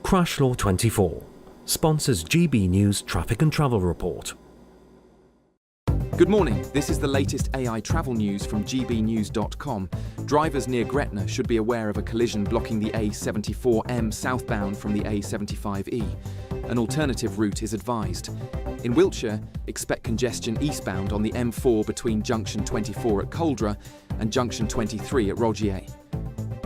Crash Law 24 sponsors GBNews Traffic and Travel Report. Good morning, this is the latest AI travel news from GBnews.com. Drivers near Gretna should be aware of a collision blocking the A74M southbound from the A75E. An alternative route is advised. In Wiltshire, expect congestion eastbound on the M4 between junction 24 at Coldra and junction 23 at Rogier.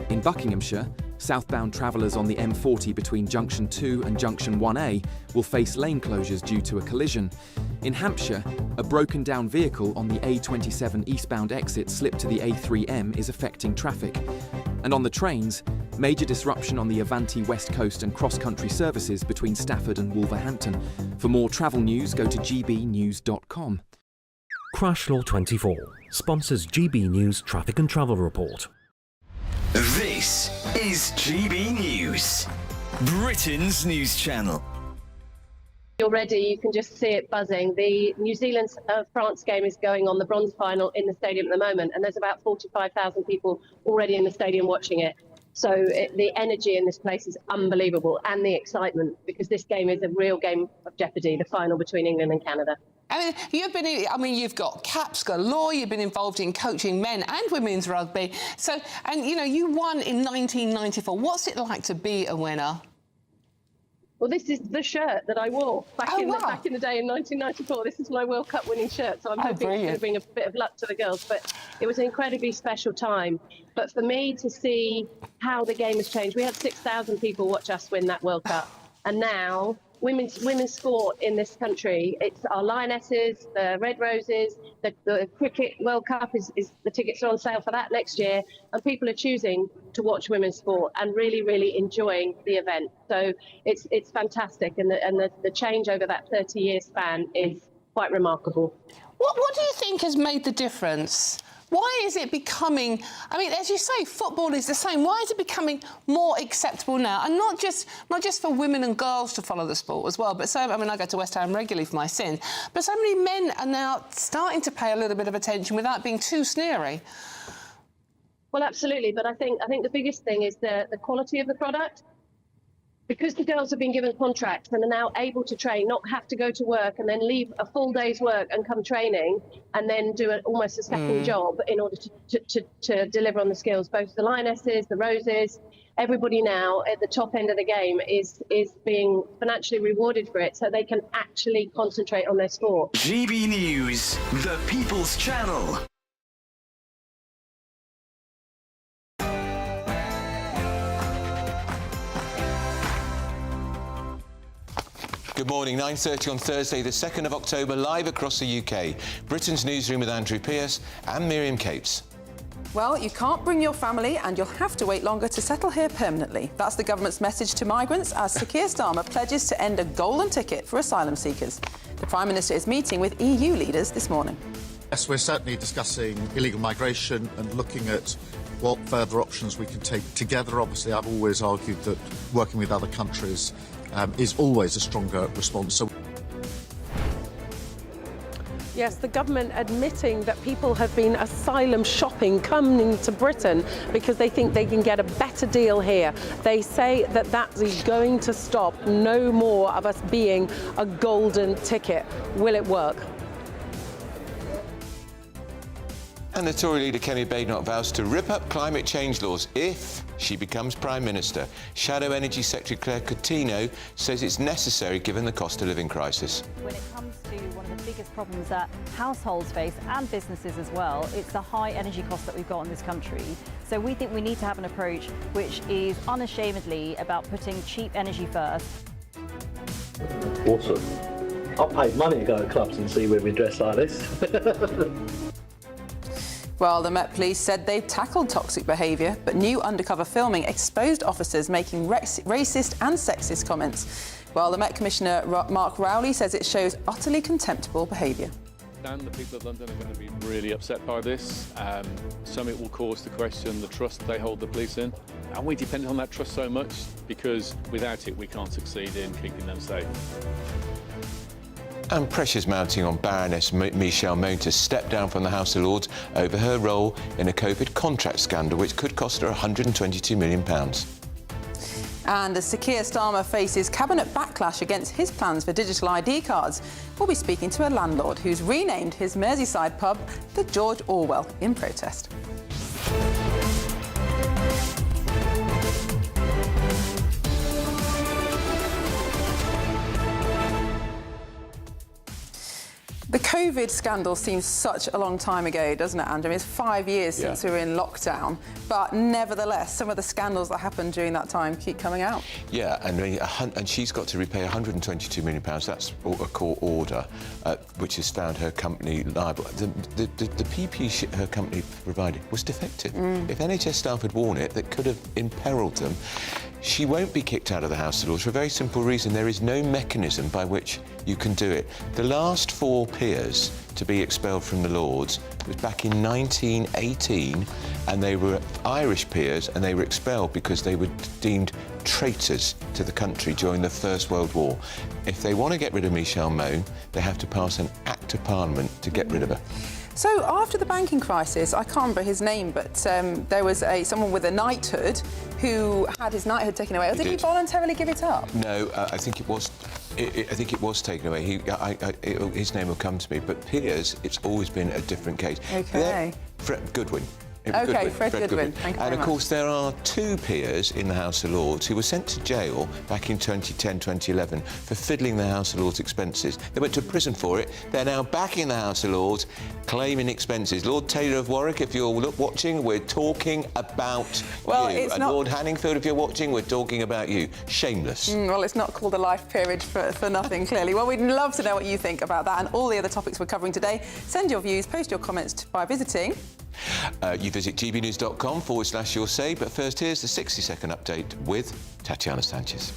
In Buckinghamshire, southbound travellers on the M40 between junction 2 and junction 1A will face lane closures due to a collision. In Hampshire, a broken down vehicle on the A27 eastbound exit slip to the A3M is affecting traffic. And on the trains, major disruption on the Avanti West Coast and cross-country services between Stafford and Wolverhampton. For more travel news, go to gbnews.com. Crash Law 24 sponsors GBNews Traffic and Travel Report. This is GB News, Britain's news channel. Already you can just see it buzzing. The New Zealand-France game is going on, the bronze final in the stadium at the moment, and there's about 45,000 people already in the stadium watching it. So the energy in this place is unbelievable, and the excitement, because this game is a real game of jeopardy, the final between England and Canada. You've got caps galore. You've been involved in coaching men and women's rugby. So, you won in 1994. What's it like to be a winner? Well, this is the shirt that I wore back in the day in 1994. This is my World Cup winning shirt, so I'm hoping it's going to bring a bit of luck to the girls. But it was an incredibly special time. But for me to see how the game has changed, we had 6,000 people watch us win that World Cup, and now women's sport in this country, it's our Lionesses, the Red Roses, the Cricket World Cup is the tickets are on sale for that next year, and people are choosing to watch women's sport and really, really enjoying the event. So it's fantastic, and the change over that 30-year span is quite remarkable. What do you think has made the difference? Why is it becoming, as you say, football is the same. Why is it becoming more acceptable now? And not just for women and girls to follow the sport as well, but I go to West Ham regularly for my sins, but so many men are now starting to pay a little bit of attention without being too sneery. Well, absolutely, but I think the biggest thing is the quality of the product. Because the girls have been given contracts and are now able to train, not have to go to work and then leave a full day's work and come training and then do almost a second job in order to deliver on the skills. Both the Lionesses, the Roses, everybody now at the top end of the game is being financially rewarded for it, so they can actually concentrate on their sport. GB News, the People's Channel. Good morning, 9:30 on Thursday, the 2nd of October, live across the UK. Britain's Newsroom with Andrew Pearce and Miriam Cates. Well, you can't bring your family and you'll have to wait longer to settle here permanently. That's the government's message to migrants as Sir Keir Starmer pledges to end a golden ticket for asylum seekers. The Prime Minister is meeting with EU leaders this morning. Yes, we're certainly discussing illegal migration and looking at what further options we can take together. Obviously, I've always argued that working with other countries is always a stronger response. Yes, the government admitting that people have been asylum shopping, coming to Britain because they think they can get a better deal here. They say that that is going to stop no more of us being a golden ticket. Will it work? And the Tory leader Kemi Badenoch vows to rip up climate change laws if she becomes Prime Minister. Shadow Energy Secretary Claire Coutinho says it's necessary given the cost of living crisis. When it comes to one of the biggest problems that households face, and businesses as well, it's the high energy costs that we've got in this country. So we think we need to have an approach which is unashamedly about putting cheap energy first. Awesome. I'll pay money to go to clubs and see women dressed like this. Well, the Met Police said they've tackled toxic behaviour, but new undercover filming exposed officers making racist and sexist comments. Well, the Met Commissioner Mark Rowley says it shows utterly contemptible behaviour. And the people of London are going to be really upset by this. Some it will cause to question the trust they hold the police in. And we depend on that trust so much because without it we can't succeed in keeping them safe. And pressure's mounting on Baroness Michelle Mone to step down from the House of Lords over her role in a COVID contract scandal which could cost her £122 million. And as Sir Keir Starmer faces cabinet backlash against his plans for digital ID cards, we'll be speaking to a landlord who's renamed his Merseyside pub the George Orwell in protest. The COVID scandal seems such a long time ago, doesn't it, Andrew? It's 5 years since we were in lockdown, but nevertheless, some of the scandals that happened during that time keep coming out. Yeah, and she's got to repay £122 million. That's a court order, which has found her company liable. The PPE her company provided was defective. If NHS staff had worn it, that could have imperilled them. She won't be kicked out of the House of Lords for a very simple reason. There is no mechanism by which you can do it. The last 4 peers to be expelled from the Lords was back in 1918, and they were Irish peers, and they were expelled because they were deemed traitors to the country during the First World War. If they want to get rid of Michelle Mone, they have to pass an Act of Parliament to get rid of her. So after the banking crisis, I can't remember his name, but there was someone with a knighthood who had his knighthood taken away. Or did he voluntarily give it up? No, I think it was. I think it was taken away. His name will come to me. But peers, it's always been a different case. OK. Fred Goodwin. Fred Goodwin. Thank you and very of much. course, there are 2 peers in the House of Lords who were sent to jail back in 2010, 2011 for fiddling the House of Lords expenses. They went to prison for it. They're now back in the House of Lords claiming expenses. Lord Taylor of Warwick, if you're watching, we're talking about you. And Lord Hanningfield, if you're watching, we're talking about you. Shameless. Well, it's not called a life peerage for nothing, clearly. Well, we'd love to know what you think about that and all the other topics we're covering today. Send your views, post your comments by visiting. You visit gbnews.com/your say, but first here's the 60-second update with Tatiana Sanchez.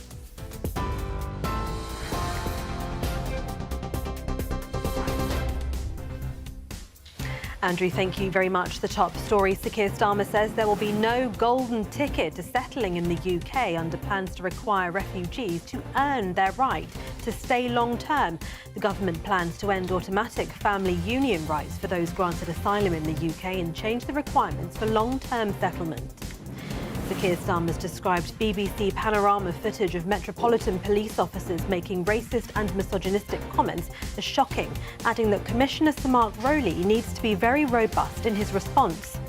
Andrew, thank you very much. The top story, Sir Keir Starmer says there will be no golden ticket to settling in the UK under plans to require refugees to earn their right to stay long-term. The government plans to end automatic family union rights for those granted asylum in the UK and change the requirements for long-term settlement. Sir Keir Starmer's described BBC panorama footage of Metropolitan Police officers making racist and misogynistic comments as shocking, adding that Commissioner Sir Mark Rowley needs to be very robust in his response.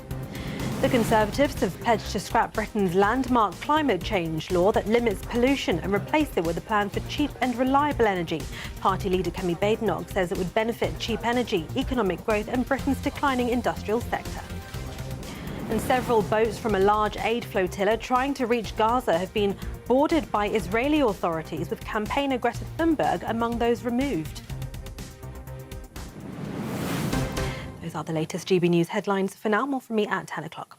The Conservatives have pledged to scrap Britain's landmark climate change law that limits pollution and replace it with a plan for cheap and reliable energy. Party leader Kemi Badenoch says it would benefit cheap energy, economic growth and Britain's declining industrial sector. And several boats from a large aid flotilla trying to reach Gaza have been boarded by Israeli authorities, with campaigner Greta Thunberg among those removed. Those are the latest GB News headlines. For now, more from me at 10 o'clock.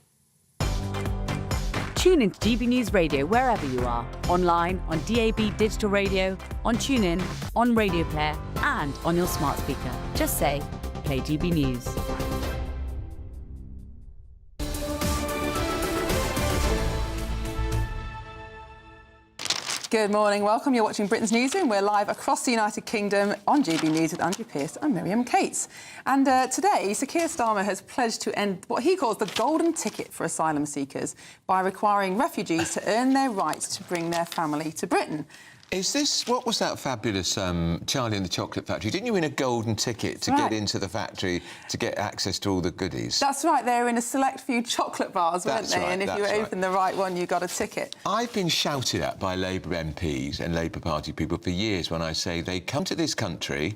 Tune into GB News Radio wherever you are. Online, on DAB digital radio, on TuneIn, on Radio Player and on your smart speaker. Just say, play GB News. Good morning, welcome. You're watching Britain's Newsroom. We're live across the United Kingdom on GB News with Andrew Pearce and Miriam Cates. And today, Sir Keir Starmer has pledged to end what he calls the golden ticket for asylum seekers by requiring refugees to earn their rights to bring their family to Britain. Is this, what was that fabulous Charlie and the Chocolate Factory? Didn't you win a golden ticket to get into the factory to get access to all the goodies? That's right, they were in a select few chocolate bars, weren't they? Right, and if you opened the right one, you got a ticket. I've been shouted at by Labour MPs and Labour Party people for years when I say they come to this country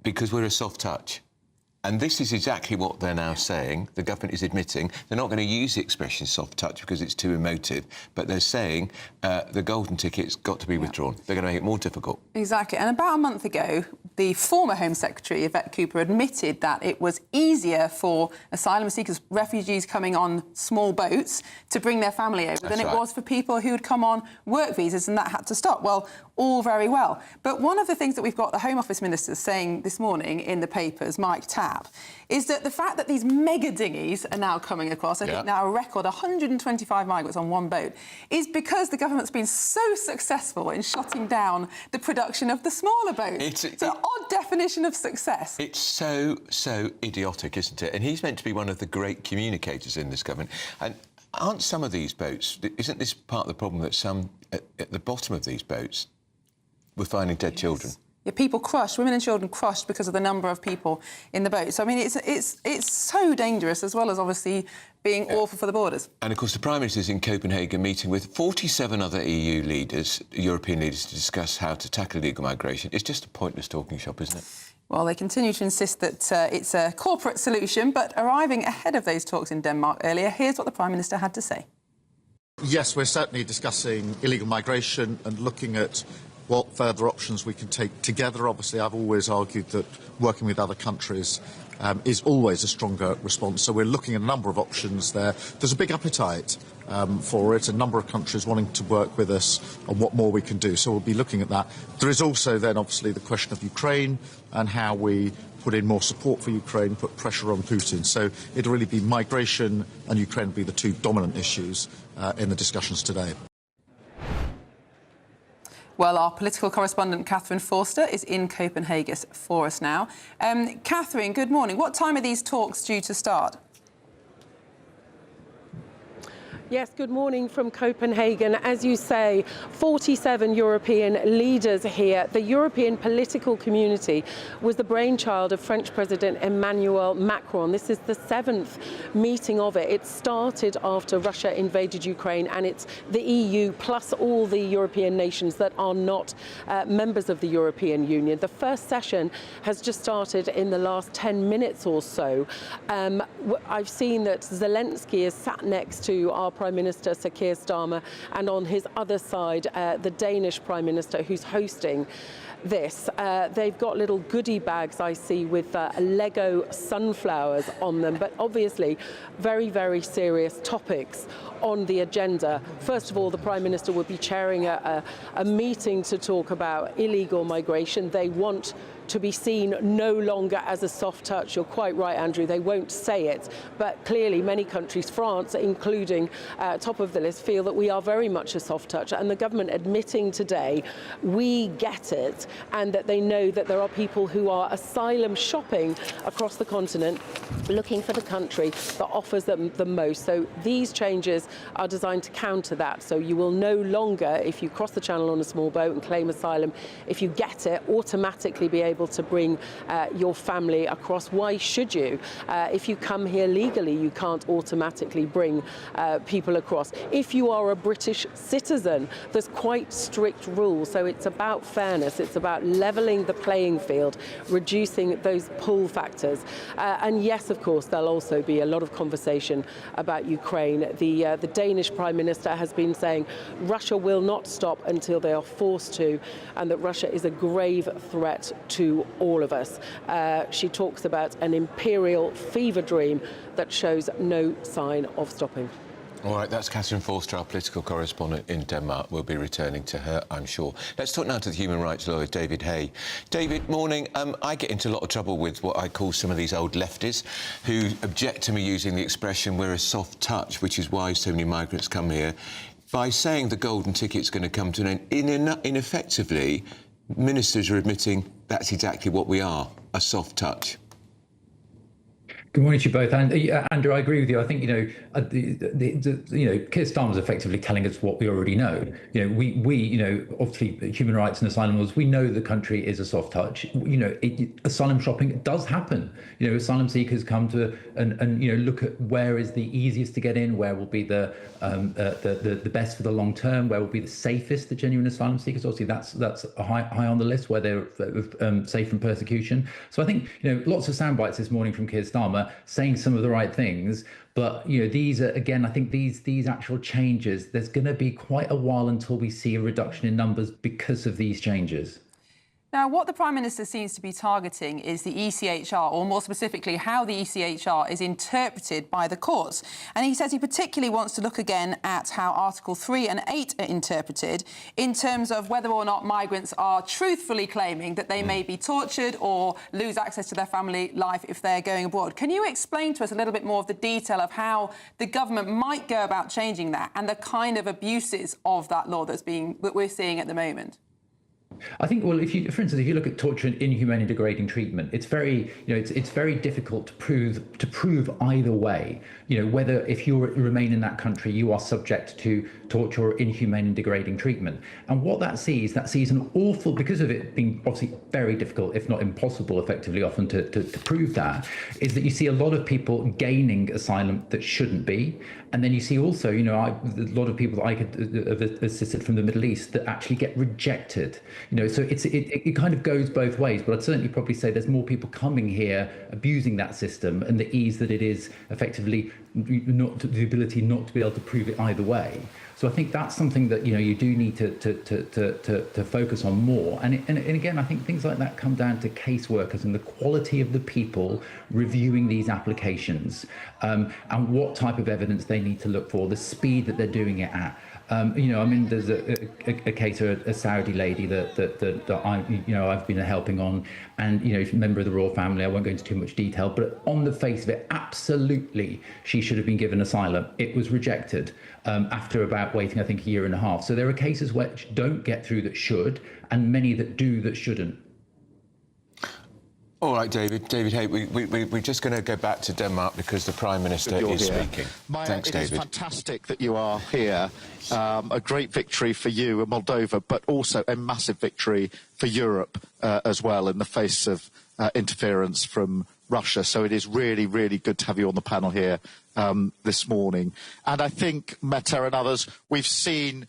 because we're a soft touch. And this is exactly what they're now saying. The government is admitting they're not going to use the expression soft touch because it's too emotive, but they're saying the golden ticket's got to be withdrawn. They're going to make it more difficult. Exactly. And about a month ago, the former Home Secretary, Yvette Cooper, admitted that it was easier for asylum seekers, refugees coming on small boats to bring their family over than it was for people who had come on work visas, and that had to stop. Well, all very well. But one of the things that we've got the Home Office Minister saying this morning in the papers, Mike Tapp, is that the fact that these mega dinghies are now coming across, I think now a record 125 migrants on one boat, is because the government's been so successful in shutting down the production of the smaller boats. It's an odd definition of success. It's so idiotic, isn't it? And he's meant to be one of the great communicators in this government. And aren't some of these boats, isn't this part of the problem that some at the bottom of these boats were finding dead children? Yeah, people crushed, women and children crushed because of the number of people in the boat. So, I mean, it's so dangerous, as well as obviously being awful for the borders. And, of course, the Prime Minister's in Copenhagen meeting with 47 other EU leaders, European leaders, to discuss how to tackle illegal migration. It's just a pointless talking shop, isn't it? Well, they continue to insist that it's a corporate solution, but arriving ahead of those talks in Denmark earlier, here's what the Prime Minister had to say. Yes, we're certainly discussing illegal migration and looking at what further options we can take together. Obviously, I've always argued that working with other countries is always a stronger response. So we're looking at a number of options there. There's a big appetite for it, a number of countries wanting to work with us on what more we can do. So we'll be looking at that. There is also then obviously the question of Ukraine and how we put in more support for Ukraine, put pressure on Putin. So it'll really be migration and Ukraine will be the two dominant issues in the discussions today. Well, our political correspondent, Catherine Forster, is in Copenhagen for us now. Catherine, good morning. What time are these talks due to start? Yes, good morning from Copenhagen. As you say, 47 European leaders here. The European political community was the brainchild of French President Emmanuel Macron. This is the 7th meeting of it. It started after Russia invaded Ukraine, and it's the EU plus all the European nations that are not members of the European Union. The first session has just started in the last 10 minutes or so. I've seen that Zelensky is sat next to our Prime Minister Sir Keir Starmer, and on his other side the Danish Prime Minister, who's hosting this. They've got little goodie bags, I see, with Lego sunflowers on them, but obviously very, very serious topics on the agenda. First of all, the Prime Minister will be chairing a meeting to talk about illegal migration. They want to be seen no longer as a soft touch. You're quite right, Andrew, they won't say it, but clearly many countries, France including top of the list, feel that we are very much a soft touch, and the government admitting today we get it, and that they know that there are people who are asylum shopping across the continent looking for the country that offers them the most. So these changes are designed to counter that. So you will no longer, if you cross the channel on a small boat and claim asylum, if you get it, automatically be able to bring your family across. Why should you? If you come here legally, you can't automatically bring people across. If you are a British citizen, there's quite strict rules. So it's about fairness. It's about levelling the playing field, reducing those pull factors. And yes, of course, there'll also be a lot of conversation about Ukraine. The Danish Prime Minister has been saying Russia will not stop until they are forced to, and that Russia is a grave threat to all of us. She talks about an imperial fever dream that shows no sign of stopping. All right, that's Catherine Forster, our political correspondent in Denmark. We'll be returning to her, I'm sure. Let's talk now to the human rights lawyer, David Hay. David, morning. I get into a lot of trouble with what I call some of these old lefties who object to me using the expression we're a soft touch, which is why so many migrants come here, by saying the golden ticket's going to come to an end. Ineffectively, ministers are admitting that's exactly what we are, a soft touch. Good morning to you both. And Andrew, I agree with you. I think, Keir Starmer's effectively telling us what we already know. We obviously human rights and asylum laws, we know the country is a soft touch. Asylum shopping does happen. Asylum seekers come to and look at where is the easiest to get in, where will be the best for the long term, where will be the safest, the genuine asylum seekers. Obviously, that's high on the list, where they're safe from persecution. So I think lots of sound bites this morning from Keir Starmer saying some of the right things, but these are, again, I think these actual changes, there's going to be quite a while until we see a reduction in numbers because of these changes. Now, what the Prime Minister seems to be targeting is the ECHR, or more specifically, how the ECHR is interpreted by the courts. And he says he particularly wants to look again at how Article 3 and 8 are interpreted in terms of whether or not migrants are truthfully claiming that they may be tortured or lose access to their family life if they're going abroad. Can you explain to us a little bit more of the detail of how the government might go about changing that and the kind of abuses of that law that we're seeing at the moment? I think, well, for instance, if you look at torture and inhumane and degrading treatment, it's very, it's very difficult to prove either way. Whether if you remain in that country, you are subject to torture or inhumane and degrading treatment. And what that sees an awful, because of it being obviously very difficult, if not impossible, effectively often to prove that, is that you see a lot of people gaining asylum that shouldn't be. And then you see also, a lot of people that I could have assisted from the Middle East that actually get rejected. So it kind of goes both ways. But I'd certainly probably say there's more people coming here abusing that system and the ease that it is effectively not the ability not to be able to prove it either way. So I think that's something that you do need to focus on more. And again, I think things like that come down to caseworkers and the quality of the people reviewing these applications, and what type of evidence they need to look for, the speed that they're doing it at. There's a case of a Saudi lady that I've been helping on, and she's a member of the royal family. I won't go into too much detail, but on the face of it, absolutely, she should have been given asylum. It was rejected after about waiting, I think, a year and a half. So there are cases which don't get through that should, and many that do that shouldn't. All right, David. David, hey, we're just going to go back to Denmark because the Prime Minister is speaking. Maya, Thanks, David. It is fantastic that you are here. A great victory for you in Moldova, but also a massive victory for Europe as well in the face of interference from Russia. So it is really, really good to have you on the panel here this morning. And I think, Meta and others, we've seen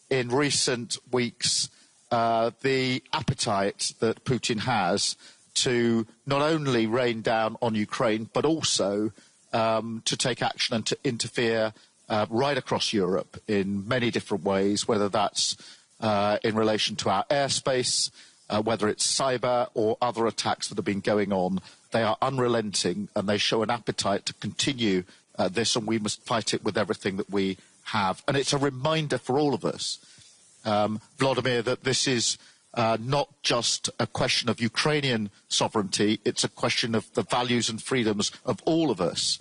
in recent weeks the appetite that Putin has to not only rain down on Ukraine, but also to take action and to interfere right across Europe in many different ways, whether that's in relation to our airspace, whether it's cyber or other attacks that have been going on. They are unrelenting and they show an appetite to continue this, and we must fight it with everything that we have. And it's a reminder for all of us, Vladimir, that this is not just a question of Ukrainian sovereignty, it's a question of the values and freedoms of all of us,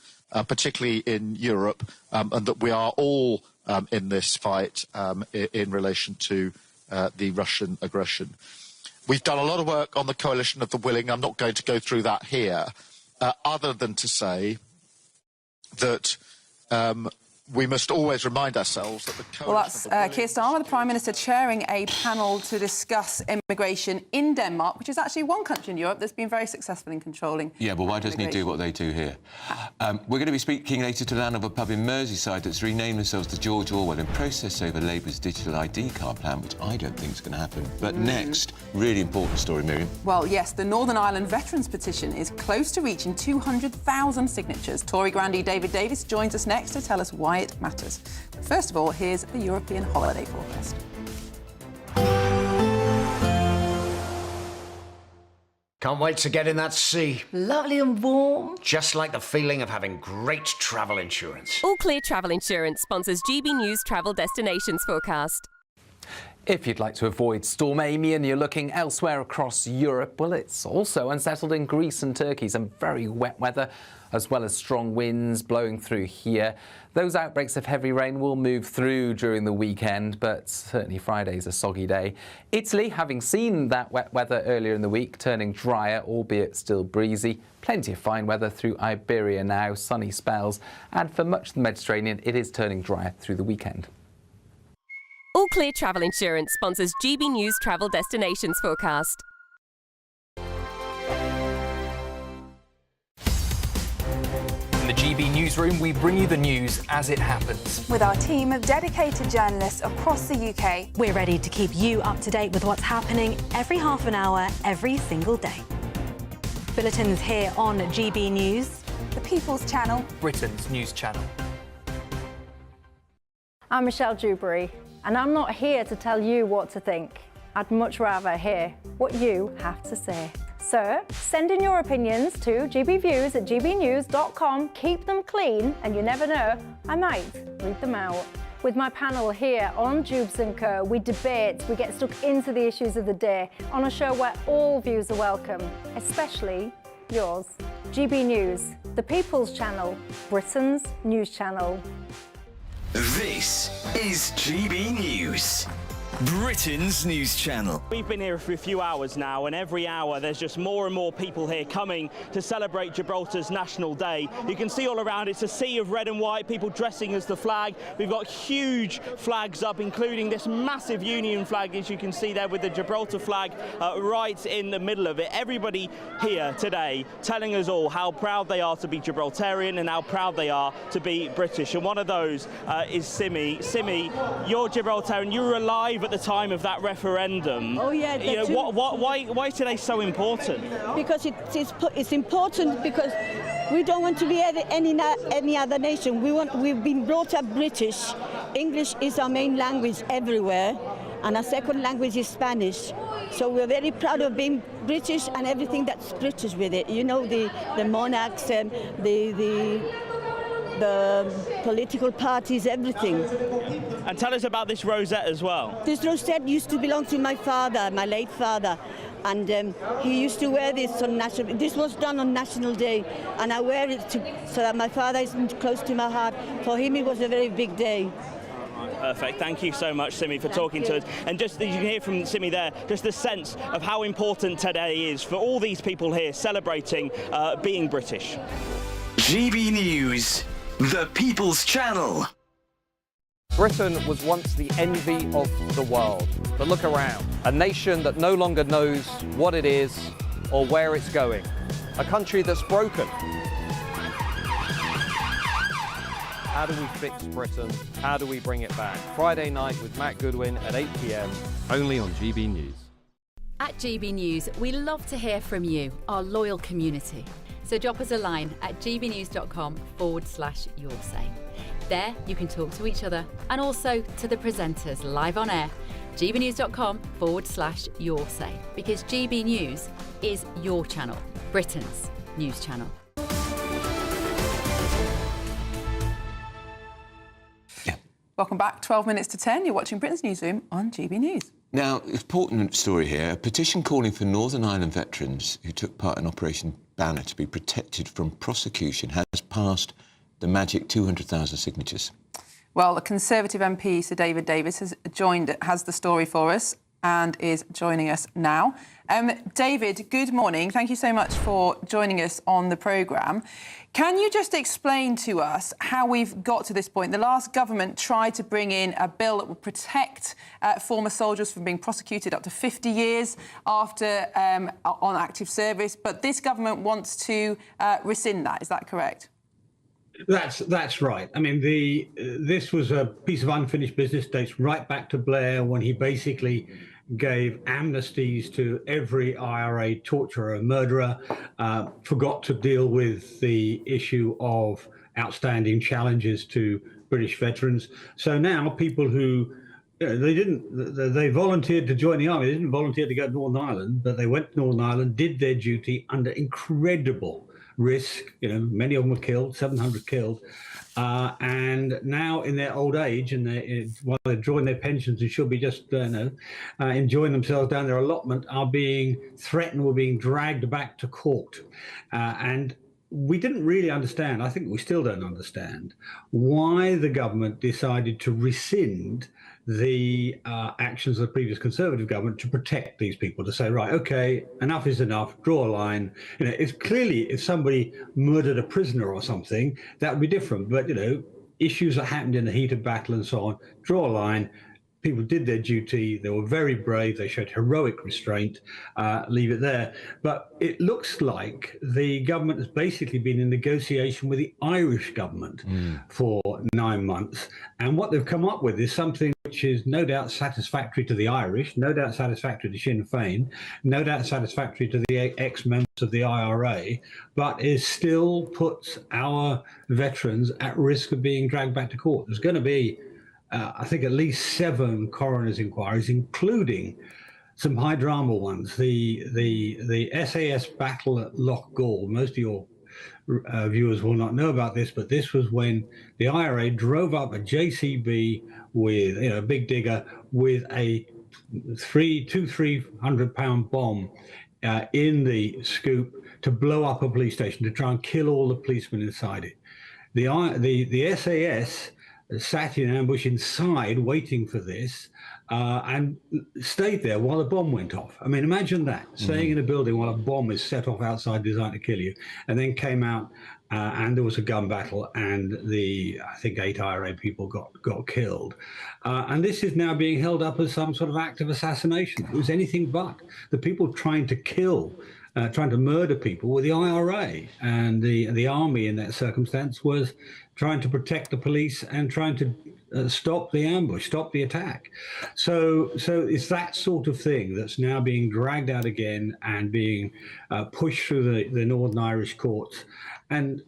particularly in Europe, and that we are all in this fight in relation to the Russian aggression. We've done a lot of work on the Coalition of the Willing. I'm not going to go through that here, other than to say that we must always remind ourselves that the coalition... Well, that's Keir Starmer, the Prime Minister, chairing a panel to discuss immigration in Denmark, which is actually one country in Europe that's been very successful in controlling... Yeah, but why doesn't he do what they do here? We're going to be speaking later to the land of a pub in Merseyside that's renamed themselves the George Orwell in protest over Labour's digital ID card plan, which I don't think is going to happen. But next, really important story, Miriam. Well, yes, the Northern Ireland Veterans Petition is close to reaching 200,000 signatures. Tory grandee David Davis joins us next to tell us why it matters. First of all, here's the European holiday forecast. Can't wait to get in that sea. Lovely and warm. Just like the feeling of having great travel insurance. All Clear Travel Insurance sponsors GB News Travel Destinations Forecast. If you'd like to avoid Storm Amy and you're looking elsewhere across Europe, well, it's also unsettled in Greece and Turkey. Some very wet weather, as well as strong winds blowing through here. Those outbreaks of heavy rain will move through during the weekend, but certainly Friday's a soggy day. Italy, having seen that wet weather earlier in the week, turning drier, albeit still breezy. Plenty of fine weather through Iberia now, sunny spells. And for much of the Mediterranean, it is turning drier through the weekend. All Clear Travel Insurance sponsors GB News Travel Destinations Forecast. In the GB Newsroom, we bring you the news as it happens. With our team of dedicated journalists across the UK. We're ready to keep you up to date with what's happening every half an hour, every single day. Bulletins here on GB News. The People's Channel. Britain's news channel. I'm Michelle Dewberry, and I'm not here to tell you what to think. I'd much rather hear what you have to say. So, send in your opinions to gbviews@gbnews.com. Keep them clean, and you never know, I might read them out. With my panel here on Jubes & Co, we debate, we get stuck into the issues of the day on a show where all views are welcome, especially yours. GB News, the People's Channel, Britain's news channel. This is GB News. Britain's news channel. We've been here for a few hours now, and every hour there's just more and more people here coming to celebrate Gibraltar's National Day. You can see all around it's a sea of red and white, people dressing as the flag. We've got huge flags up, including this massive Union flag, as you can see there, with the Gibraltar flag right in the middle of it. Everybody here today telling us all how proud they are to be Gibraltarian and how proud they are to be British. And one of those is Simi. Simi, you're Gibraltarian. You were alive at the time of that referendum. Oh yeah. You know, why is today so important? Because it's important because we don't want to be any other nation. We've been brought up British. English is our main language everywhere, and our second language is Spanish. So we're very proud of being British and everything that's British with it. You know, the monarchs and the political parties, everything. And tell us about this rosette as well. This rosette used to belong to my father, my late father, and he used to wear this on National. This was done on National Day, and I wear it so that my father is close to my heart. For him, it was a very big day. Perfect. Thank you so much, Simi, for talking to us. And just as you can hear from Simi there, just the sense of how important today is for all these people here celebrating being British. GB News, the People's Channel. Britain was once the envy of the world. But look around. A nation that no longer knows what it is or where it's going. A country that's broken. How do we fix Britain? How do we bring it back? Friday night with Matt Goodwin at 8 p.m, only on GB News. At GB News, we love to hear from you, our loyal community. So drop us a line at gbnews.com/yoursay. There you can talk to each other and also to the presenters live on air. gbnews.com/yoursay, because GB News is your channel, Britain's news channel. Welcome back, 12 minutes to 10. You're watching Britain's Newsroom on GB News. Now, important story here. A petition calling for Northern Ireland veterans who took part in Operation Banner to be protected from prosecution has passed the magic 200,000 signatures. Well, the Conservative MP, Sir David Davis, has the story for us and is joining us now. David, good morning. Thank you so much for joining us on the programme. Can you just explain to us how we've got to this point? The last government tried to bring in a bill that would protect former soldiers from being prosecuted up to 50 years after on active service, but this government wants to rescind that. Is that correct? That's right. I mean, this was a piece of unfinished business, dates right back to Blair, when he basically gave amnesties to every IRA torturer and murderer, forgot to deal with the issue of outstanding challenges to British veterans. So now people who they volunteered to join the army. They didn't volunteer to go to Northern Ireland, but they went to Northern Ireland, did their duty under incredible risk. You know, many of them were killed, 700 killed. And now in their old age, and while they're drawing their pensions and should be just enjoying themselves down their allotment, are being threatened with being dragged back to court. And we didn't really understand, I think we still don't understand, why the government decided to rescind the actions of the previous Conservative government to protect these people, to say, right, okay, enough is enough, draw a line. You know, it's clearly, if somebody murdered a prisoner or something, that would be different. But, you know, issues that happened in the heat of battle and so on, draw a line. People did their duty. They were very brave. They showed heroic restraint. Leave it there. But it looks like the government has basically been in negotiation with the Irish government for 9 months. And what they've come up with is something which is no doubt satisfactory to the Irish, no doubt satisfactory to Sinn Féin, no doubt satisfactory to the ex-members of the IRA, but is still puts our veterans at risk of being dragged back to court. There's going to be I think at least 7 coroner's inquiries, including some high drama ones. The SAS battle at Loch Gall. Most of your viewers will not know about this, but this was when the IRA drove up a JCB with, a big digger with a 300-pound bomb in the scoop to blow up a police station, to try and kill all the policemen inside it. The SAS sat in ambush inside waiting for this and stayed there while a bomb went off. I mean, imagine that, staying in a building while a bomb is set off outside designed to kill you, and then came out and there was a gun battle, and I think 8 IRA people got killed. And this is now being held up as some sort of act of assassination. It was anything but. The people trying to kill, trying to murder people were the IRA, and the army in that circumstance was trying to protect the police and trying to stop the ambush, stop the attack. So it's that sort of thing that's now being dragged out again and being pushed through the Northern Irish courts. And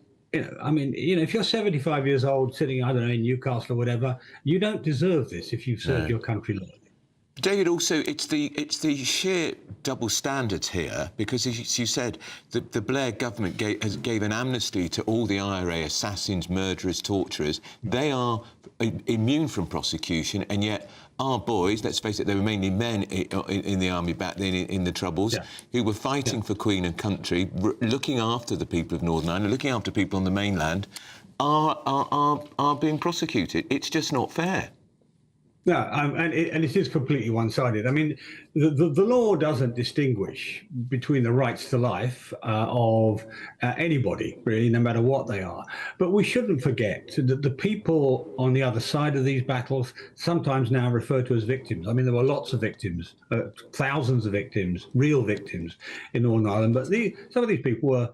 I mean, if you're 75 years old, sitting, I don't know, in Newcastle or whatever, you don't deserve this if you've served your country loyally. David, also, it's the sheer double standards here, because as you said, the Blair government gave an amnesty to all the IRA assassins, murderers, torturers. They are immune from prosecution, and yet our boys, let's face it, they were mainly men in the army back then in the Troubles, who were fighting for Queen and country, looking after the people of Northern Ireland, looking after people on the mainland, are being prosecuted. It's just not fair. No, and it is completely one-sided. I mean, the law doesn't distinguish between the rights to life of anybody, really, no matter what they are. But we shouldn't forget that the people on the other side of these battles sometimes now referred to as victims. I mean, there were lots of victims, thousands of victims, real victims in Northern Ireland. But some of these people were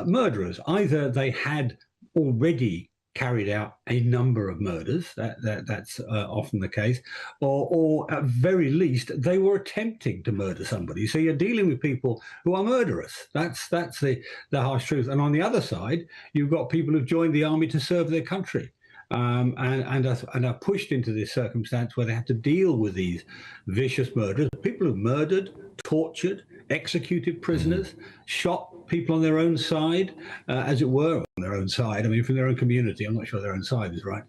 murderers. Either they had already carried out a number of murders, that's often the case, or at very least they were attempting to murder somebody. So you're dealing with people who are murderous. That's the harsh truth. And on the other side, you've got people who've joined the army to serve their country. And are pushed into this circumstance where they have to deal with these vicious murderers, people who've murdered, tortured, executed prisoners, shot people on their own side, as it were, on their own side. I mean, from their own community. I'm not sure their own side is right.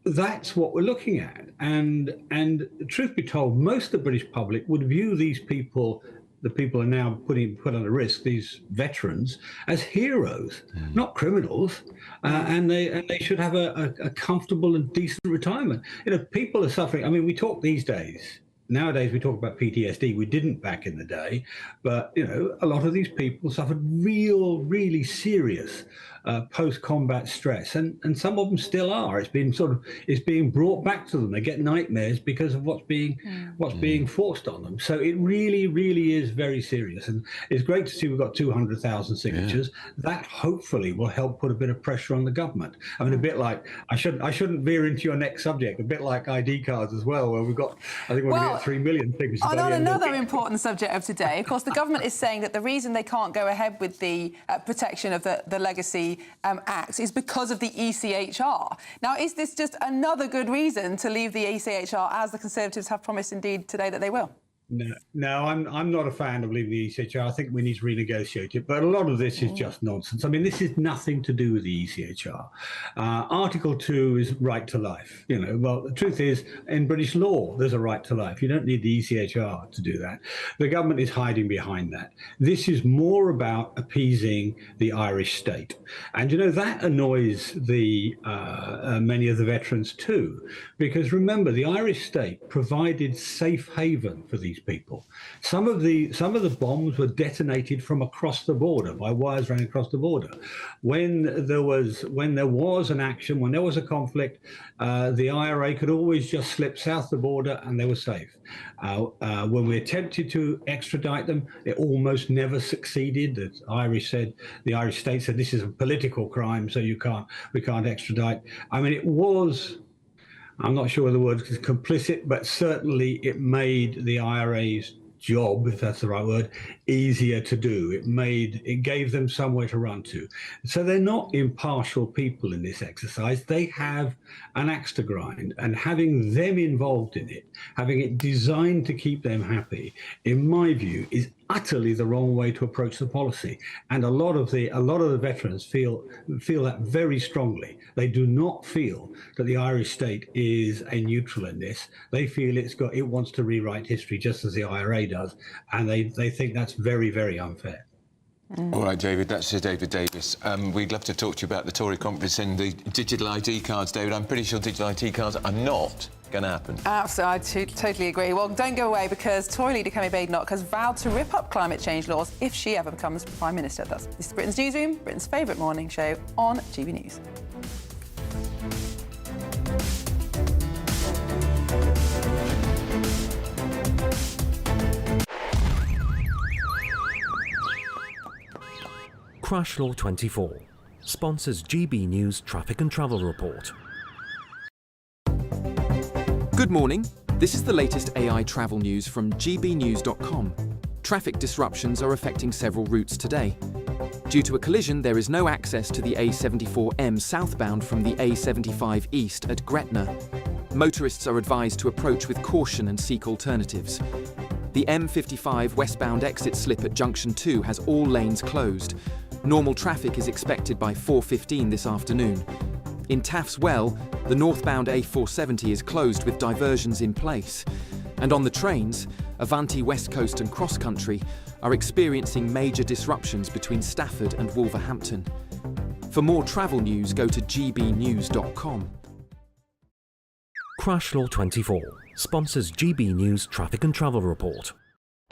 That's what we're looking at. And truth be told, most of the British public would view these people, the people are now put under risk, these veterans, as heroes, not criminals, and they should have a comfortable and decent retirement. People are suffering. I mean, we talk these days. Nowadays, we talk about PTSD. We didn't back in the day, but a lot of these people suffered really serious post-combat stress, and some of them still are. It's being brought back to them. They get nightmares because of what's being forced on them. So it really is very serious, and it's great to see we've got 200,000 signatures. That hopefully will help put a bit of pressure on the government. I mean, a bit like I shouldn't veer into your next subject. A bit like ID cards as well, where we've got, I think we're going to get 3 million signatures. On another important subject of today, of course, the government is saying that the reason they can't go ahead with the protection of the legacy Act is because of the ECHR. Now, is this just another good reason to leave the ECHR, as the Conservatives have promised indeed today that they will? No, I'm not a fan of leaving the ECHR. I think we need to renegotiate it. But a lot of this is just nonsense. I mean, this is nothing to do with the ECHR. Article 2 is right to life. Well, the truth is, in British law, there's a right to life. You don't need the ECHR to do that. The government is hiding behind that. This is more about appeasing the Irish state. And, that annoys the many of the veterans too. Because remember, the Irish state provided safe haven for these people. Some of the bombs were detonated from across the border by wires running across the border. When there was an action, when there was a conflict, the IRA could always just slip south the border and they were safe. When we attempted to extradite them, it almost never succeeded. The Irish state said this is a political crime, so we can't extradite. I mean, it was, I'm not sure whether the word is complicit, but certainly it made the IRA's job, if that's the right word, easier to do. It gave them somewhere to run to. So they're not impartial people in this exercise. They have an axe to grind, and having them involved in it, having it designed to keep them happy, in my view, is utterly the wrong way to approach the policy. And a lot of the veterans feel that very strongly. They do not feel that the Irish state is a neutral in this. They feel it wants to rewrite history just as the IRA does, and they think that's very unfair. All right, David, that's Sir David Davis. We'd love to talk to you about the Tory conference and the digital ID cards, David. I'm pretty sure digital ID cards are not going to happen. Absolutely, I totally agree. Well, don't go away because Tory leader Kemi Badenoch has vowed to rip up climate change laws if she ever becomes Prime Minister. This is Britain's Newsroom, Britain's favourite morning show on GB News. Crash Law 24 sponsors GB News Traffic and Travel Report. Good morning. This is the latest AI travel news from GBNews.com. Traffic disruptions are affecting several routes today. Due to a collision, there is no access to the A74M southbound from the A75 east at Gretna. Motorists are advised to approach with caution and seek alternatives. The M55 westbound exit slip at Junction 2 has all lanes closed. Normal traffic is expected by 4:15 this afternoon. In Taff's Well, the northbound A470 is closed with diversions in place. And on the trains, Avanti West Coast and Cross Country are experiencing major disruptions between Stafford and Wolverhampton. For more travel news, go to gbnews.com. Crash Law 24 sponsors GB News Traffic and Travel Report.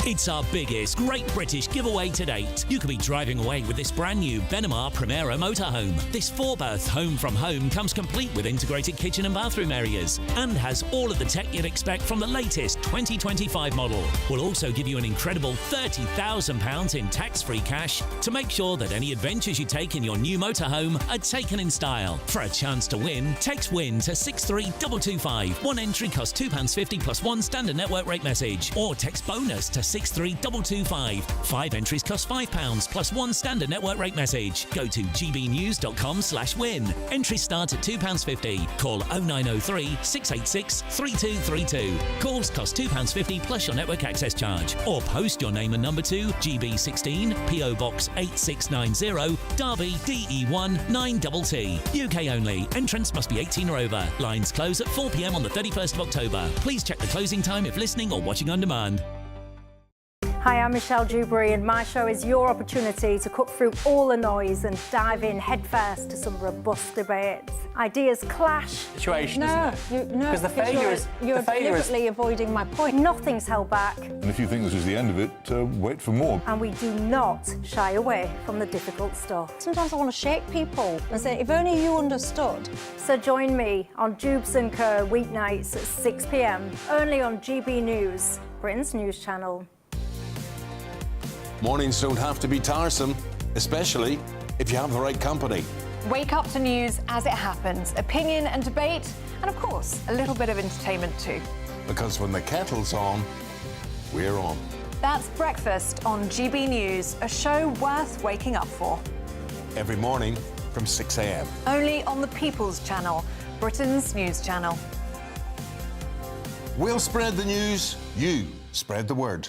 It's our biggest Great British giveaway to date. You could be driving away with this brand new Benamar Primera motorhome. This 4-berth home from home comes complete with integrated kitchen and bathroom areas and has all of the tech you'd expect from the latest 2025 model. We'll also give you an incredible £30,000 in tax-free cash to make sure that any adventures you take in your new motorhome are taken in style. For a chance to win, text WIN to 63225. One entry costs £2.50 plus one standard network rate message, or text BONUS to 63225. 5 entries cost £5 plus one standard network rate message. Go to gbnews.com/win. Entries start at £2.50. Call 0903 686 3232. Calls cost £2.50 plus your network access charge. Or post your name and number to GB16 PO Box 8690 Derby DE1 9TT. UK only. Entrance must be 18 or over. Lines close at 4 p.m. on the 31st of October. Please check the closing time if listening or watching on demand. Hi, I'm Michelle Dewberry, and my show is your opportunity to cut through all the noise and dive in headfirst to some robust debates. Ideas clash. Situation, no, isn't it? No, Because the failure is you're deliberately avoiding my point. Nothing's held back, And if you think this is the end of it, wait for more. and we do not shy away from the difficult stuff. Sometimes I want to shake people and say, if only you understood. So join me on Jubes & Co. weeknights at 6 p.m. only on GB News, Britain's news channel. Mornings don't have to be tiresome, especially if you have the right company. Wake up to news as it happens, opinion and debate, and of course, a little bit of entertainment too. Because when the kettle's on, we're on. That's Breakfast on GB News, a show worth waking up for. Every morning from 6 a.m. Only on the People's Channel, Britain's news channel. We'll spread the news, you spread the word.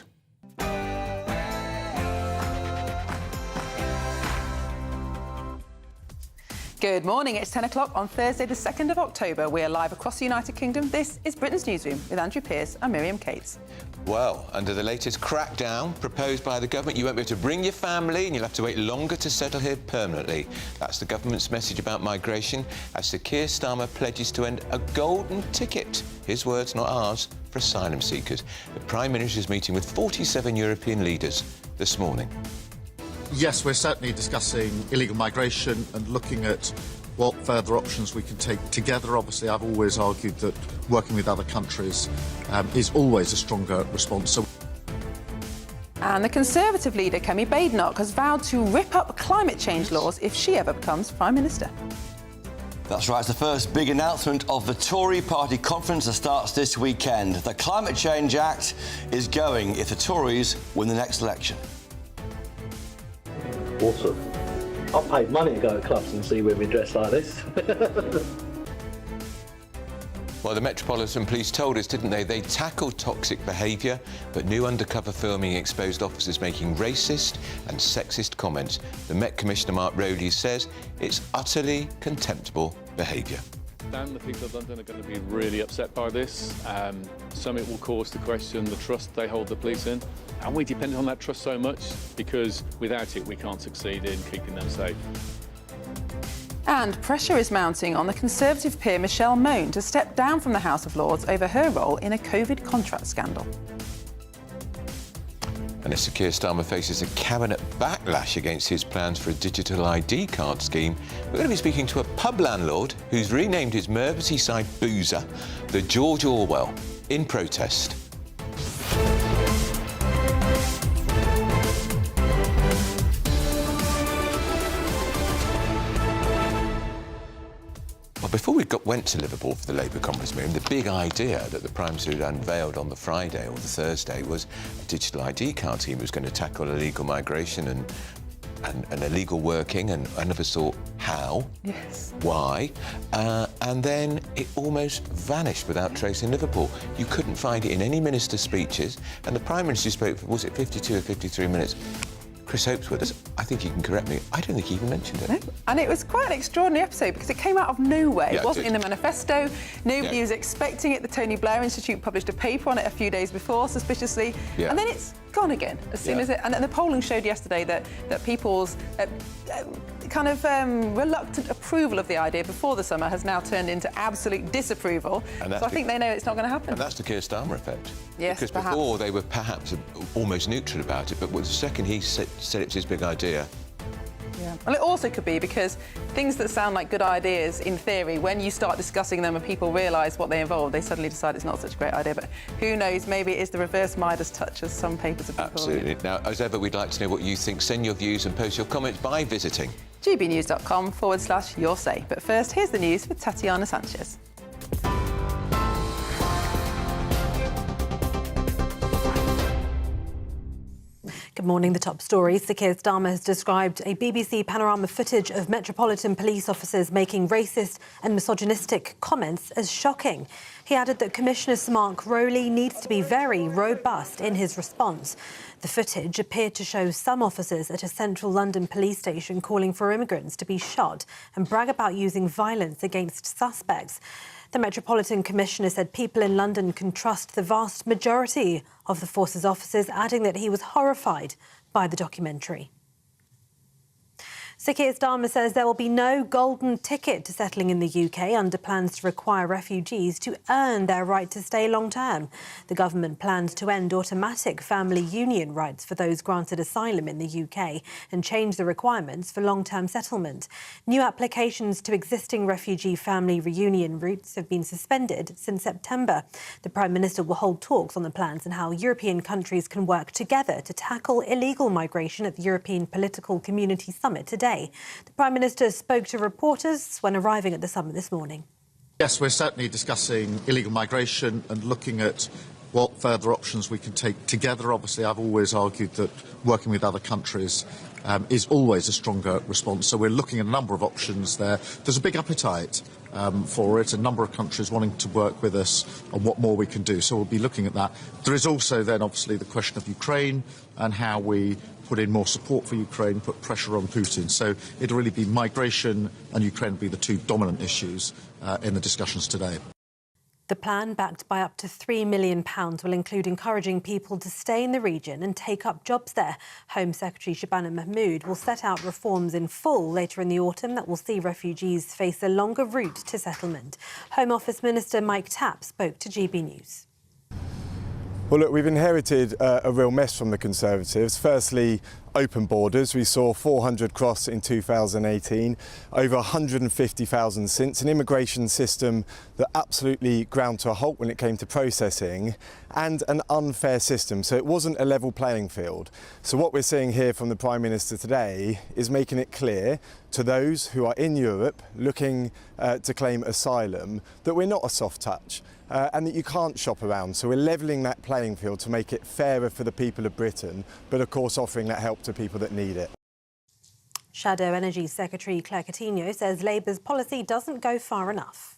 Good morning, it's 10 o'clock on Thursday the 2nd of October. We're live across the United Kingdom. This is Britain's Newsroom with Andrew Pearce and Miriam Cates. Well, under the latest crackdown proposed by the government, you won't be able to bring your family and you'll have to wait longer to settle here permanently. That's the government's message about migration as Sir Keir Starmer pledges to end a golden ticket, his words, not ours, for asylum seekers. The Prime Minister is meeting with 47 European leaders this morning. Yes, we're certainly discussing illegal migration and looking at what further options we can take together. Obviously, I've always argued that working with other countries is always a stronger response. So And the Conservative leader, Kemi Badenoch, has vowed to rip up climate change laws if she ever becomes Prime Minister. That's right, it's the first big announcement of the Tory party conference that starts this weekend. The Climate Change Act is going if the Tories win the next election. Awesome. I've paid money to go to clubs and see women dressed like this. Well, the Metropolitan Police told us, didn't they? They tackled toxic behaviour, but new undercover filming exposed officers making racist and sexist comments. The Met Commissioner Mark Rowley says it's utterly contemptible behaviour. understand the people of London are going to be really upset by this. Some it will cause to question the trust they hold the police in. And we depend on that trust so much because without it we can't succeed in keeping them safe. And pressure is mounting on the Conservative peer Michelle Mone to step down from the House of Lords over her role in a COVID contract scandal. And Mr Keir Starmer faces a cabinet backlash against his plans for a digital ID card scheme. We're going to be speaking to a pub landlord who's renamed his Merseyside boozer the George Orwell in protest. Before we went to Liverpool for the Labour conference meeting, the big idea that the Prime Minister had unveiled on the Friday or the Thursday was a digital ID card scheme. It was going to tackle illegal migration and illegal working, and I never thought how, yes, why, and then it almost vanished without trace in Liverpool. You couldn't find it in any minister's speeches, and the Prime Minister spoke for, was it 52 or 53 minutes? Chris Hope's with us. I think you can correct me. I don't think he even mentioned it. No. And it was quite an extraordinary episode because it came out of nowhere. Yeah, it wasn't in the manifesto. Nobody was expecting it. The Tony Blair Institute published a paper on it a few days before, suspiciously. Yeah. And then it's gone again as soon as it... And the polling showed yesterday that people's reluctant approval of the idea before the summer has now turned into absolute disapproval. So I think they know it's not going to happen. And that's the Keir Starmer effect. Yes, because perhaps. Before they were perhaps almost neutral about it, but the second he said it's his big idea. Yeah. Well, it also could be because things that sound like good ideas in theory, when you start discussing them and people realise what they involve, they suddenly decide it's not such a great idea. But who knows, maybe it is the reverse Midas touch, as some papers have been calling it. Absolutely. Now, as ever, we'd like to know what you think. Send your views and post your comments by visiting gbnews.com/your say. But first, here's the news with Tatiana Sanchez. Good morning. The top stories. Sir Keir Starmer has described a BBC panorama footage of Metropolitan Police officers making racist and misogynistic comments as shocking. He added that Commissioner Sir Mark Rowley needs to be very robust in his response. The footage appeared to show some officers at a central London police station calling for immigrants to be shot and brag about using violence against suspects. The Metropolitan Commissioner said people in London can trust the vast majority of the force's officers, adding that he was horrified by the documentary. Sir Keir Starmer says there will be no golden ticket to settling in the UK under plans to require refugees to earn their right to stay long-term. The government plans to end automatic family union rights for those granted asylum in the UK and change the requirements for long-term settlement. New applications to existing refugee family reunion routes have been suspended since September. The Prime Minister will hold talks on the plans and how European countries can work together to tackle illegal migration at the European Political Community Summit today. The Prime Minister spoke to reporters when arriving at the summit this morning. Yes, we're certainly discussing illegal migration and looking at what further options we can take together. Obviously, I've always argued that working with other countries is always a stronger response. So we're looking at a number of options there. There's a big appetite for it, a number of countries wanting to work with us on what more we can do. So we'll be looking at that. There is also then obviously the question of Ukraine and how we put in more support for Ukraine, put pressure on Putin. So it'll really be migration and Ukraine will be the two dominant issues in the discussions today. The plan, backed by up to £3 million, will include encouraging people to stay in the region and take up jobs there. Home Secretary Shabana Mahmood will set out reforms in full later in the autumn that will see refugees face a longer route to settlement. Home Office Minister Mike Tapp spoke to GB News. Well, look, we've inherited a real mess from the Conservatives. Firstly, open borders. We saw 400 cross in 2018, over 150,000 since, an immigration system that absolutely ground to a halt when it came to processing, and an unfair system. So it wasn't a level playing field. So what we're seeing here from the Prime Minister today is making it clear to those who are in Europe looking to claim asylum that we're not a soft touch. And that you can't shop around. So we're levelling that playing field to make it fairer for the people of Britain, but of course offering that help to people that need it. Shadow Energy Secretary Claire Coutinho says Labour's policy doesn't go far enough.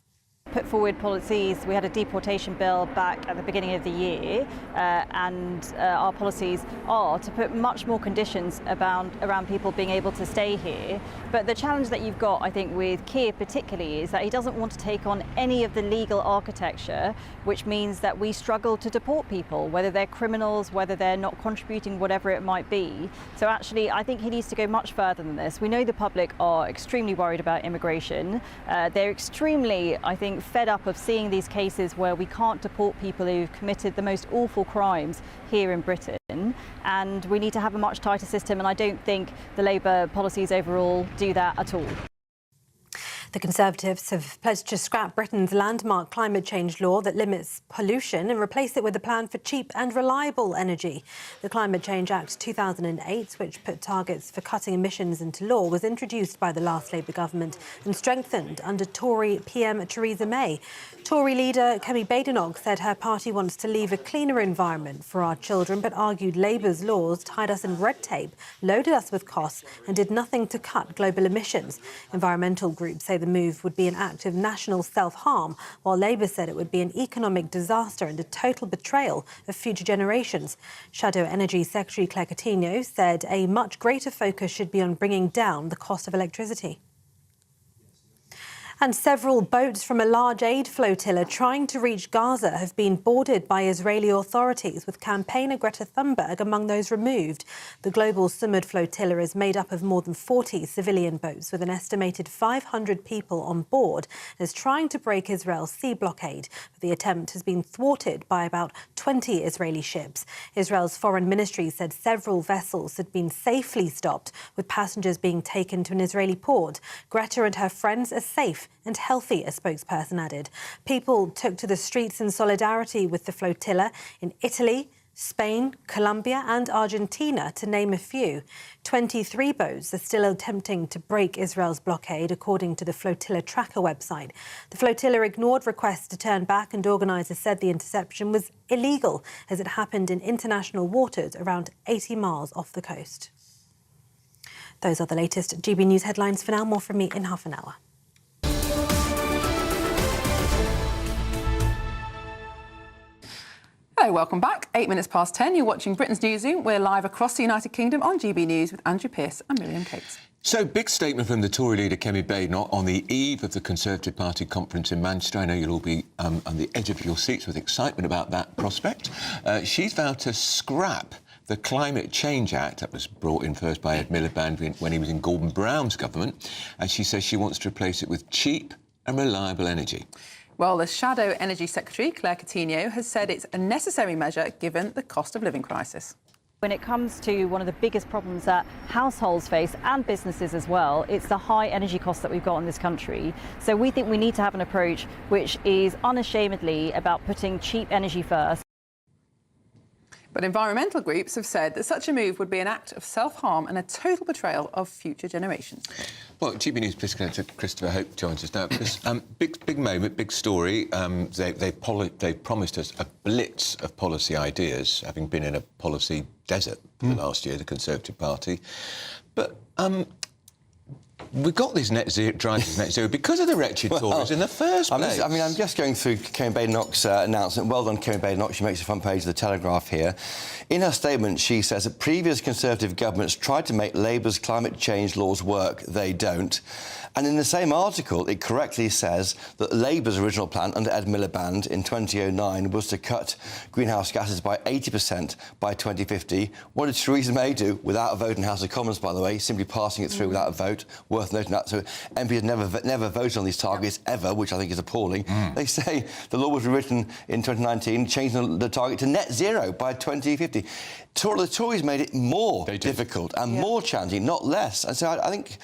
put forward policies. We had a deportation bill back at the beginning of the year, and our policies are to put much more conditions around people being able to stay here. But the challenge that you've got, I think, with Keir particularly, is that he doesn't want to take on any of the legal architecture, which means that we struggle to deport people, whether they're criminals, whether they're not contributing, whatever it might be. So actually, I think he needs to go much further than this. We know the public are extremely worried about immigration. They're extremely, I think, fed up of seeing these cases where we can't deport people who've committed the most awful crimes here in Britain, and we need to have a much tighter system, and I don't think the Labour policies overall do that at all. The Conservatives have pledged to scrap Britain's landmark climate change law that limits pollution and replace it with a plan for cheap and reliable energy. The Climate Change Act 2008, which put targets for cutting emissions into law, was introduced by the last Labour government and strengthened under Tory PM Theresa May. Tory leader Kemi Badenoch said her party wants to leave a cleaner environment for our children, but argued Labour's laws tied us in red tape, loaded us with costs and did nothing to cut global emissions. Environmental groups say the move would be an act of national self-harm, while Labour said it would be an economic disaster and a total betrayal of future generations. Shadow Energy Secretary Claire Coutinho said a much greater focus should be on bringing down the cost of electricity. And several boats from a large aid flotilla trying to reach Gaza have been boarded by Israeli authorities, with campaigner Greta Thunberg among those removed. The global Sumud flotilla is made up of more than 40 civilian boats with an estimated 500 people on board and is trying to break Israel's sea blockade. But the attempt has been thwarted by about 20 Israeli ships. Israel's foreign ministry said several vessels had been safely stopped, with passengers being taken to an Israeli port. Greta and her friends are safe and healthy, a spokesperson added. People took to the streets in solidarity with the flotilla in Italy, Spain, Colombia and Argentina, to name a few. 23 boats are still attempting to break Israel's blockade, according to the flotilla tracker website. The flotilla ignored requests to turn back, and organisers said the interception was illegal as it happened in international waters around 80 miles off the coast. Those are the latest GB News headlines for now. More from me in half an hour. Hello, welcome back. 8 minutes past 10. You're watching Britain's Newsroom. We're live across the United Kingdom on GB News with Andrew Pearce and Miriam Cates. So, big statement from the Tory leader Kemi Badenoch on the eve of the Conservative Party conference in Manchester. I know you'll all be on the edge of your seats with excitement about that prospect. She's vowed to scrap the Climate Change Act that was brought in first by Ed Miliband when he was in Gordon Brown's government, and she says she wants to replace it with cheap and reliable energy. Well, the Shadow Energy Secretary, Claire Coutinho, has said it's a necessary measure given the cost of living crisis. When it comes to one of the biggest problems that households face, and businesses as well, it's the high energy costs that we've got in this country. So we think we need to have an approach which is unashamedly about putting cheap energy first. But environmental groups have said that such a move would be an act of self-harm and a total betrayal of future generations. Well, GB News political editor Christopher Hope joins us now. Big moment, big story. They promised us a blitz of policy ideas, having been in a policy desert for the last year, the Conservative Party. But we got this net zero, drive to net zero because of the wretched Tories in the first place. I'm just going through Kemi Badenoch's announcement. Well done, Kemi Badenoch. She makes the front page of the Telegraph here. In her statement, she says that previous Conservative governments tried to make Labour's climate change laws work. They don't. And in the same article, it correctly says that Labour's original plan under Ed Miliband in 2009 was to cut greenhouse gases by 80% by 2050. What did Theresa May do without a vote in House of Commons, by the way, simply passing it through without a vote? Worth noting that. So MPs never voted on these targets ever, which I think is appalling. They say the law was rewritten in 2019, changing the target to net zero by 2050. The Tories made it more difficult and more challenging, not less. And so I think,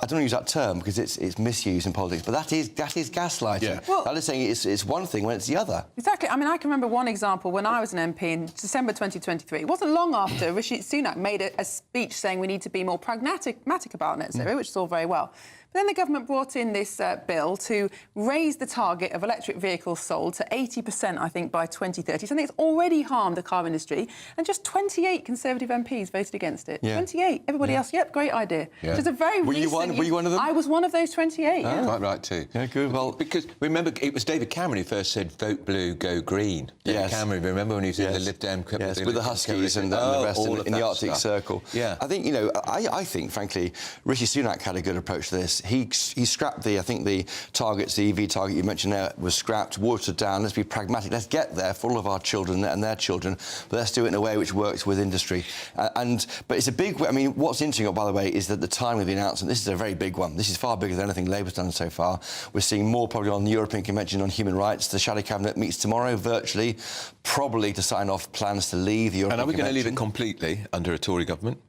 I don't want to use that term because it's misused in politics, but that is gaslighting. Yeah. Well, that is saying it's one thing when it's the other. Exactly. I mean, I can remember one example when I was an MP in December 2023. It wasn't long after Rishi Sunak made a speech saying we need to be more pragmatic about net zero, which is all very well. But then the government brought in this bill to raise the target of electric vehicles sold to 80%, I think, by 2030. Something that's already harmed the car industry. And just 28 Conservative MPs voted against it. Yeah. 28. Everybody else, yep, great idea. Yeah. Which is a very Were you recent... were you one of them? I was one of those 28, yeah. Quite right, too. Yeah, good. Well, because remember, it was David Cameron who first said, vote blue, go green. David Cameron, remember when he was in the Lib Dem... Yes, with the Huskies and the rest in the Arctic Circle. Yeah. I think, you know, I think, frankly, Rishi Sunak had a good approach to this. He scrapped I think the targets, the EV target you mentioned there was scrapped, watered down. Let's be pragmatic. Let's get there for all of our children and their children, but let's do it in a way which works with industry. But it's a big... I mean, what's interesting, by the way, is that the timing of the announcement, this is a very big one. This is far bigger than anything Labour's done so far. We're seeing more probably on the European Convention on Human Rights. The Shadow Cabinet meets tomorrow virtually, probably to sign off plans to leave the European Convention. And are we going to leave it completely under a Tory government?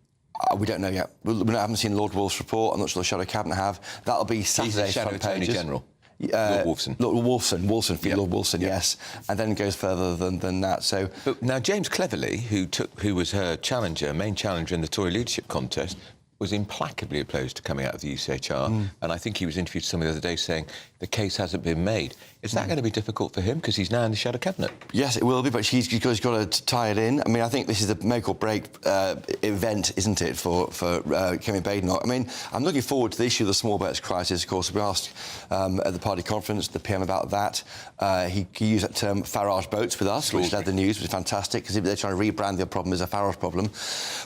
We don't know yet. We haven't seen Lord Wolf's report. I'm not sure the Shadow Cabinet have. That'll be Saturday's front pages. Attorney General. Lord Wolfson. Lord Wolfson, yes, and then goes further than that. So, but now James Cleverly, who was her challenger, main challenger in the Tory leadership contest, was implacably opposed to coming out of the UCHR, and I think he was interviewed somebody the other day saying the case hasn't been made. Is that going to be difficult for him because he's now in the Shadow Cabinet? Yes, it will be, but he's got to tie it in. I mean, I think this is a make or break event, isn't it, for Kemi Badenoch? I mean, I'm looking forward to the issue of the small boats crisis. Of course, we asked at the party conference the PM about that. He used that term Farage boats with us, which led the news, which is fantastic because they're trying to rebrand the problem as a Farage problem.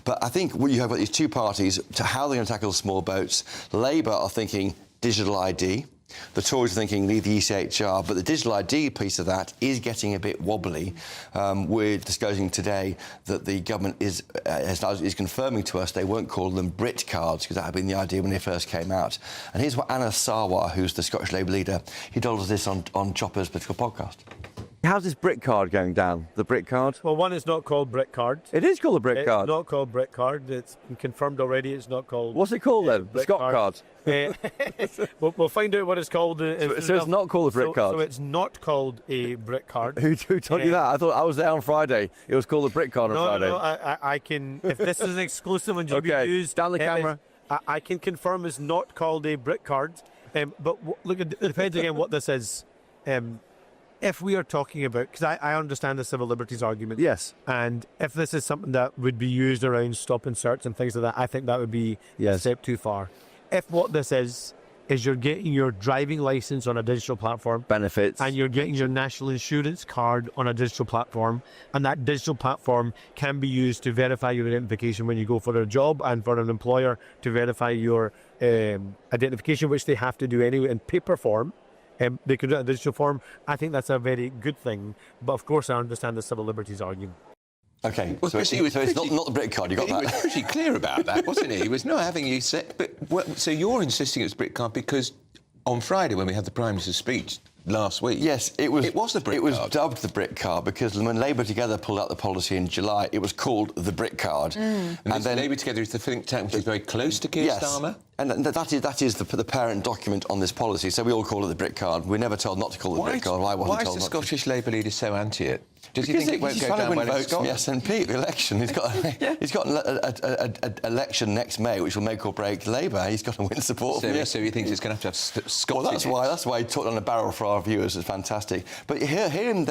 But I think what you have got these two parties to how they're going to tackle small boats. Labour are thinking digital ID. The Tories are thinking leave the ECHR, but the digital ID piece of that is getting a bit wobbly. We're disclosing today that the government is confirming to us they won't call them Brit cards, because that had been the idea when they first came out. And here's what Anna Sarwar, who's the Scottish Labour leader, he told us this on Chopper's political podcast. How's this Brit card going down? The Brit card? Well, one is not called Brit card. It is called a Brit card. It's not called Brit card. It's been confirmed already. It's not called. What's it called then? Brit Scott card. We'll find out what it's called. So it's not called a Brit card. So it's not called a Brit card. Who told you that? I thought I was there on Friday. It was called a Brit card on Friday. No, I can. If this is an exclusive and GBNews, down the camera. I can confirm it's not called a Brit card. But look, it depends again what this is. If we are talking about, because I understand the civil liberties argument. Yes. And if this is something that would be used around stop and search and things like that, I think that would be a step too far. If what this is you're getting your driving licence on a digital platform. Benefits. And you're getting your national insurance card on a digital platform. And that digital platform can be used to verify your identification when you go for a job and for an employer to verify your identification, which they have to do anyway in paper form. They could do it in digital form. I think that's a very good thing. But of course, I understand the civil liberties argument. OK, well, so it's not the Brit card, you got that? He was pretty clear about that, wasn't he? He was not having you say... But, so you're insisting it's Brit card because on Friday, when we had the Prime Minister's speech last week... Yes, it was the Brit card. It was dubbed the Brit card because when Labour Together pulled out the policy in July, it was called the Brit card. And then Labour Together is the think tank which is very close to Keir Starmer? And that is the parent document on this policy, so we all call it the Brit card. We're never told not to call it the Brit card. Why is the Scottish Labour leader so anti it? Does he think it won't go down well in Scotland? Yes, and Pete, the election. He's got an election next May, which will make or break Labour. He's got to win support. So he thinks it's going to have Scottish. Well, that's why he took on a barrel for our viewers. It's fantastic. But here and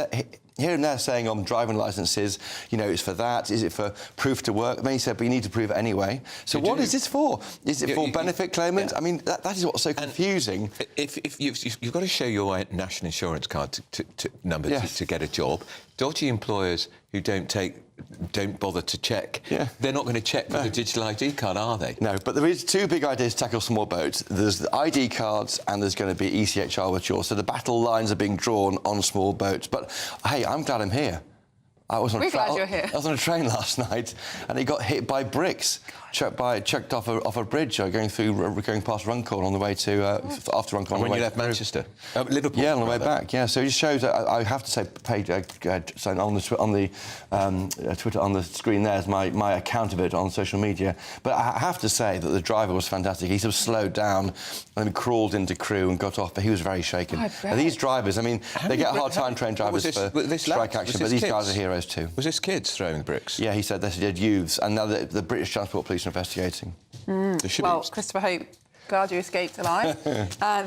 there saying on driving licences, you know, it's for that. Is it for proof to work? Then he said, but you need to prove it anyway. So what is this for? Is it for benefit claimants? I mean, that is what's so confusing. If you've got to show your national insurance card number to get a job. Dodgy employers who don't bother to check. They're not going to check for the digital ID card, are they? No, but there is two big ideas to tackle small boats. There's the ID cards and there's going to be ECHR with yours. So the battle lines are being drawn on small boats. But hey, I'm glad I'm here. We're glad you're here. I was on a train last night and it got hit by bricks, chucked off a bridge going past Runcorn on the way to after Runcorn. When you left Manchester, Liverpool. Yeah, on the way back. Yeah, so it just shows. I have to say, on the Twitter on the screen there's my account of it on social media. But I have to say that the driver was fantastic. He sort of slowed down and then crawled into crew and got off. But he was very shaken. These drivers, I mean, they get a hard time train drivers for strike action, but these guys are heroes too. Was this kids throwing bricks? Yeah, he said they did youths, and now the British Transport Police are investigating. Well, Christopher Hope, Glad you escaped alive.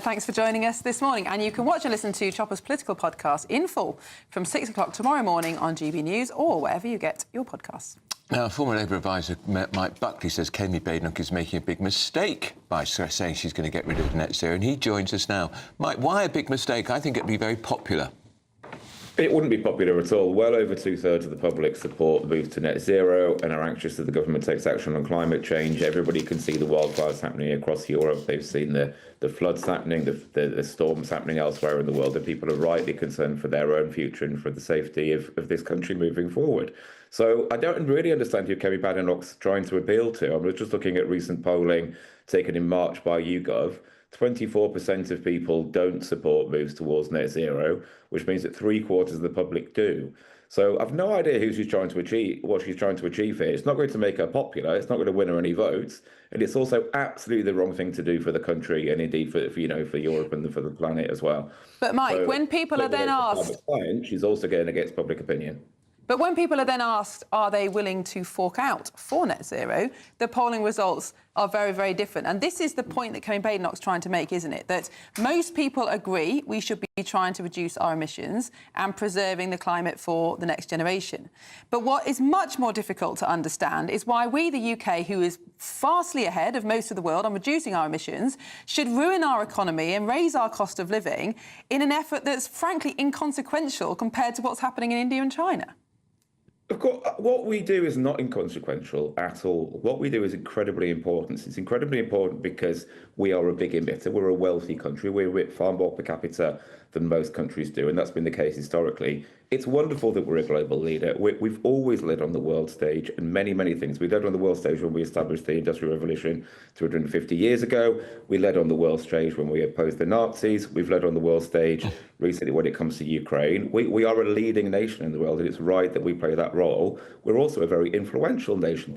Thanks for joining us this morning. And you can watch and listen to Chopper's political podcast in full from 6 o'clock tomorrow morning on GB News or wherever you get your podcasts. Now, former Labour advisor Mike Buckley says Kemi Badenoch is making a big mistake by saying she's going to get rid of net zero, and he joins us now. Mike, why a big mistake? I think it'd be very popular. It wouldn't be popular at all. Well over 2/3 of the public support the move to net zero and are anxious that the government takes action on climate change. Everybody can see the wildfires happening across Europe. They've seen the floods happening, the storms happening elsewhere in the world, and people are rightly concerned for their own future and for the safety of this country moving forward. So I don't really understand who Kemi Badenoch's trying to appeal to. I was just looking at recent polling taken in March by YouGov. 24% of people don't support moves towards net zero, which means that 3/4 of the public do. So I've no idea who she's trying to achieve, what she's trying to achieve here. It's not going to make her popular. It's not going to win her any votes, and it's also absolutely the wrong thing to do for the country and indeed for Europe and for the planet as well. But Mike, when people are then asked, she's also going against public opinion. But when people are then asked, are they willing to fork out for net zero, the polling results are very, very different. And this is the point that Kemi Badenoch's trying to make, isn't it? That most people agree we should be trying to reduce our emissions and preserving the climate for the next generation. But what is much more difficult to understand is why we, the UK, who is vastly ahead of most of the world on reducing our emissions, should ruin our economy and raise our cost of living in an effort that's frankly inconsequential compared to what's happening in India and China. Of course, what we do is not inconsequential at all. What we do is incredibly important. It's incredibly important because we are a big emitter. We're a wealthy country. We emit far more per capita than most countries do, and that's been the case historically. It's wonderful that we're a global leader. We've always led on the world stage in many, many things. We led on the world stage when we established the Industrial Revolution 250 years ago. We led on the world stage when we opposed the Nazis. We've led on the world stage recently when it comes to Ukraine. We are a leading nation in the world, and it's right that we play that role. We're also a very influential nation.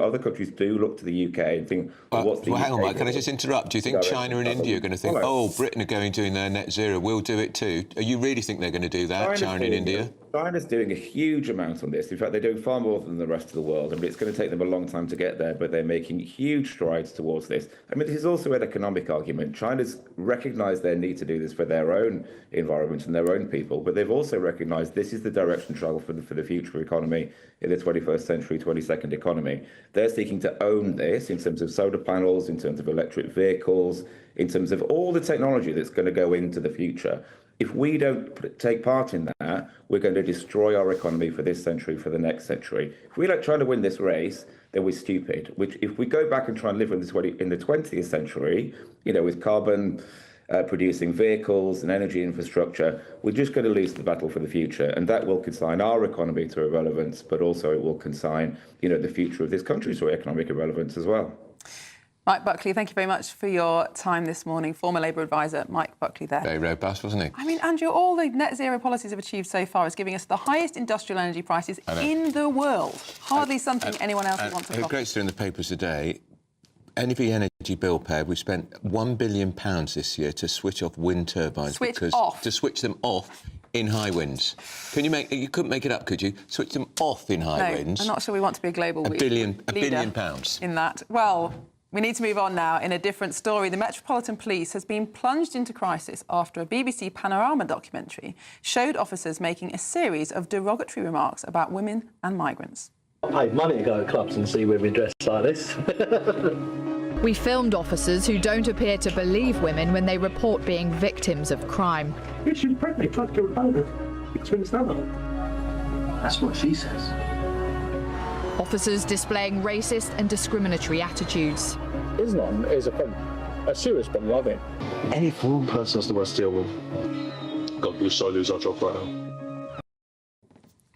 Other countries do look to the UK and think, what's the UK? Hang on, Mike, can I just interrupt? Do you think China and India are going to think, oh, Britain are going doing their net zero, we'll do it too? You really think they're going to do that, China and India? China's doing a huge amount on this. In fact, they're doing far more than the rest of the world. I mean, it's going to take them a long time to get there, but they're making huge strides towards this. I mean, this is also an economic argument. China's recognised their need to do this for their own environment and their own people, but they've also recognised this is the direction of travel for the future economy in the 21st century, 22nd economy. They're seeking to own this in terms of solar panels, in terms of electric vehicles, in terms of all the technology that's going to go into the future. If we don't take part in that, we're going to destroy our economy for this century, for the next century. If we like trying to win this race, then we're stupid. Which, if we go back and try and live in the 20th century, with carbon producing vehicles and energy infrastructure, we're just going to lose the battle for the future, and that will consign our economy to irrelevance, but also it will consign, the future of this country to economic irrelevance as well. Mike Buckley, thank you very much for your time this morning. Former Labour advisor Mike Buckley there. Very robust, wasn't he? I mean, Andrew, all the net zero policies have achieved so far is giving us the highest industrial energy prices in the world. Hardly something anyone else would want to copy. A great story in the papers today. Energy bill paid. We spent £1 billion this year to switch off wind turbines. To switch them off in high winds. You couldn't make it up, could you? Switch them off in high winds. I'm not sure we want to be a global £1 billion in that. Well, we need to move on now in a different story. The Metropolitan Police has been plunged into crisis after a BBC Panorama documentary showed officers making a series of derogatory remarks about women and migrants. I paid money to go to clubs and see women dressed like this. We filmed officers who don't appear to believe women when they report being victims of crime. Yeah, she was pregnant, tried to kill her husband. It's been done. That's what she says. Officers displaying racist and discriminatory attitudes. Islam is a serious problem, I think. Any foreign person has the worst deal with. God, we so lose our job right now.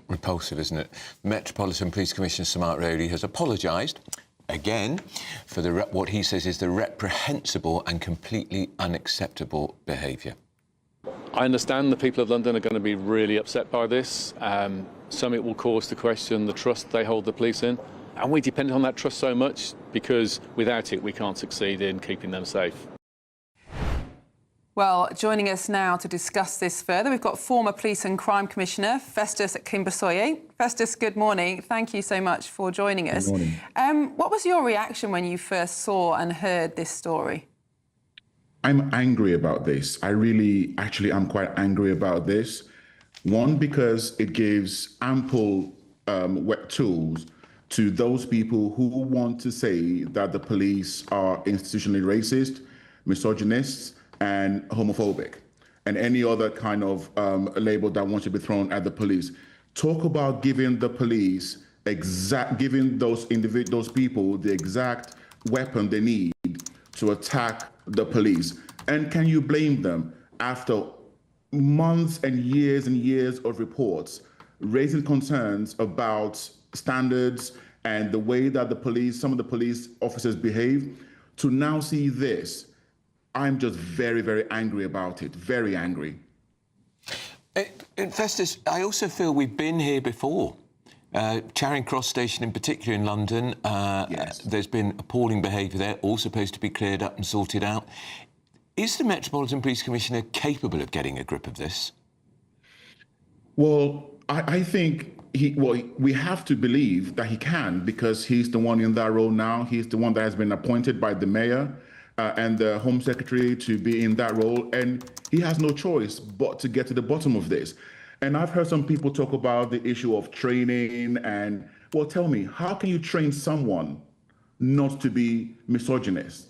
Repulsive, isn't it? Metropolitan Police Commissioner Samart Rodi has apologised again for what he says is the reprehensible and completely unacceptable behaviour. I understand the people of London are going to be really upset by this. Some it will cause to question the trust they hold the police in. And we depend on that trust so much because without it we can't succeed in keeping them safe. Well, joining us now to discuss this further, we've got former Police and Crime Commissioner Festus Kimbersoye. Festus, good morning. Thank you so much for joining us. Good morning. What was your reaction when you first saw and heard this story? I'm angry about this. I'm quite angry about this. One, because it gives ample wet tools to those people who want to say that the police are institutionally racist, misogynists, and homophobic, and any other kind of label that wants to be thrown at the police. Talk about giving the police giving those people the exact weapon they need to attack the police. And can you blame them after months and years of reports raising concerns about standards and the way that some of the police officers behave, to now see this? I'm just very, very angry about it, very angry. Festus, I also feel we've been here before. Charing Cross Station in particular in London, there's been appalling behaviour there, all supposed to be cleared up and sorted out. Is the Metropolitan Police Commissioner capable of getting a grip of this? Well, I think we have to believe that he can, because he's the one in that role now. He's the one that has been appointed by the mayor and the Home Secretary to be in that role, and he has no choice but to get to the bottom of this. And I've heard some people talk about the issue of training, and, well, tell me, how can you train someone not to be misogynist?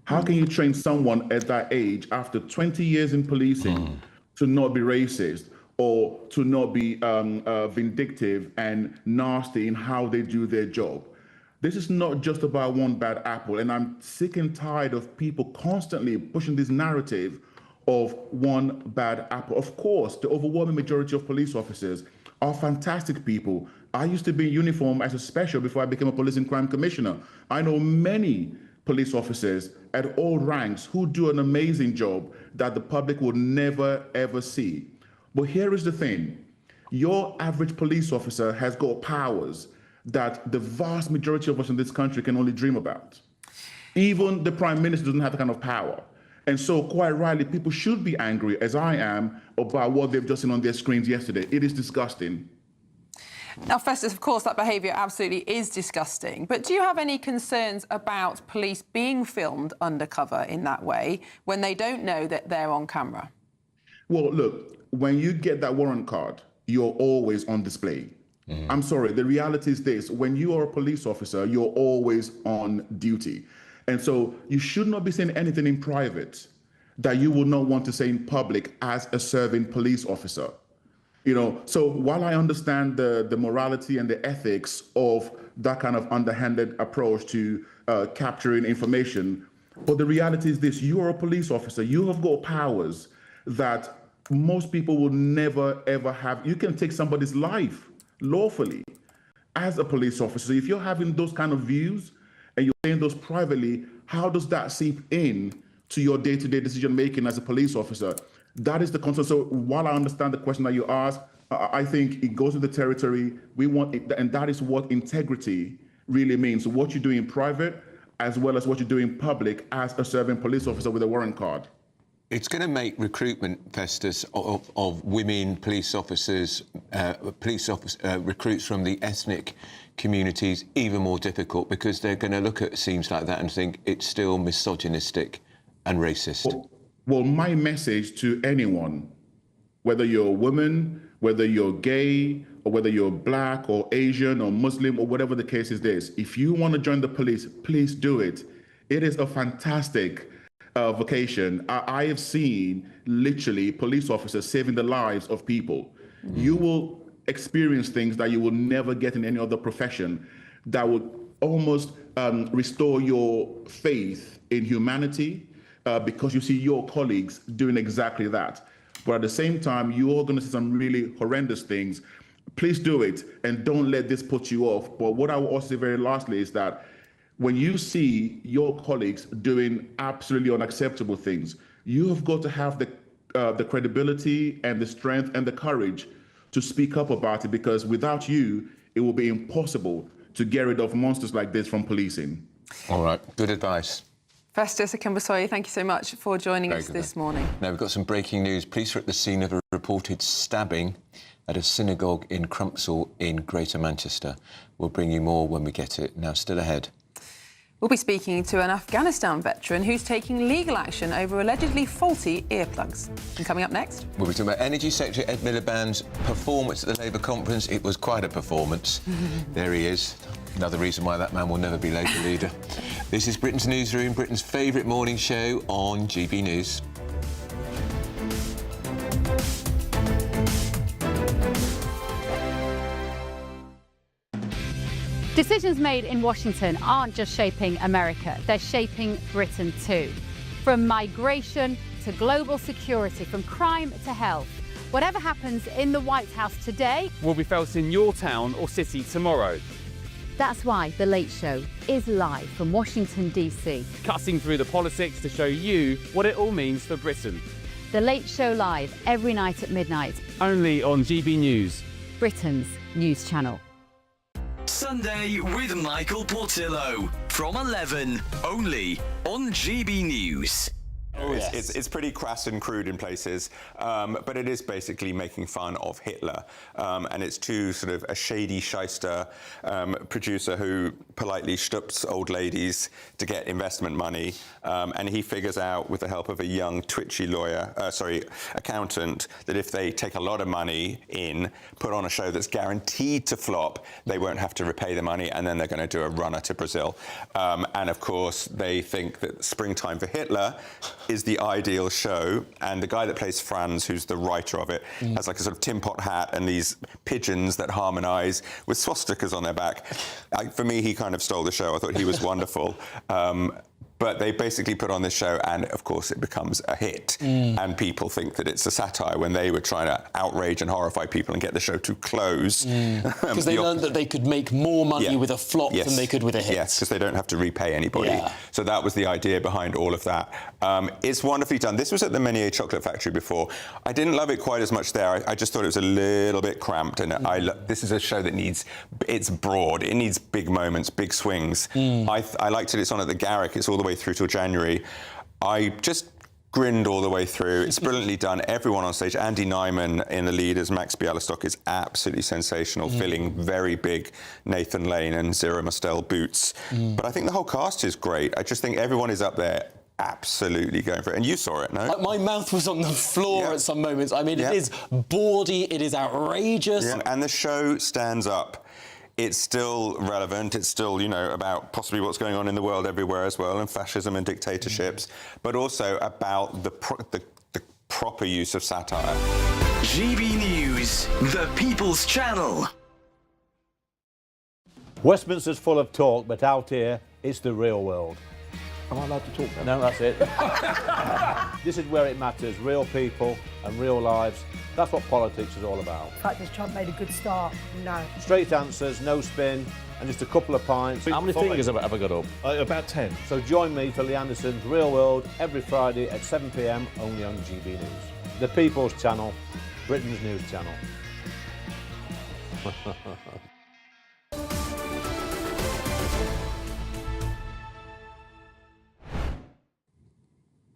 How can you train someone at that age, after 20 years in policing, to not be racist or to not be vindictive and nasty in how they do their job? This is not just about one bad apple, and I'm sick and tired of people constantly pushing this narrative of one bad apple. Of course, the overwhelming majority of police officers are fantastic people. I used to be in uniform as a special before I became a police and crime commissioner. I know many police officers at all ranks who do an amazing job that the public will never, ever see. But here is the thing. Your average police officer has got powers that the vast majority of us in this country can only dream about. Even the Prime Minister doesn't have that kind of power. And so, quite rightly, people should be angry, as I am, about what they've just seen on their screens yesterday. It is disgusting. Now, Festus, of course, that behaviour absolutely is disgusting. But do you have any concerns about police being filmed undercover in that way when they don't know that they're on camera? Well, look, when you get that warrant card, you're always on display. I'm sorry, the reality is this: when you are a police officer, you're always on duty. And so you should not be saying anything in private that you would not want to say in public as a serving police officer. You know, so while I understand the morality and the ethics of that kind of underhanded approach to capturing information, but the reality is this: you are a police officer. You have got powers that most people will never, ever have. You can take somebody's life lawfully as a police officer. If you're having those kind of views and you're saying those privately, how does that seep in to your day-to-day decision-making as a police officer? That is the concern. So while I understand the question that you asked, I think it goes with the territory. We want it, and that is what integrity really means. So what you do in private, as well as what you do in public as a serving police officer with a warrant card. It's going to make recruitment, Festus, of women police officers, recruits from the ethnic communities even more difficult, because they're going to look at scenes like that and think it's still misogynistic and racist. Well, my message to anyone, whether you're a woman, whether you're gay, or whether you're black or Asian or Muslim or whatever the case is this, if you want to join the police, please do it. It is a fantastic vocation. I have seen literally police officers saving the lives of people. You will experience things that you will never get in any other profession that would almost restore your faith in humanity, because you see your colleagues doing exactly that. But at the same time, you are going to see some really horrendous things. Please do it, and don't let this put you off. But what I will also say very lastly is that when you see your colleagues doing absolutely unacceptable things, you have got to have the credibility and the strength and the courage to speak up about it, because without you, it will be impossible to get rid of monsters like this from policing. All right, good advice. Festus Akinbusoye, thank you so much for joining us this morning. Now, we've got some breaking news. Police are at the scene of a reported stabbing at a synagogue in Crumpsall in Greater Manchester. We'll bring you more when we get it. Now, still ahead. We'll be speaking to an Afghanistan veteran who's taking legal action over allegedly faulty earplugs. And coming up next... We'll be talking about Energy Secretary Ed Miliband's performance at the Labour conference. It was quite a performance. There he is. Another reason why that man will never be Labour leader. This is Britain's Newsroom, Britain's favourite morning show on GB News. Decisions made in Washington aren't just shaping America, they're shaping Britain too. From migration to global security, from crime to health. Whatever happens in the White House today will be felt in your town or city tomorrow. That's why The Late Show is live from Washington, D.C. Cutting through the politics to show you what it all means for Britain. The Late Show live every night at midnight. Only on GB News, Britain's news channel. Sunday with Michael Portillo from 11, only on GB News. Oh, yes. It's pretty crass and crude in places, but it is basically making fun of Hitler. And it's to sort of a shady shyster producer who politely shtups old ladies to get investment money. And he figures out, with the help of a young, twitchy accountant, that if they take a lot of money in, put on a show that's guaranteed to flop, they won't have to repay the money, and then they're going to do a runner to Brazil. And of course, they think that Springtime for Hitler is the ideal show, and the guy that plays Franz, who's the writer of it, has like a sort of tin pot hat and these pigeons that harmonise with swastikas on their back. For me, he kind of stole the show. I thought he was wonderful. But they basically put on this show, and of course it becomes a hit. And people think that it's a satire when they were trying to outrage and horrify people and get the show to close. Because they learned that they could make more money with a flop than they could with a hit. Yes, because they don't have to repay anybody. So that was the idea behind all of that. It's wonderfully done. This was at the Menier Chocolate Factory before. I didn't love it quite as much there. I just thought it was a little bit cramped. And this is a show that it's broad. It needs big moments, big swings. I liked it. It's on at the Garrick. It's all the way through till January. I just grinned all the way through. It's brilliantly done. Everyone on stage. Andy Nyman in the lead as Max Bialystock is absolutely sensational, filling very big Nathan Lane and Zero Mostel boots. But I think the whole cast is great. I just think everyone is up there absolutely going for it. And you saw it, no? My mouth was on the floor at some moments. I mean, it is bawdy, it is outrageous. And the show stands up. It's still relevant. It's still, about possibly what's going on in the world everywhere as well, and fascism and dictatorships, but also about the proper use of satire. GB News, the People's Channel. Westminster's full of talk, but out here, it's the real world. Am I allowed to talk now? No, that's it. This is where it matters, real people and real lives. That's what politics is all about. The fact that Trump made a good start, no. Straight answers, no spin, and just a couple of pints. How many fingers have I got up? About 10. So join me for Lee Anderson's Real World every Friday at 7 p.m, only on GB News. The People's Channel, Britain's news channel.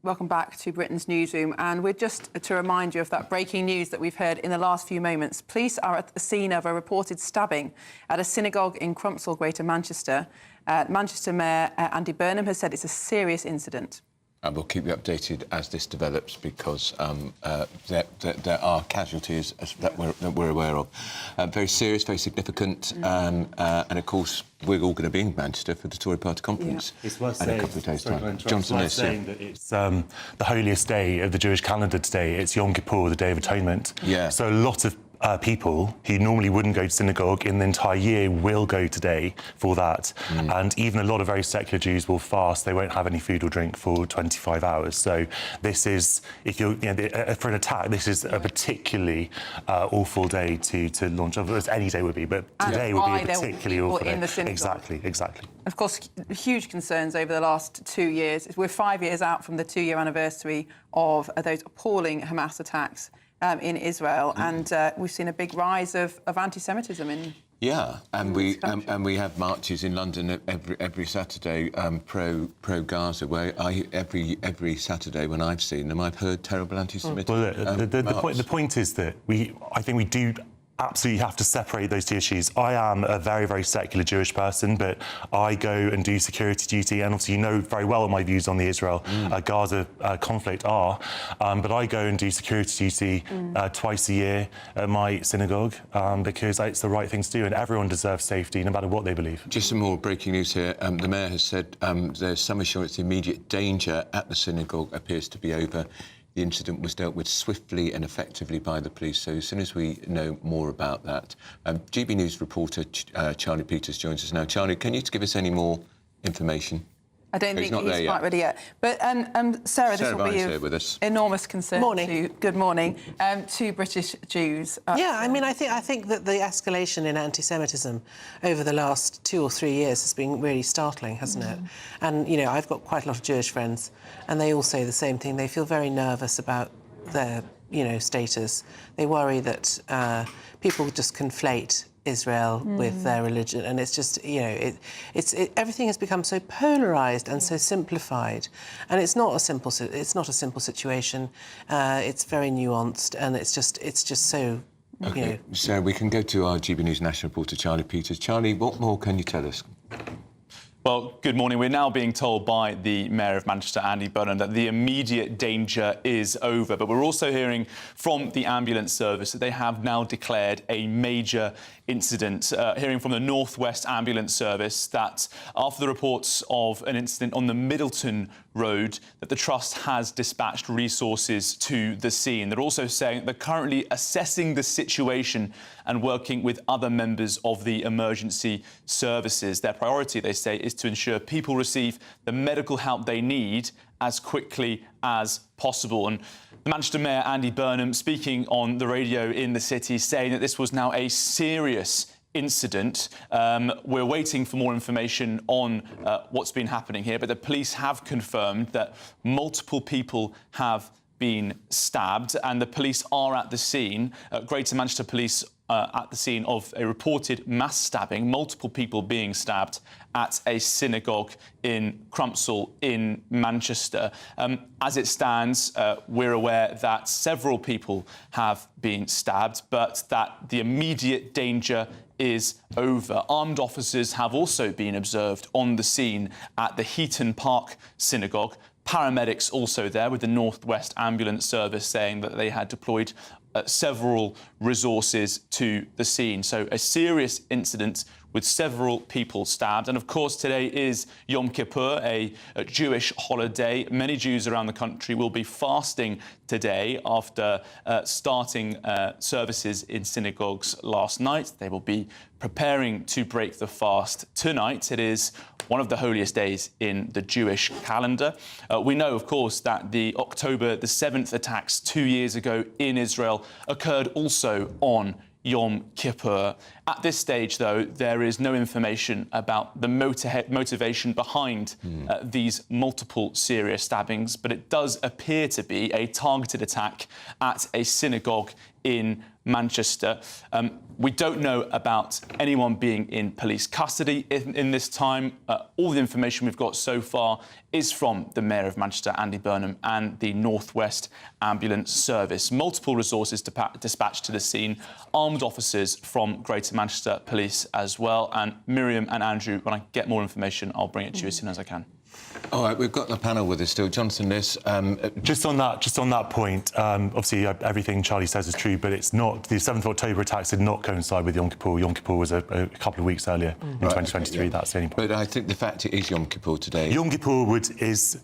Welcome back to Britain's Newsroom, and we're just to remind you of that breaking news that we've heard in the last few moments. Police are at the scene of a reported stabbing at a synagogue in Crumpsall, Greater Manchester. Manchester Mayor Andy Burnham has said it's a serious incident. And we'll keep you updated as this develops, because there are casualties that we're aware of. Very serious, very significant, and of course we're all going to be in Manchester for the Tory Party conference in a couple of days' time. Johnson is saying that it's the holiest day of the Jewish calendar today. It's Yom Kippur, the Day of Atonement. Yeah. So a lot of people who normally wouldn't go to synagogue in the entire year will go today for that. And even a lot of very secular Jews will fast. They won't have any food or drink for 25 hours. So this is, if you're for an attack, this is a particularly awful day to launch. As any day would be, but today would be a particularly awful day. In the synagogue. Exactly. Of course, huge concerns over the last 2 years. We're 5 years out from the 2-year anniversary of those appalling Hamas attacks in Israel, and we've seen a big rise of anti-Semitism in Yeah, and we have marches in London every Saturday pro Gaza. Where every Saturday when I've seen them, I've heard terrible anti-Semitic. Well, the point is that I think we do absolutely have to separate those two issues. I am a very, very secular Jewish person, but I go and do security duty, and obviously you know very well what my views on the Israel-Gaza conflict are, but I go and do security duty twice a year at my synagogue because it's the right thing to do, and everyone deserves safety, no matter what they believe. Just some more breaking news here. The Mayor has said there's some assurance the immediate danger at the synagogue appears to be over. The incident was dealt with swiftly and effectively by the police. So as soon as we know more about that, GB News reporter Charlie Peters joins us now. Charlie, can you give us any more information? I don't think he's quite ready yet. But Sarah, this will be of enormous concern good morning, to British Jews. Yeah, I mean, I think that the escalation in anti-Semitism over the last 2 or 3 years has been really startling, hasn't it? And, you know, I've got quite a lot of Jewish friends, and they all say the same thing. They feel very nervous about their, status. They worry that people just conflate Israel with their religion, and it's just everything has become so polarized and so simplified, and it's not a simple situation. It's very nuanced, and it's just so. Okay, so we can go to our GB News national reporter Charlie Peters. Charlie, what more can you tell us? Well, good morning. We're now being told by the Mayor of Manchester, Andy Burnham, that the immediate danger is over. But we're also hearing from the ambulance service that they have now declared a major incident. Hearing from the North West Ambulance Service that after the reports of an incident on the Middleton Road, that the Trust has dispatched resources to the scene. They're also saying they're currently assessing the situation and working with other members of the emergency services. Their priority, they say, is to ensure people receive the medical help they need as quickly as possible. And the Manchester Mayor, Andy Burnham, speaking on the radio in the city, saying that this was now a serious incident. We're waiting for more information on what's been happening here, but the police have confirmed that multiple people have been stabbed, and the police are at the scene. Greater Manchester Police at the scene of a reported mass stabbing, multiple people being stabbed at a synagogue in Crumpsall in Manchester. As it stands, we're aware that several people have been stabbed, but that the immediate danger is over. Armed officers have also been observed on the scene at the Heaton Park Synagogue. Paramedics also there, with the North West Ambulance Service saying that they had deployed several resources to the scene. So a serious incident with several people stabbed. And of course, today is Yom Kippur, a Jewish holiday. Many Jews around the country will be fasting today after starting services in synagogues last night. They will be preparing to break the fast tonight. It is one of the holiest days in the Jewish calendar. We know, of course, that the October the 7th attacks 2 years ago in Israel occurred also on Yom Kippur. At this stage, though, there is no information about the motivation behind these multiple serious stabbings, but it does appear to be a targeted attack at a synagogue in Manchester. We don't know about anyone being in police custody in this time. All the information we've got so far is from the Mayor of Manchester, Andy Burnham, and the North West Ambulance Service. Multiple resources dispatched to the scene, armed officers from Greater Manchester Police as well. And Miriam and Andrew, when I get more information, I'll bring it to you as soon as I can. All right, we've got the panel with us still. Jonathan Liss. Just on that point, obviously everything Charlie says is true, but it's not. The 7th of October attacks did not coincide with Yom Kippur. Yom Kippur was a couple of weeks earlier in 2023. Yeah. That's the only point. But I think the fact it is Yom Kippur today. Yom Kippur is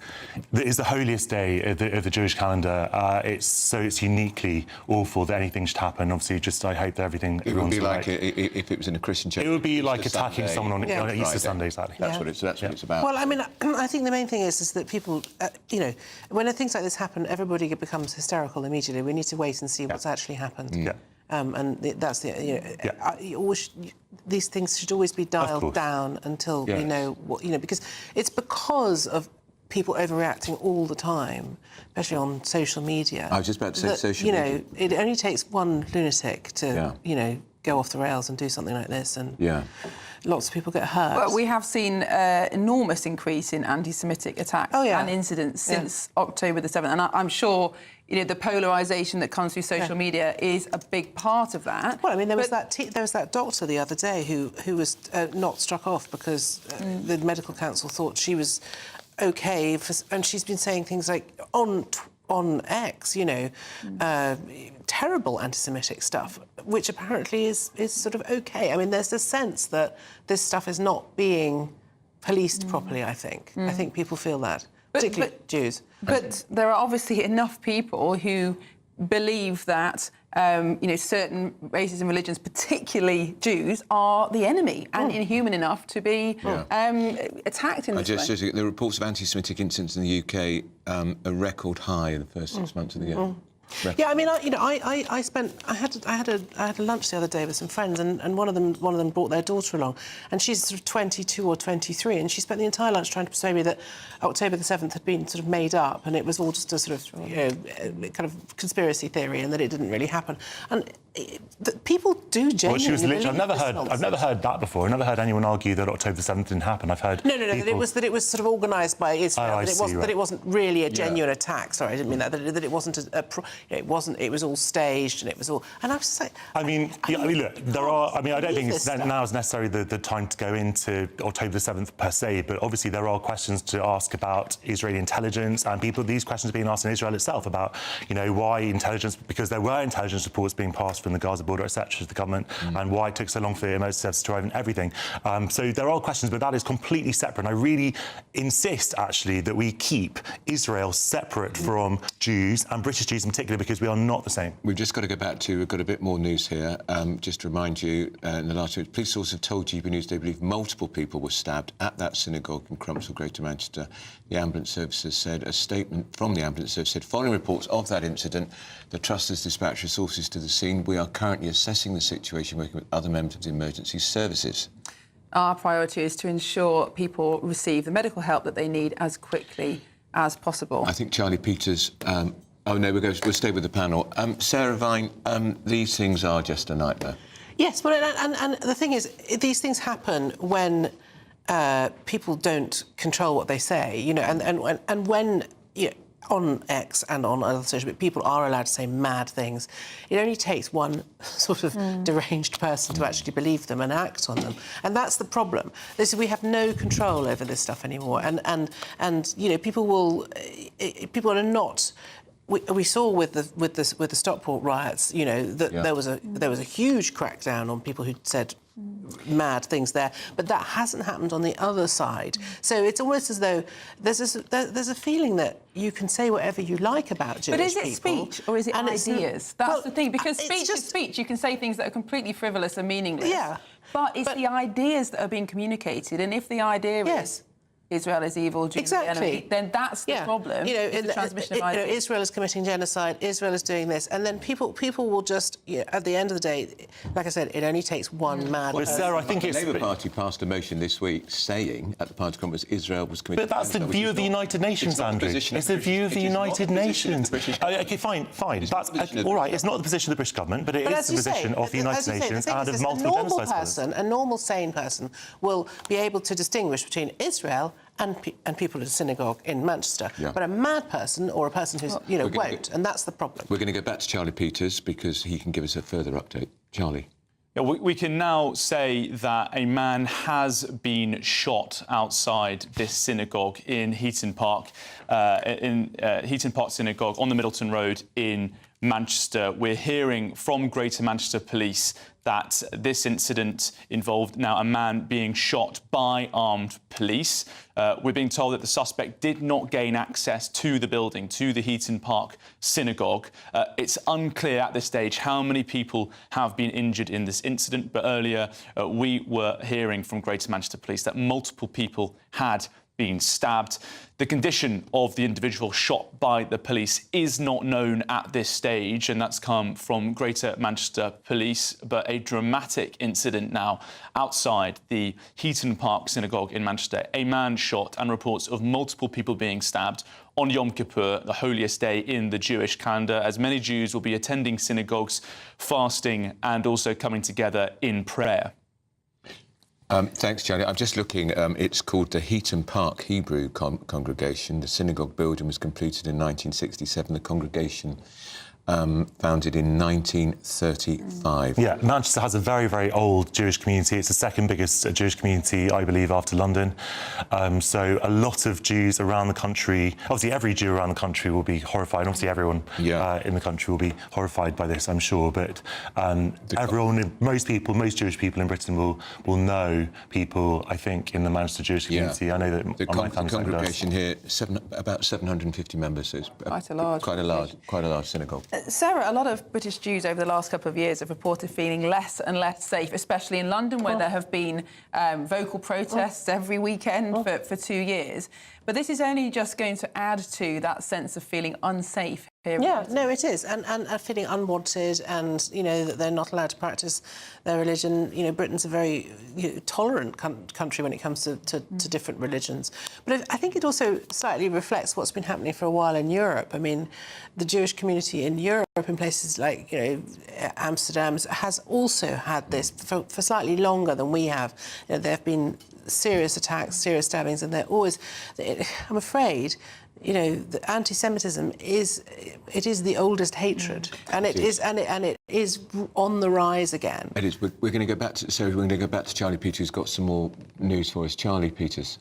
the holiest day of the Jewish calendar. It's uniquely awful that anything should happen. Obviously, I hope that everything. It would be like if it was in a Christian church. It would be like attacking someone on Easter Sunday, exactly. That's what it's about. Well, I mean, I think the main thing is that people, when things like this happen, everybody becomes hysterical immediately. We need to wait and see what's actually happened. Yeah. And that's these things should always be dialed down until we know what, because it's because of people overreacting all the time, especially on social media. I was just about to say social media. It only takes one lunatic to, go off the rails and do something like this, and Yeah. lots of people get hurt. But we have seen enormous increase in anti-Semitic attacks and incidents since October the 7th. And I'm sure, you know, the polarisation that comes through social media is a big part of that. Well, I mean, there was that doctor the other day who was not struck off because the medical council thought she was OK, and she's been saying things like on X, you know, terrible anti-Semitic stuff, which apparently is sort of OK. I mean, there's a sense that this stuff is not being policed properly, I think. I think people feel that, particularly Jews. But there are obviously enough people who believe that, you know, certain races and religions, particularly Jews, are the enemy and inhuman enough to be attacked in this way. The reports of anti-Semitic incidents in the UK a record high in the first 6 months of the year. Yeah, I mean, I had a lunch the other day with some friends, and one of them brought their daughter along, and she's sort of 22 or 23, and she spent the entire lunch trying to persuade me that October the 7th had been sort of made up, and it was all just a sort of kind of conspiracy theory, and that it didn't really happen. And people do genuinely. Well, she was literally. believe I've never heard that before. I've never heard anyone argue that October the 7th didn't happen. I've heard no, that it was sort of organised by Israel. That it wasn't really a genuine attack. Sorry, I didn't mean that. That it wasn't it wasn't. It was all staged, and it was all. And I was just like. I mean, look, there are. I mean, I don't think now is necessarily the time to go into October the 7th per se, but obviously there are questions to ask about Israeli intelligence, and these questions are being asked in Israel itself about, you know, why intelligence, because there were intelligence reports being passed from the Gaza border, etc., to the government, and why it took so long for the emergency service to arrive and everything. So there are questions, but that is completely separate. And I really insist, actually, that we keep Israel separate from Jews, and British Jews in particular, because we are not the same. We've just got to go back to, we've got a bit more news here. Just to remind you, in the last week, police sources have told GBNews they believe multiple people were stabbed at that synagogue in Crumpsall, Greater Manchester. The ambulance services said, a statement from the ambulance service said, following reports of that incident, the trust has dispatched resources to the scene. We are currently assessing the situation, working with other members of the emergency services. Our priority is to ensure people receive the medical help that they need as quickly as possible. I think Charlie Peters... oh, no, we'll stay with the panel. Sarah Vine, these things are just a nightmare. Yes, well, and the thing is, these things happen when people don't control what they say, you know, and when, you know, on X and on other social media, people are allowed to say mad things. It only takes one sort of deranged person to actually believe them and act on them, and that's the problem. We have no control over this stuff anymore, and you know, people are not. We saw with the Stockport riots, you know, that there was a huge crackdown on people who said mad things there, but that hasn't happened on the other side. So it's almost as though there's a feeling that you can say whatever you like about Jewish people. But is it speech or is it ideas? That's the thing, because speech is speech. You can say things that are completely frivolous and meaningless. Yeah. But it's the ideas that are being communicated, and if the idea is Israel is evil, Jews are the enemy, then that's the problem. You know, the transmission of ideas. Israel is committing genocide, Israel is doing this, and then people will just, at the end of the day, like I said, it only takes one mad person. Sarah, I think the Labour Party passed a motion this week saying at the party conference Israel was committing... But that's the view of the United Nations, Andrew. It's the view of the United Nations. OK, fine. That's all right. It's not the position of the British government, but it is the position of the United Nations and of multiple genocide. A normal, sane person will be able to distinguish between Israel and people at a synagogue in Manchester. But a mad person or a person who's, you know, won't, and that's the problem. We're going to go back to Charlie Peters because he can give us a further update. Charlie. Yeah, we can now say that a man has been shot outside this synagogue in Heaton Park, Heaton Park Synagogue on the Middleton Road in Manchester. We're hearing from Greater Manchester Police that this incident involved now a man being shot by armed police. We're being told that the suspect did not gain access to the building, to the Heaton Park Synagogue. It's unclear at this stage how many people have been injured in this incident, but earlier we were hearing from Greater Manchester Police that multiple people had been stabbed. The condition of the individual shot by the police is not known at this stage, and that's come from Greater Manchester Police. But a dramatic incident now outside the Heaton Park synagogue in Manchester. A man shot, and reports of multiple people being stabbed on Yom Kippur, the holiest day in the Jewish calendar, as many Jews will be attending synagogues, fasting and also coming together in prayer. Thanks, Charlie. I'm just looking. It's called the Heaton Park Hebrew Congregation. The synagogue building was completed in 1967. The congregation founded in 1935. Yeah, Manchester has a very, very old Jewish community. It's the second biggest Jewish community, I believe, after London. So a lot of Jews around the country, obviously every Jew around the country will be horrified. Obviously everyone in the country will be horrified by this, I'm sure. But most Jewish people in Britain will know people, I think, in the Manchester Jewish community. I know that the congregation here, about 750 members. So it's quite a large synagogue. Sarah, a lot of British Jews over the last couple of years have reported feeling less and less safe, especially in London, where there have been vocal protests every weekend for 2 years. But this is only just going to add to that sense of feeling unsafe here. Yeah, no, it is. And feeling unwanted and, you know, that they're not allowed to practice their religion. You know, Britain's a very tolerant country when it comes to different religions. But I think it also slightly reflects what's been happening for a while in Europe. I mean, the Jewish community in Europe, in places like, Amsterdam, has also had this for slightly longer than we have. You know, there have been serious attacks, serious stabbings, and they're always, I'm afraid, the anti-Semitism is the oldest hatred, and it is on the rise again. It is. We're going to go back to Sarah. We're going to go back to Charlie Peters, who's got some more news for us. Charlie Peters.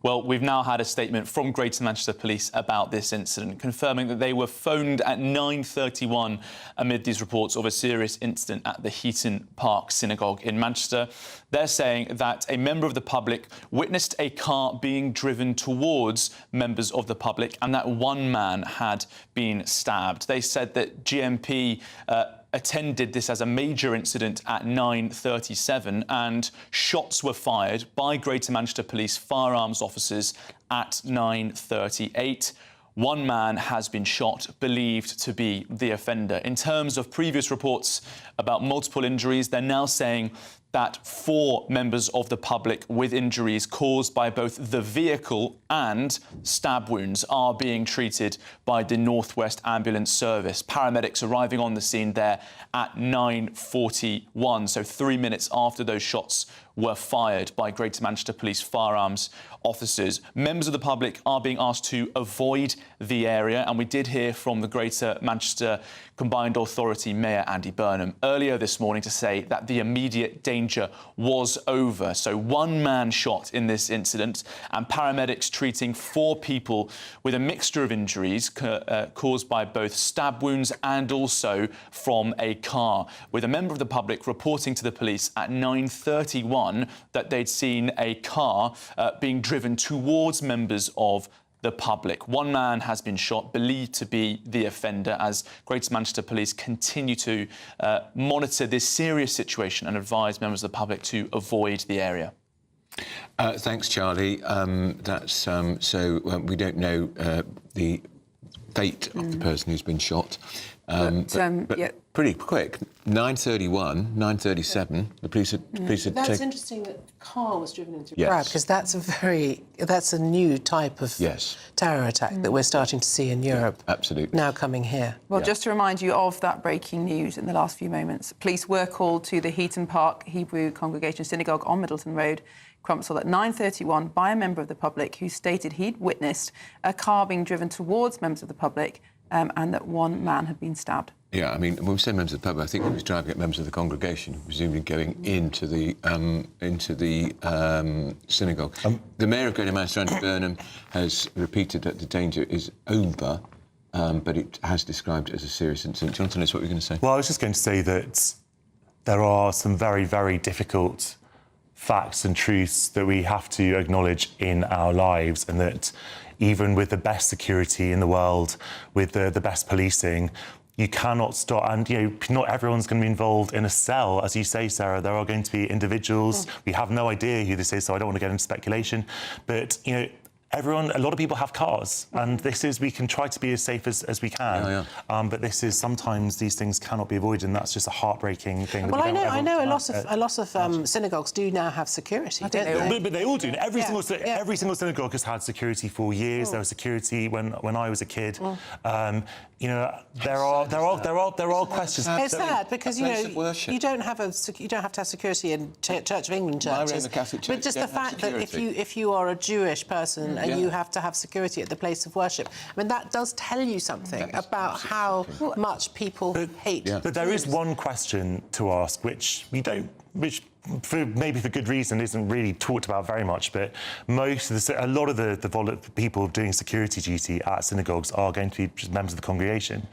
Well, we've now had a statement from Greater Manchester Police about this incident, confirming that they were phoned at 9:31 amid these reports of a serious incident at the Heaton Park synagogue in Manchester. They're saying that a member of the public witnessed a car being driven towards members of the public and that one man had been stabbed. They said that GMP attended this as a major incident at 9:37, and shots were fired by Greater Manchester Police firearms officers at 9:38. One man has been shot, believed to be the offender. In terms of previous reports about multiple injuries, they're now saying that 4 members of the public with injuries caused by both the vehicle and stab wounds are being treated by the North West Ambulance Service. Paramedics arriving on the scene there at 9:41, so 3 minutes after those shots were fired by Greater Manchester Police firearms officers. Members of the public are being asked to avoid the area, and we did hear from the Greater Manchester Combined Authority Mayor Andy Burnham earlier this morning to say that the immediate danger was over. So one man shot in this incident, and paramedics treating 4 people with a mixture of injuries caused by both stab wounds and also from a car, with a member of the public reporting to the police at 9:31 that they'd seen a car being driven towards members of the public. One man has been shot, believed to be the offender, as Greater Manchester Police continue to monitor this serious situation and advise members of the public to avoid the area. Thanks, Charlie. We don't know the fate of the person who's been shot. But pretty quick, 9:31, 9:37, the police had That's interesting that the car was driven into a crowd, because that's a new type of terror attack that we're starting to see in Europe. Absolutely. Now coming here. Well, just to remind you of that breaking news in the last few moments, police were called to the Heaton Park Hebrew Congregation Synagogue on Middleton Road, Crumpsall, at 9:31 by a member of the public who stated he'd witnessed a car being driven towards members of the public and that one man had been stabbed. Yeah, I mean, when we say members of the public, I think he was driving at members of the congregation, presumably going into the synagogue. The Mayor of Greater Manchester, Andy Burnham, has repeated that the danger is over, but it has described it as a serious incident. Do you want to tell us what you're going to say? Well, I was just going to say that there are some very, very difficult facts and truths that we have to acknowledge in our lives, and that even with the best security in the world, with the best policing, You cannot stop, and not everyone's going to be involved in a cell, as you say, Sarah. There are going to be individuals. We have no idea who this is, so I don't want to get into speculation. But a lot of people have cars, and we can try to be as safe as we can. But sometimes these things cannot be avoided, and that's just a heartbreaking thing. Well, I know a lot of synagogues do now have security, don't they? But they all do. Every single synagogue has had security for years. There was security when I was a kid. There are questions. It's sad because you don't have to have security in Church of England churches. But just the fact that if you are a Jewish person and you have to have security at the place of worship, I mean that does tell you something about how much people hate. But there is one question to ask, which maybe for good reason isn't really talked about very much, but a lot of the people doing security duty at synagogues are going to be just members of the congregation,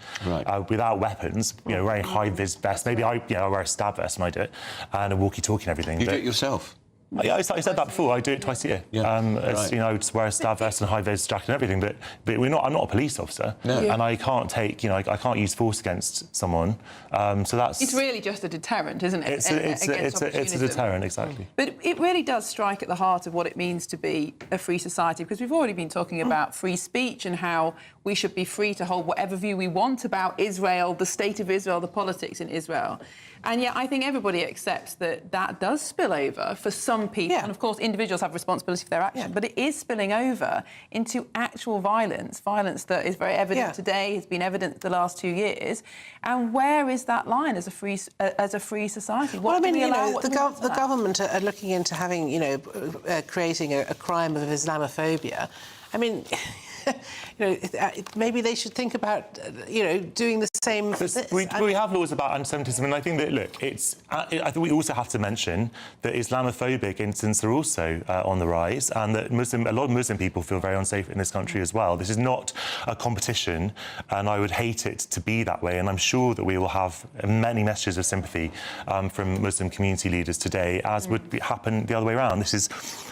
without weapons, wearing high-vis vests. Maybe I wear a stab vest when I do it, and a walkie-talkie and everything. You do it yourself? I said that before. I do it twice a year. I just wear a stab vest and a high-vis jacket and everything. But I'm not a police officer, and I can't take. I can't use force against someone. So that's. It's really just a deterrent, isn't it? It's a deterrent, exactly. But it really does strike at the heart of what it means to be a free society, because we've already been talking about free speech and how we should be free to hold whatever view we want about Israel, the state of Israel, the politics in Israel. And yet I think everybody accepts that does spill over for some people. And, of course, individuals have responsibility for their action. But it is spilling over into actual violence that is very evident today, has been evident the last 2 years. And where is that line as a free society? The government are looking into having, creating a crime of Islamophobia. I mean... maybe they should think about, doing the same for this. We have laws about anti-Semitism, and I think that, look, I think we also have to mention that Islamophobic incidents are also on the rise, and that a lot of Muslim people feel very unsafe in this country as well. This is not a competition, and I would hate it to be that way, and I'm sure that we will have many messages of sympathy from Muslim community leaders today, as would happen the other way around.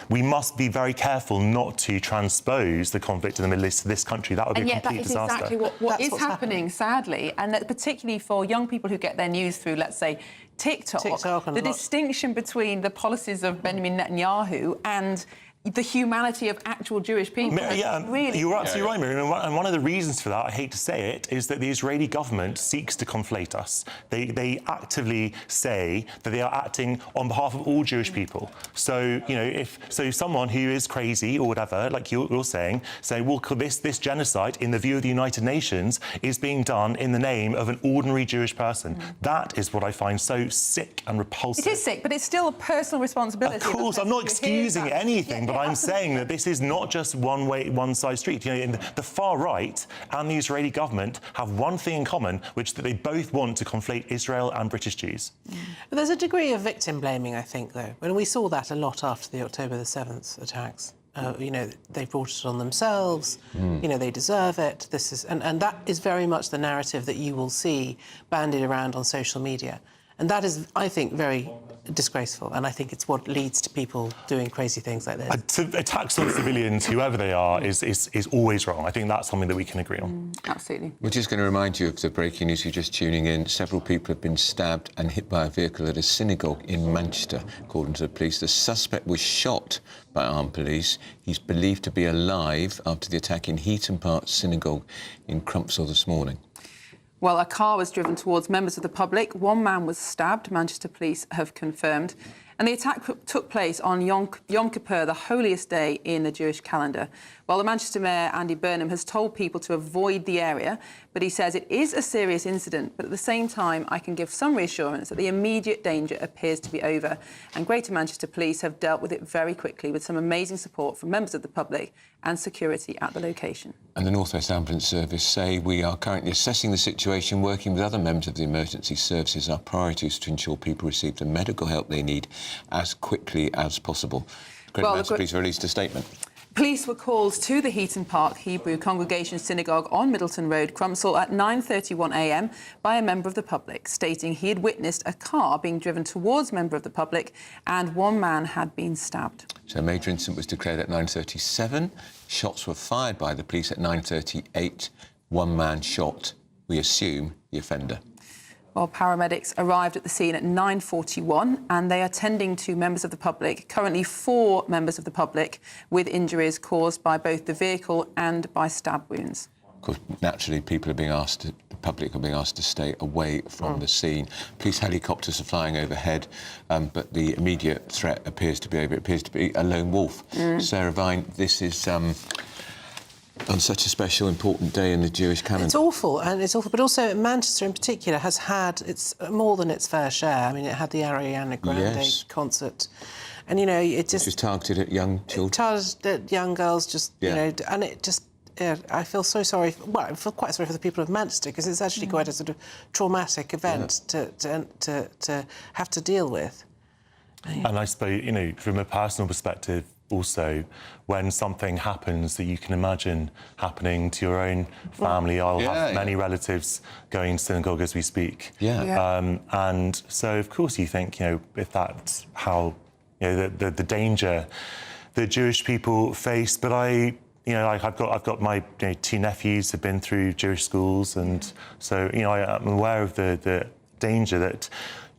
We must be very careful not to transpose the conflict in the Middle East to this country. That would be a complete disaster. And yet that is exactly what is happening, sadly, and that particularly for young people who get their news through, let's say, TikTok the distinction between the policies of Benjamin Netanyahu and the humanity of actual Jewish people. Really, you're absolutely right, Miriam. And one of the reasons for that, I hate to say it, is that the Israeli government seeks to conflate us. They actively say that they are acting on behalf of all Jewish people. So, if someone who is crazy or whatever, like you're saying, well, this genocide, in the view of the United Nations, is being done in the name of an ordinary Jewish person. That is what I find so sick and repulsive. It is sick, but it's still a personal responsibility. Of course, I'm not excusing anything, but I'm saying that this is not just one-side street. The far right and the Israeli government have one thing in common, which is that they both want to conflate Israel and British Jews. But there's a degree of victim blaming, I think, though. When we saw that a lot after the October the 7th attacks. They brought it on themselves. They deserve it. And that is very much the narrative that you will see bandied around on social media. And that is, I think, very disgraceful, and I think it's what leads to people doing crazy things like this. Attacks on civilians, whoever they are, is always wrong. I think that's something that we can agree on. Absolutely. We're just going to remind you of the breaking news. You're just tuning in. Several people have been stabbed and hit by a vehicle at a synagogue in Manchester, according to the police. The suspect was shot by armed police. He's believed to be alive after the attack in Heaton Park Synagogue in Crumpsall this morning. Well, a car was driven towards members of the public. One man was stabbed, Manchester police have confirmed. And the attack took place on Yom Kippur, the holiest day in the Jewish calendar. Well, the Manchester Mayor, Andy Burnham, has told people to avoid the area, but he says it is a serious incident, but at the same time, I can give some reassurance that the immediate danger appears to be over. And Greater Manchester Police have dealt with it very quickly with some amazing support from members of the public and security at the location. And the North West Ambulance Service say we are currently assessing the situation, working with other members of the emergency services. Our priority is to ensure people receive the medical help they need as quickly as possible. Greater Manchester Police released a statement. Police were called to the Heaton Park Hebrew Congregation Synagogue on Middleton Road, Crumpsall, at 9:31 a.m. by a member of the public, stating he had witnessed a car being driven towards a member of the public and one man had been stabbed. So a major incident was declared at 9:37. Shots were fired by the police at 9:38. One man shot we assume, the offender. Well, paramedics arrived at the scene at 9:41 and they are tending to members of the public, currently 4 members of the public with injuries caused by both the vehicle and by stab wounds. Of course, naturally, the public are being asked to stay away from the scene. Police helicopters are flying overhead, but the immediate threat appears to be a lone wolf. Sarah Vine, this is on such a special, important day in the Jewish calendar. It's awful, but also Manchester in particular has had more than its fair share. I mean, it had the Ariana Grande concert, and you know, it just was targeted at young children, targeted at young girls, you know, and it just. Yeah, I feel so sorry. I feel quite sorry for the people of Manchester because it's actually quite a sort of traumatic event to have to deal with. And I suppose, you know, from a personal perspective, also, when something happens that you can imagine happening to your own family, I'll have many relatives going to synagogue as we speak. And so, of course, you think, you know, if that's how, you know, the danger that Jewish people face, but you know, I've got my 2 nephews have been through Jewish schools, and so, you know, I'm aware of the danger that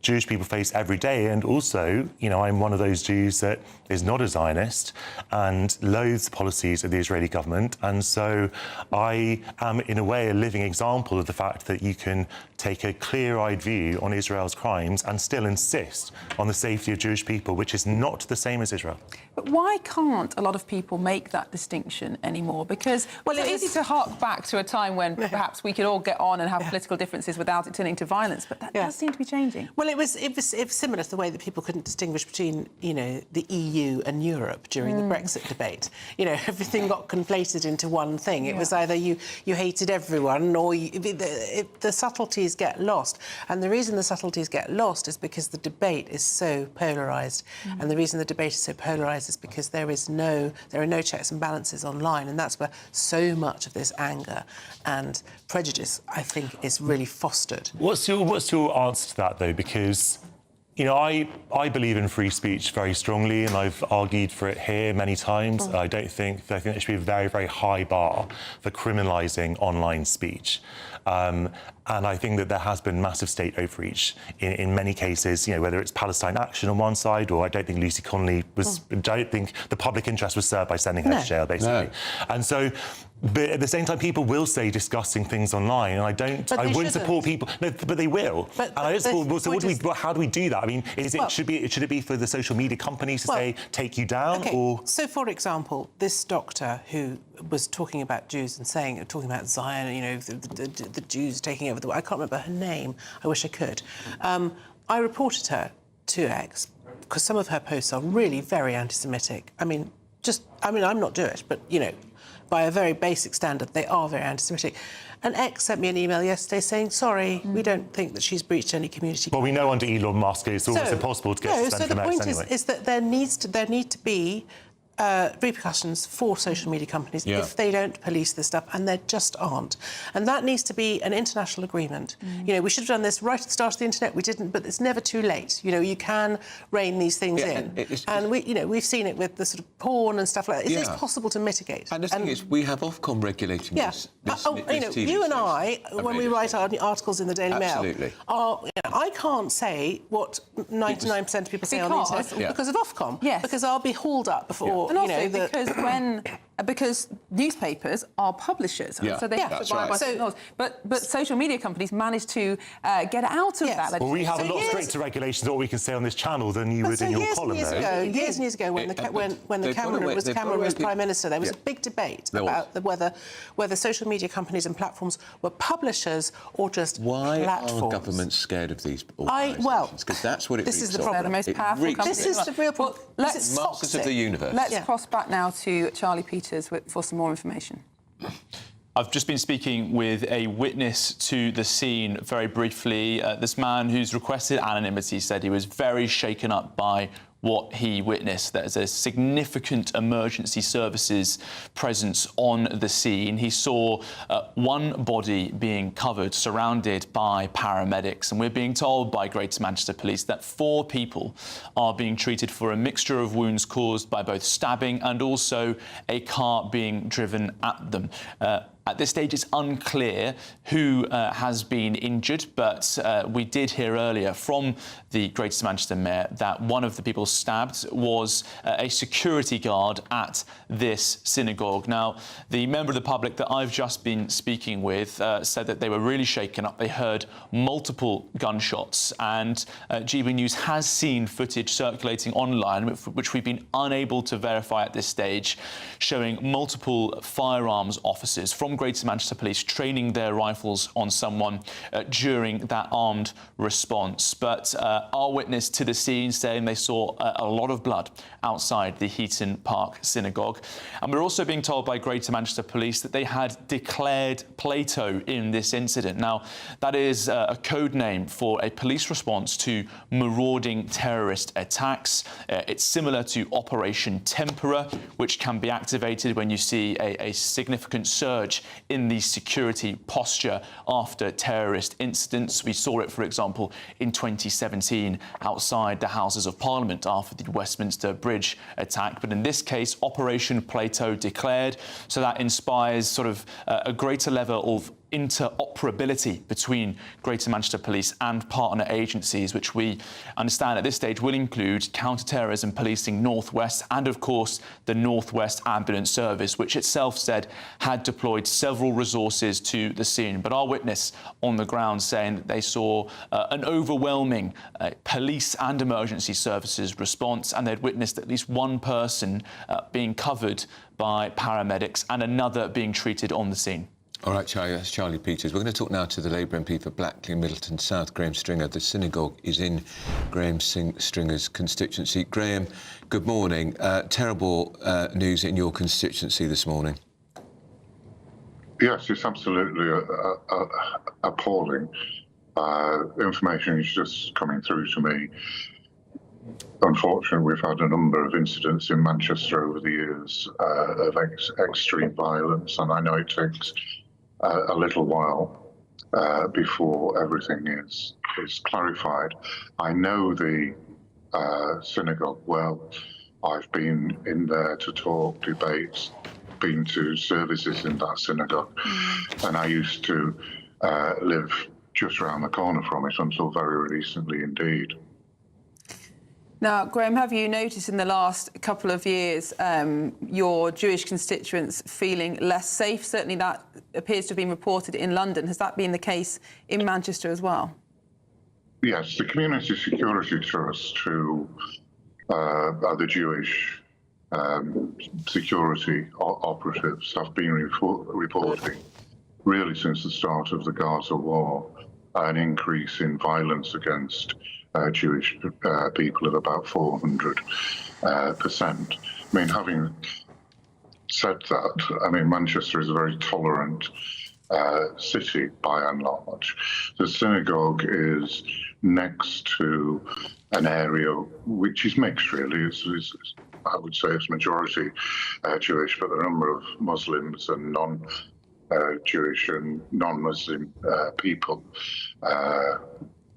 Jewish people face every day. And also, you know, I'm one of those Jews that is not a Zionist and loathes policies of the Israeli government. And so I am, in a way, a living example of the fact that you can take a clear-eyed view on Israel's crimes and still insist on the safety of Jewish people, which is not the same as Israel. But why can't a lot of people make that distinction anymore? Because it's easy to hark back to a time when perhaps we could all get on and have political differences without it turning to violence, but that does seem to be changing. Well, it was similar to the way that people couldn't distinguish between, you know, the EU and Europe during the Brexit debate. You know, everything got conflated into one thing. It was either you hated everyone or the subtleties get lost. And the reason the subtleties get lost is because the debate is so polarised. And the reason the debate is so polarised is because there are no checks and balances online, and that's where so much of this anger and prejudice, I think, is really fostered. What's your answer to that, though? Because, you know, I believe in free speech very strongly, and I've argued for it here many times. I think there should be a very, very high bar for criminalising online speech. And I think that there has been massive state overreach in many cases, you know, whether it's Palestine Action on one side, or I don't think Lucy Connolly was... I don't think the public interest was served by sending her to jail, basically. And so... But at the same time, people will say disgusting things online, and I wouldn't support people. No, but they will. And I don't support. So how do we do that? I mean, should it be for the social media companies to say take you down, or? So, for example, this doctor who was talking about Jews and talking about Zion, you know, the Jews taking over the world. I can't remember her name. I wish I could. I reported her to X because some of her posts are really very anti-Semitic. I mean, I'm not Jewish, but you know. By a very basic standard, they are very anti-Semitic. And X sent me an email yesterday saying, sorry, we don't think that she's breached any community. Well, we know under Elon Musk it's almost impossible to get suspended from X anyway. So the point is that there need to be repercussions for social media companies if they don't police this stuff, and there just aren't. And that needs to be an international agreement. You know, we should have done this right at the start of the internet. We didn't, but it's never too late. You know, you can rein these things in. And we've seen it with the sort of porn and stuff like that. It's possible to mitigate. And the thing is, we have Ofcom regulating this. You and I, when we write our articles in the Daily Mail, I can't say what 99% of people say on the internet because of Ofcom. Yes. Because I'll be hauled up before. And also because newspapers are publishers, so they have to abide by certain laws. But social media companies manage to get out of that. Well, we have a lot stricter regulations on what we can say on this channel than you would in your column. Years and years ago, when Cameron was Prime Minister, there was a big debate about whether social media companies and platforms were publishers or just platforms. Why are governments scared of these organisations? Because that's what it this is the problem. The most powerful companies. This is the real problem. Let's masters of the universe. Let's cross back now to Charlie Peters for some more information. I've just been speaking with a witness to the scene very briefly. This man who's requested anonymity said he was very shaken up by what he witnessed. There's a significant emergency services presence on the scene. He saw one body being covered, surrounded by paramedics, and we're being told by Greater Manchester Police that 4 people are being treated for a mixture of wounds caused by both stabbing and also a car being driven at them. At this stage, it's unclear who has been injured, but we did hear earlier from the Greater Manchester Mayor that one of the people stabbed was a security guard at this synagogue. Now, the member of the public that I've just been speaking with said that they were really shaken up. They heard multiple gunshots, and GB News has seen footage circulating online, which we've been unable to verify at this stage, showing multiple firearms officers from Greater Manchester Police training their rifles on someone during that armed response. But our witness to the scene saying they saw a lot of blood outside the Heaton Park synagogue. And we're also being told by Greater Manchester Police that they had declared Plato in this incident. Now, that is a code name for a police response to marauding terrorist attacks. It's similar to Operation Tempera, which can be activated when you see a significant surge in the security posture after terrorist incidents. We saw it, for example, in 2017 outside the Houses of Parliament after the Westminster Bridge attack. But in this case, Operation Plato declared, so that inspires sort of a greater level of interoperability between Greater Manchester Police and partner agencies, which we understand at this stage will include counter-terrorism policing Northwest and, of course, the Northwest Ambulance Service, which itself said had deployed several resources to the scene. But our witness on the ground saying that they saw an overwhelming police and emergency services response, and they'd witnessed at least one person being covered by paramedics and another being treated on the scene. All right, Charlie, that's Charlie Peters. We're going to talk now to the Labour MP for Blackley, Middleton South, Graham Stringer. The synagogue is in Graham Stringer's constituency. Graham, good morning. Terrible news in your constituency this morning. Yes, it's absolutely appalling. Information is just coming through to me. Unfortunately, we've had a number of incidents in Manchester over the years of extreme violence, and I know it takes a little while before everything is clarified. I know the synagogue well. I've been in there to talk, debates, been to services in that synagogue, and I used to live just around the corner from it until very recently indeed. Now, Graham, have you noticed in the last couple of years your Jewish constituents feeling less safe? Certainly that appears to have been reported in London. Has that been the case in Manchester as well? Yes, the Community Security Trust, who are the Jewish security operatives, have been reporting really since the start of the Gaza war an increase in violence against Jewish people of about 400%. I mean, having said that, I mean, Manchester is a very tolerant city by and large. The synagogue is next to an area which is mixed, really. It's I would say it's majority Jewish, but a number of Muslims and non-Jewish and non-Muslim people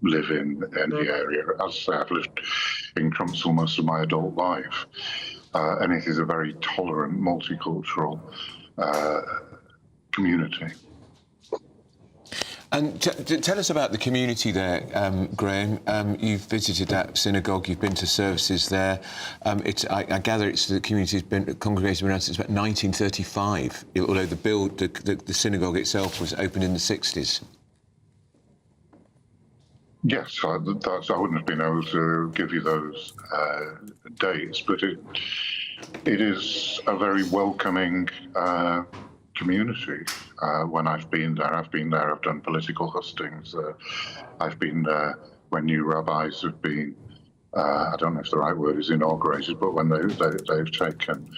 live in the area. As I say, I've lived in Crumpsall most of my adult life, and it is a very tolerant, multicultural community. And tell us about the community there, Graham. You've visited that synagogue, you've been to services there. I gather the community has been congregated around since about 1935, although the synagogue itself was opened in the 60s. Yes, I wouldn't have been able to give you those dates, but it is a very welcoming community. When I've been there, I've done political hustings. I've been there when new rabbis have been, I don't know if the right word is inaugurated, but when they've taken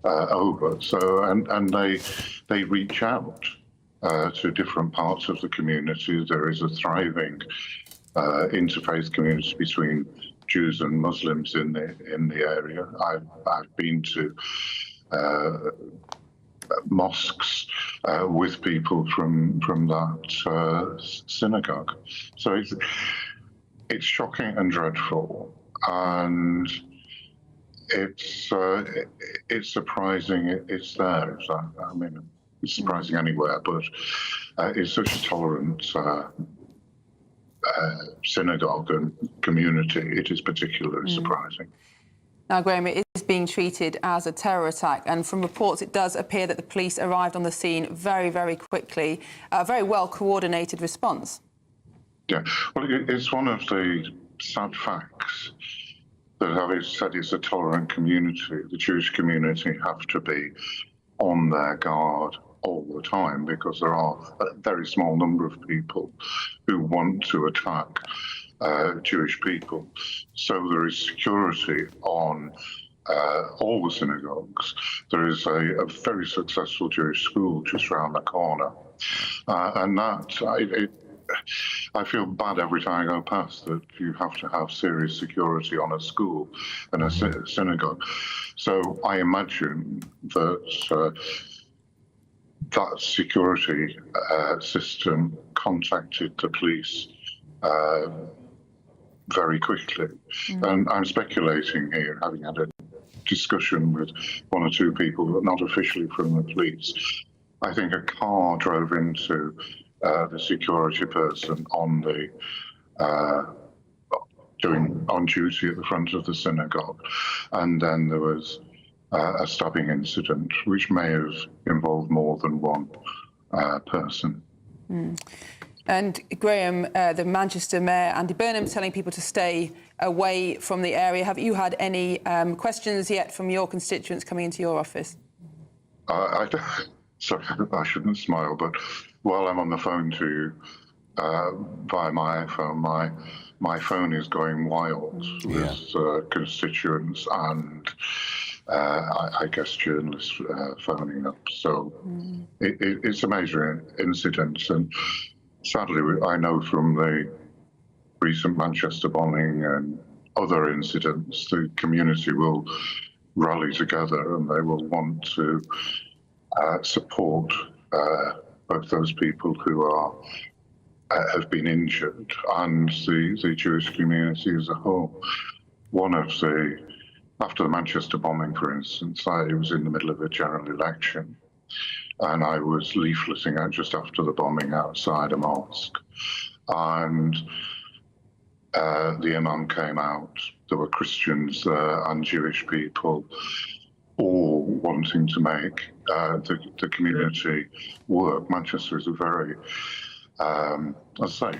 over. So, and they reach out to different parts of the community. There is a thriving interfaith community between Jews and Muslims in the area. I've been to mosques with people from that synagogue. So it's shocking and dreadful, and it's surprising it's there. I mean, It's surprising anywhere, but it's such a tolerant synagogue and community. It is particularly surprising. Now, Graham, it is being treated as a terror attack, and from reports it does appear that the police arrived on the scene very, very quickly. A very well-coordinated response. Yeah, well, it's one of the sad facts that, having said it's a tolerant community, the Jewish community have to be on their guard all the time, because there are a very small number of people who want to attack Jewish people. So there is security on all the synagogues. There is a very successful Jewish school just around the corner. And that, I feel bad every time I go past that you have to have serious security on a school and a synagogue. So I imagine that that security system contacted the police very quickly. And I'm speculating here, having had a discussion with one or two people, but not officially from the police. I think a car drove into the security person on the on duty at the front of the synagogue, and then there was a stabbing incident, which may have involved more than one person. And Graham, the Manchester Mayor Andy Burnham telling people to stay away from the area. Have you had any questions yet from your constituents coming into your office? Sorry, I shouldn't smile, but while I'm on the phone to you via my iPhone, my phone is going wild with constituents and I guess journalists phoning up. So it's a major incident, and sadly, I know from the recent Manchester bombing and other incidents, the community will rally together and they will want to support both those people who have been injured and the Jewish community as a whole. After the Manchester bombing, for instance, I was in the middle of a general election, and I was leafleting out just after the bombing outside a mosque, and the imam came out. There were Christians there and Jewish people, all wanting to make the community work. Manchester is a very, I'd say,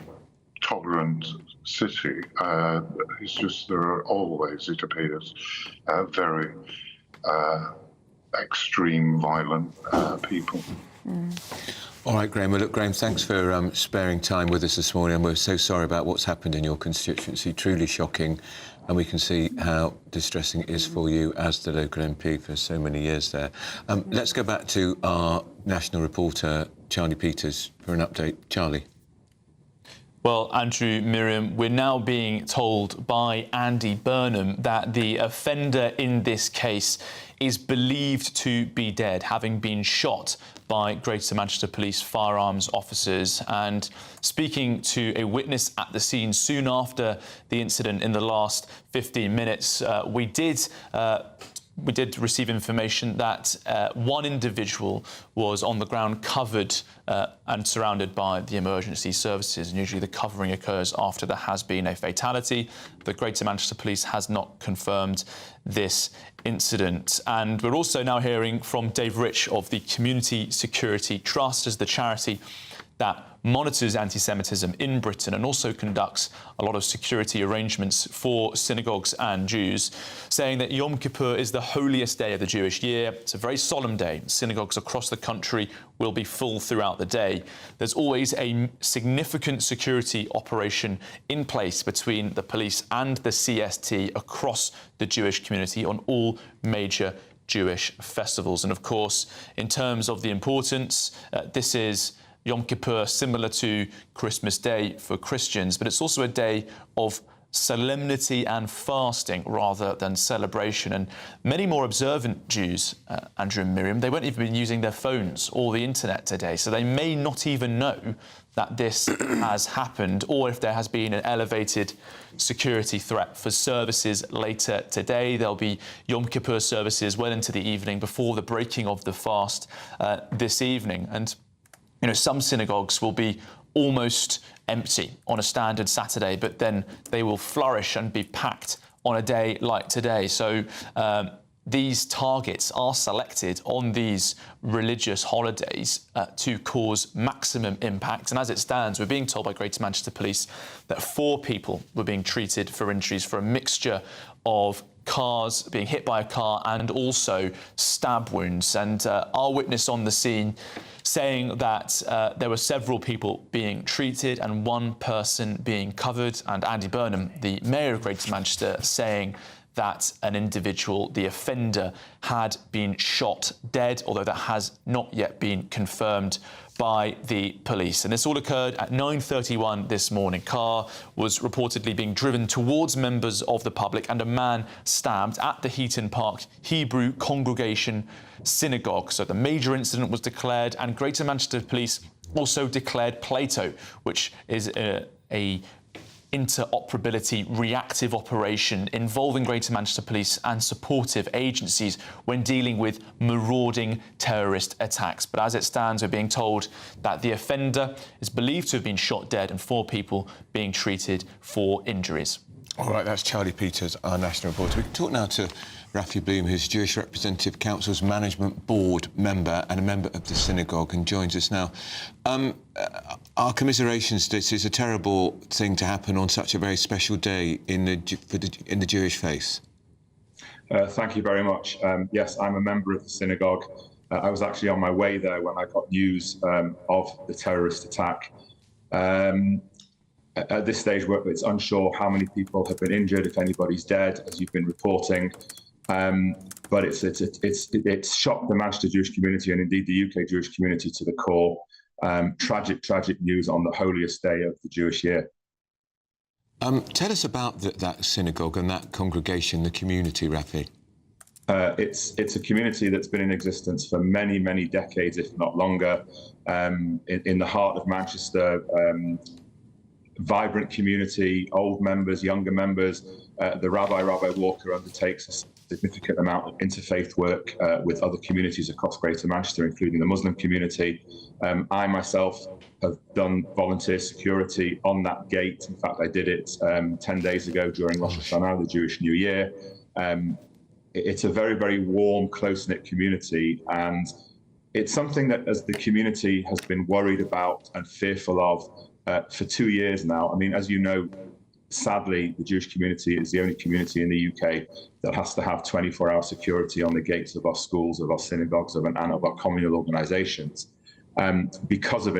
tolerant city. It's just there are always, it appears, very extreme, violent people. All right, Graham. Well, look, Graham, thanks for sparing time with us this morning. And we're so sorry about what's happened in your constituency. Truly shocking. And we can see how distressing it is for you as the local MP for so many years there. Let's go back to our national reporter, Charlie Peters, for an update. Charlie. Well, Andrew, Miriam, we're now being told by Andy Burnham that the offender in this case is believed to be dead, having been shot by Greater Manchester Police firearms officers. And speaking to a witness at the scene soon after the incident in the last 15 minutes, we did receive information that one individual was on the ground covered and surrounded by the emergency services. And usually the covering occurs after there has been a fatality. The Greater Manchester Police has not confirmed this incident. And we're also now hearing from Dave Rich of the Community Security Trust, as the charity that monitors anti-Semitism in Britain and also conducts a lot of security arrangements for synagogues and Jews, saying that Yom Kippur is the holiest day of the Jewish year. It's a very solemn day. Synagogues across the country will be full throughout the day. There's always a significant security operation in place between the police and the CST across the Jewish community on all major Jewish festivals. And of course, in terms of the importance, this is Yom Kippur, similar to Christmas Day for Christians, but it's also a day of solemnity and fasting rather than celebration. And many more observant Jews, Andrew and Miriam, they won't even be using their phones or the internet today, so they may not even know that this has happened, or if there has been an elevated security threat for services later today. There'll be Yom Kippur services well into the evening before the breaking of the fast this evening. And, you know, some synagogues will be almost empty on a standard Saturday, but then they will flourish and be packed on a day like today. So these targets are selected on these religious holidays to cause maximum impact. And as it stands, we're being told by Greater Manchester Police that 4 people were being treated for injuries for a mixture of cars being hit by a car and also stab wounds. And our witness on the scene saying that there were several people being treated and 1 person being covered. And Andy Burnham, the Mayor of Greater Manchester, saying that an individual, the offender, had been shot dead, although that has not yet been confirmed by the police. And this all occurred at 9:31 this morning. Car was reportedly being driven towards members of the public and a man stabbed at the Heaton Park Hebrew Congregation Synagogue. So the major incident was declared, and Greater Manchester Police also declared Plato, which is a interoperability reactive operation involving Greater Manchester Police and supportive agencies when dealing with marauding terrorist attacks. But as it stands, we're being told that the offender is believed to have been shot dead and 4 people being treated for injuries. All right, that's Charlie Peters, our national reporter. We can talk now to Rafi Bloom, who's Jewish Representative Council's Management Board member and a member of the synagogue, and joins us now. Our commiserations. This is a terrible thing to happen on such a very special day in the Jewish faith. Thank you very much. Yes, I'm a member of the synagogue. I was actually on my way there when I got news of the terrorist attack. At this stage, it's unsure how many people have been injured, if anybody's dead, as you've been reporting. But it's shocked the Manchester Jewish community and indeed the UK Jewish community to the core. Tragic news on the holiest day of the Jewish year. Tell us about that synagogue and that congregation, the community, Rafi. It's a community that's been in existence for many, many decades, if not longer, in the heart of Manchester. Vibrant community, old members, younger members. The Rabbi Walker, undertakes a significant amount of interfaith work with other communities across Greater Manchester, including the Muslim community. I myself have done volunteer security on that gate. In fact, I did it 10 days ago during Rosh Hashanah, the Jewish New Year. It's a very, very warm, close-knit community, and it's something that as the community has been worried about and fearful of for 2 years now. I mean, as you know, sadly, the Jewish community is the only community in the UK that has to have 24-hour security on the gates of our schools, of our synagogues, and of our communal organisations, because of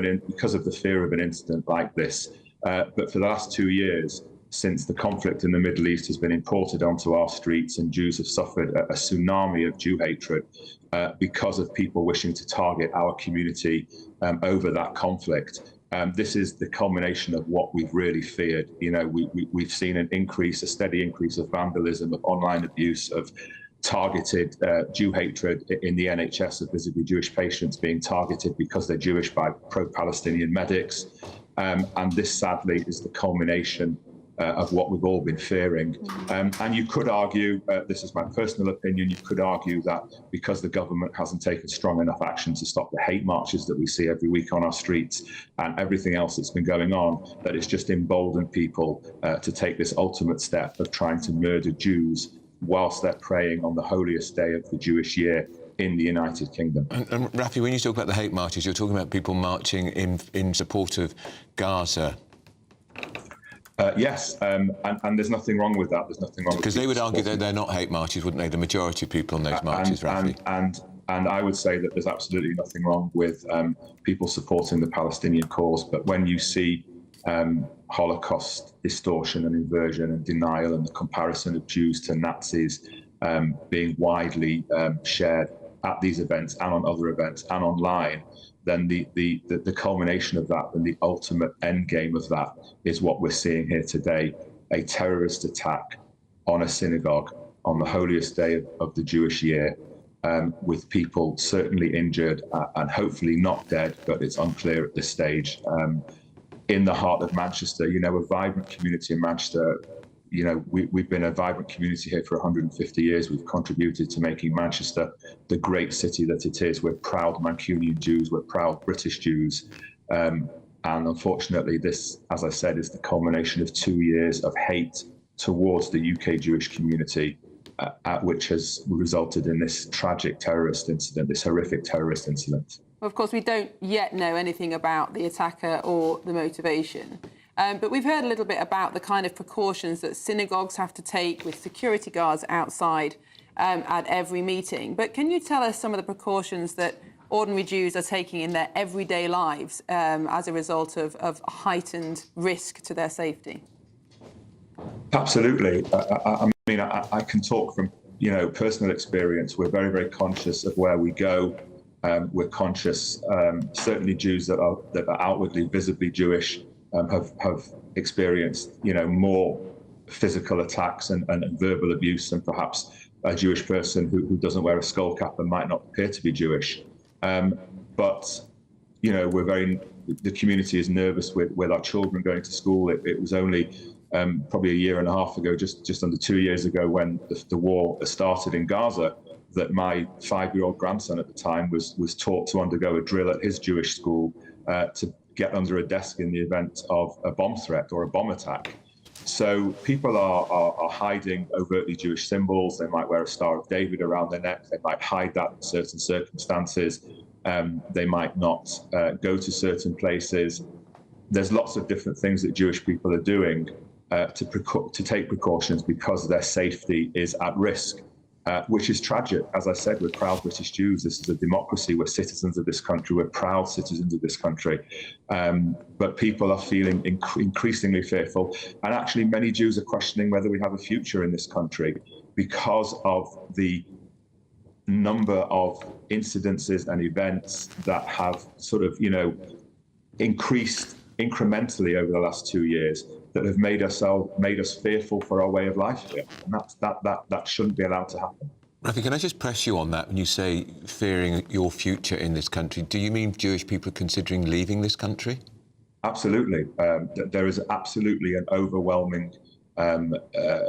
the fear of an incident like this. But for the last 2 years, since the conflict in the Middle East has been imported onto our streets and Jews have suffered a tsunami of Jew hatred because of people wishing to target our community over that conflict. This is the culmination of what we've really feared. You know, we've seen a steady increase of vandalism, of online abuse, of targeted Jew hatred in the NHS, of visibly Jewish patients being targeted because they're Jewish by pro-Palestinian medics. And this, sadly, is the culmination of what we've all been fearing. And you could argue, this is my personal opinion, you could argue that because the government hasn't taken strong enough action to stop the hate marches that we see every week on our streets and everything else that's been going on, that it's just emboldened people to take this ultimate step of trying to murder Jews whilst they're praying on the holiest day of the Jewish year in the United Kingdom. And Rafi, when you talk about the hate marches, you're talking about people marching in support of Gaza. Yes, and there's nothing wrong with that. There's nothing wrong with, because they would argue that they're not hate marches, wouldn't they? The majority of people on those marches, Rafi. And I would say that there's absolutely nothing wrong with people supporting the Palestinian cause. But when you see Holocaust distortion and inversion and denial and the comparison of Jews to Nazis being widely shared at these events and on other events and online, then the culmination of that and the ultimate end game of that is what we're seeing here today. a terrorist attack on a synagogue on the holiest day of the Jewish year, with people certainly injured and hopefully not dead, but it's unclear at this stage, in the heart of Manchester. You know, a vibrant community in Manchester. You know, we've been a vibrant community here for 150 years. We've contributed to making Manchester the great city that it is. We're proud Mancunian Jews. We're proud British Jews. And unfortunately, this, as I said, is the culmination of 2 years of hate towards the UK Jewish community, which has resulted in this tragic terrorist incident, this horrific terrorist incident. Well, of course, we don't yet know anything about the attacker or the motivation. But we've heard a little bit about the kind of precautions that synagogues have to take with security guards outside at every meeting. But can you tell us some of the precautions that ordinary Jews are taking in their everyday lives as a result of heightened risk to their safety? Absolutely. I mean, I can talk from, you know, personal experience. We're very, very conscious of where we go. We're conscious, certainly Jews that are outwardly, visibly Jewish, have experienced, you know, more physical attacks and verbal abuse than perhaps a Jewish person who doesn't wear a skull cap and might not appear to be Jewish. But, you know, the community is nervous with our children going to school. It was only probably a year and a half ago, just under 2 years ago, when the war started in Gaza, that my 5-year-old grandson at the time was taught to undergo a drill at his Jewish school to get under a desk in the event of a bomb threat or a bomb attack. So people are hiding overtly Jewish symbols. They might wear a Star of David around their neck. They might hide that in certain circumstances. They might not go to certain places. There's lots of different things that Jewish people are doing to take precautions because their safety is at risk. Which is tragic. As I said, we're proud British Jews. This is a democracy. We're citizens of this country. We're proud citizens of this country. But people are feeling increasingly fearful. And actually, many Jews are questioning whether we have a future in this country because of the number of incidences and events that have sort of, you know, increased incrementally over the last 2 years, that have made us fearful for our way of life here, and that shouldn't be allowed to happen. Rafi, can I just press you on that? When you say fearing your future in this country, do you mean Jewish people are considering leaving this country? Absolutely. There is absolutely an overwhelming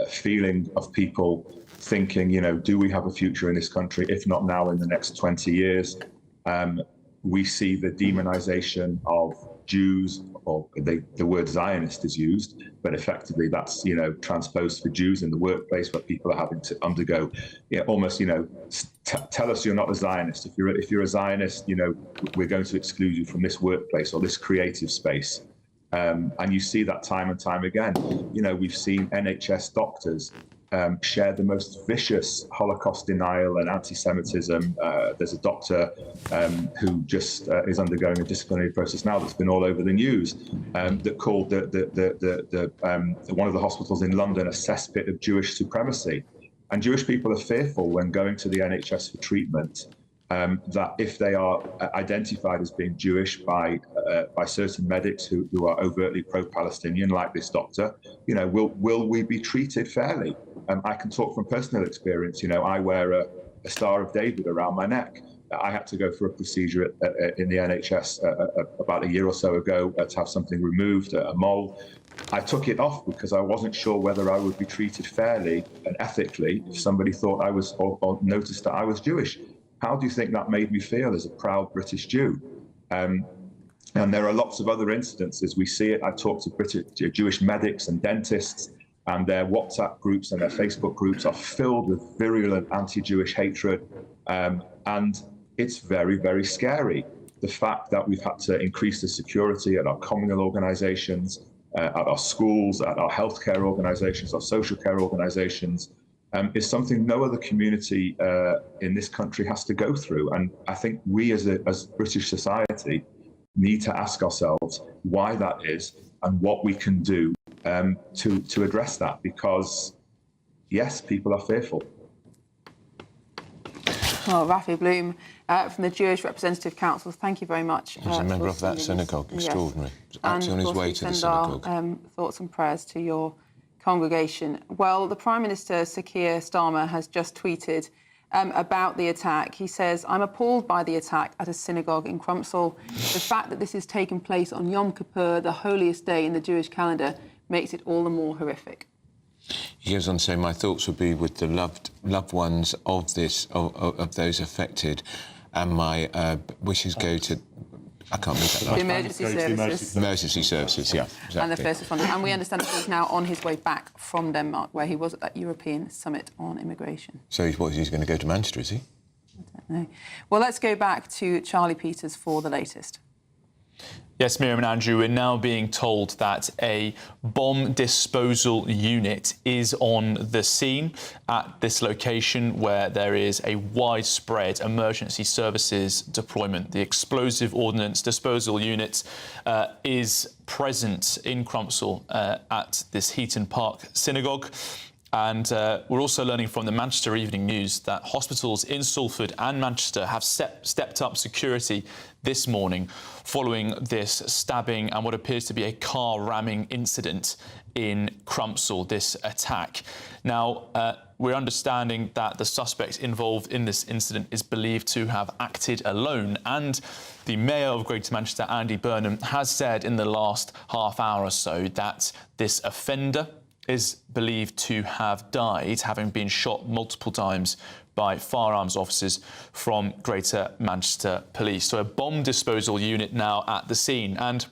feeling of people thinking, you know, do we have a future in this country? If not now, in the next 20 years. We see the demonization of Jews, or the word Zionist is used, but effectively that's, you know, transposed for Jews in the workplace, where people are having to undergo, you know, almost, you know, tell us you're not a Zionist. If you're a Zionist, you know, we're going to exclude you from this workplace or this creative space. And you see that time and time again. You know, we've seen NHS doctors share the most vicious Holocaust denial and anti-Semitism. There's a doctor who just is undergoing a disciplinary process now that's been all over the news, that called one of the hospitals in London a cesspit of Jewish supremacy. And Jewish people are fearful when going to the NHS for treatment, that if they are identified as being Jewish by certain medics who are overtly pro-Palestinian, like this doctor, you know, will we be treated fairly? I can talk from personal experience. You know, I wear a Star of David around my neck. I had to go for a procedure in the NHS about a year or so ago to have something removed, a mole. I took it off because I wasn't sure whether I would be treated fairly and ethically if somebody thought I was or noticed that I was Jewish. How do you think that made me feel as a proud British Jew? And there are lots of other incidences. We see it. I talked to British Jewish medics and dentists, and their WhatsApp groups and their Facebook groups are filled with virulent anti-Jewish hatred. And it's very, very scary. The fact that we've had to increase the security at our communal organisations, at our schools, at our healthcare organisations, our social care organisations, is something no other community in this country has to go through. And I think we as British society need to ask ourselves why that is and what we can do to address that, because yes, people are fearful. Well, Rafi Bloom from the Jewish Representative Council, thank you very much. He's a member of that synagogue, extraordinary. Yes. Actually on his way to the synagogue. Our thoughts and prayers to your congregation. Well, the Prime Minister, Sir Keir Starmer, has just tweeted about the attack. He says, "I'm appalled by the attack at a synagogue in Crumpsall. The fact that this has taken place on Yom Kippur, the holiest day in the Jewish calendar, makes it all the more horrific." He goes on to say, "My thoughts would be with the loved ones of those affected, and my wishes go to..." I can't read that. The emergency services. Emergency services, yeah, exactly. And the first responders. And we understand that he's now on his way back from Denmark, where he was at that European summit on immigration. So he's going to go to Manchester, is he? I don't know. Well, let's go back to Charlie Peters for the latest. Yes, Miriam and Andrew, we're now being told that a bomb disposal unit is on the scene at this location where there is a widespread emergency services deployment. The explosive ordnance disposal unit is present in Crumpsall at this Heaton Park synagogue. And we're also learning from the Manchester Evening News that hospitals in Salford and Manchester have stepped up security this morning following this stabbing and what appears to be a car ramming incident in Crumpsall, this attack. Now, we're understanding that the suspect involved in this incident is believed to have acted alone, and the Mayor of Greater Manchester, Andy Burnham, has said in the last half hour or so that this offender is believed to have died, having been shot multiple times by firearms officers from Greater Manchester Police. So a bomb disposal unit now at the scene. And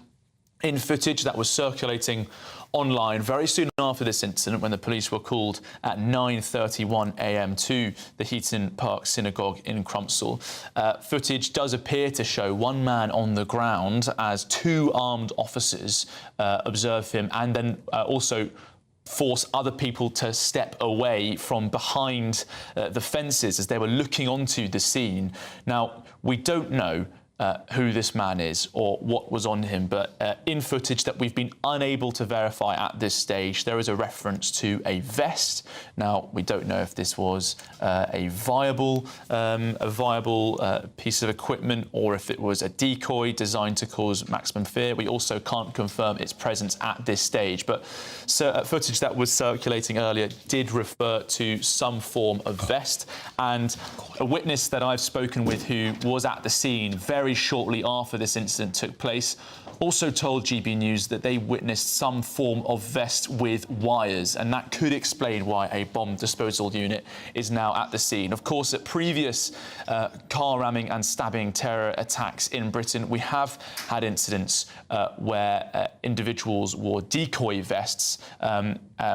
in footage that was circulating online very soon after this incident, when the police were called at 9:31 a.m. to the Heaton Park synagogue in Crumpsall, footage does appear to show one man on the ground as two armed officers observe him and then also force other people to step away from behind the fences as they were looking onto the scene. Now, we don't know who this man is or what was on him, but in footage that we've been unable to verify at this stage, there is a reference to a vest. Now, we don't know if this was a viable piece of equipment or if it was a decoy designed to cause maximum fear. We also can't confirm its presence at this stage, but footage that was circulating earlier did refer to some form of vest, and a witness that I've spoken with who was at the scene very shortly after this incident took place also told GB News that they witnessed some form of vest with wires, and that could explain why a bomb disposal unit is now at the scene. Of course, at previous car ramming and stabbing terror attacks in Britain, we have had incidents where individuals wore decoy vests,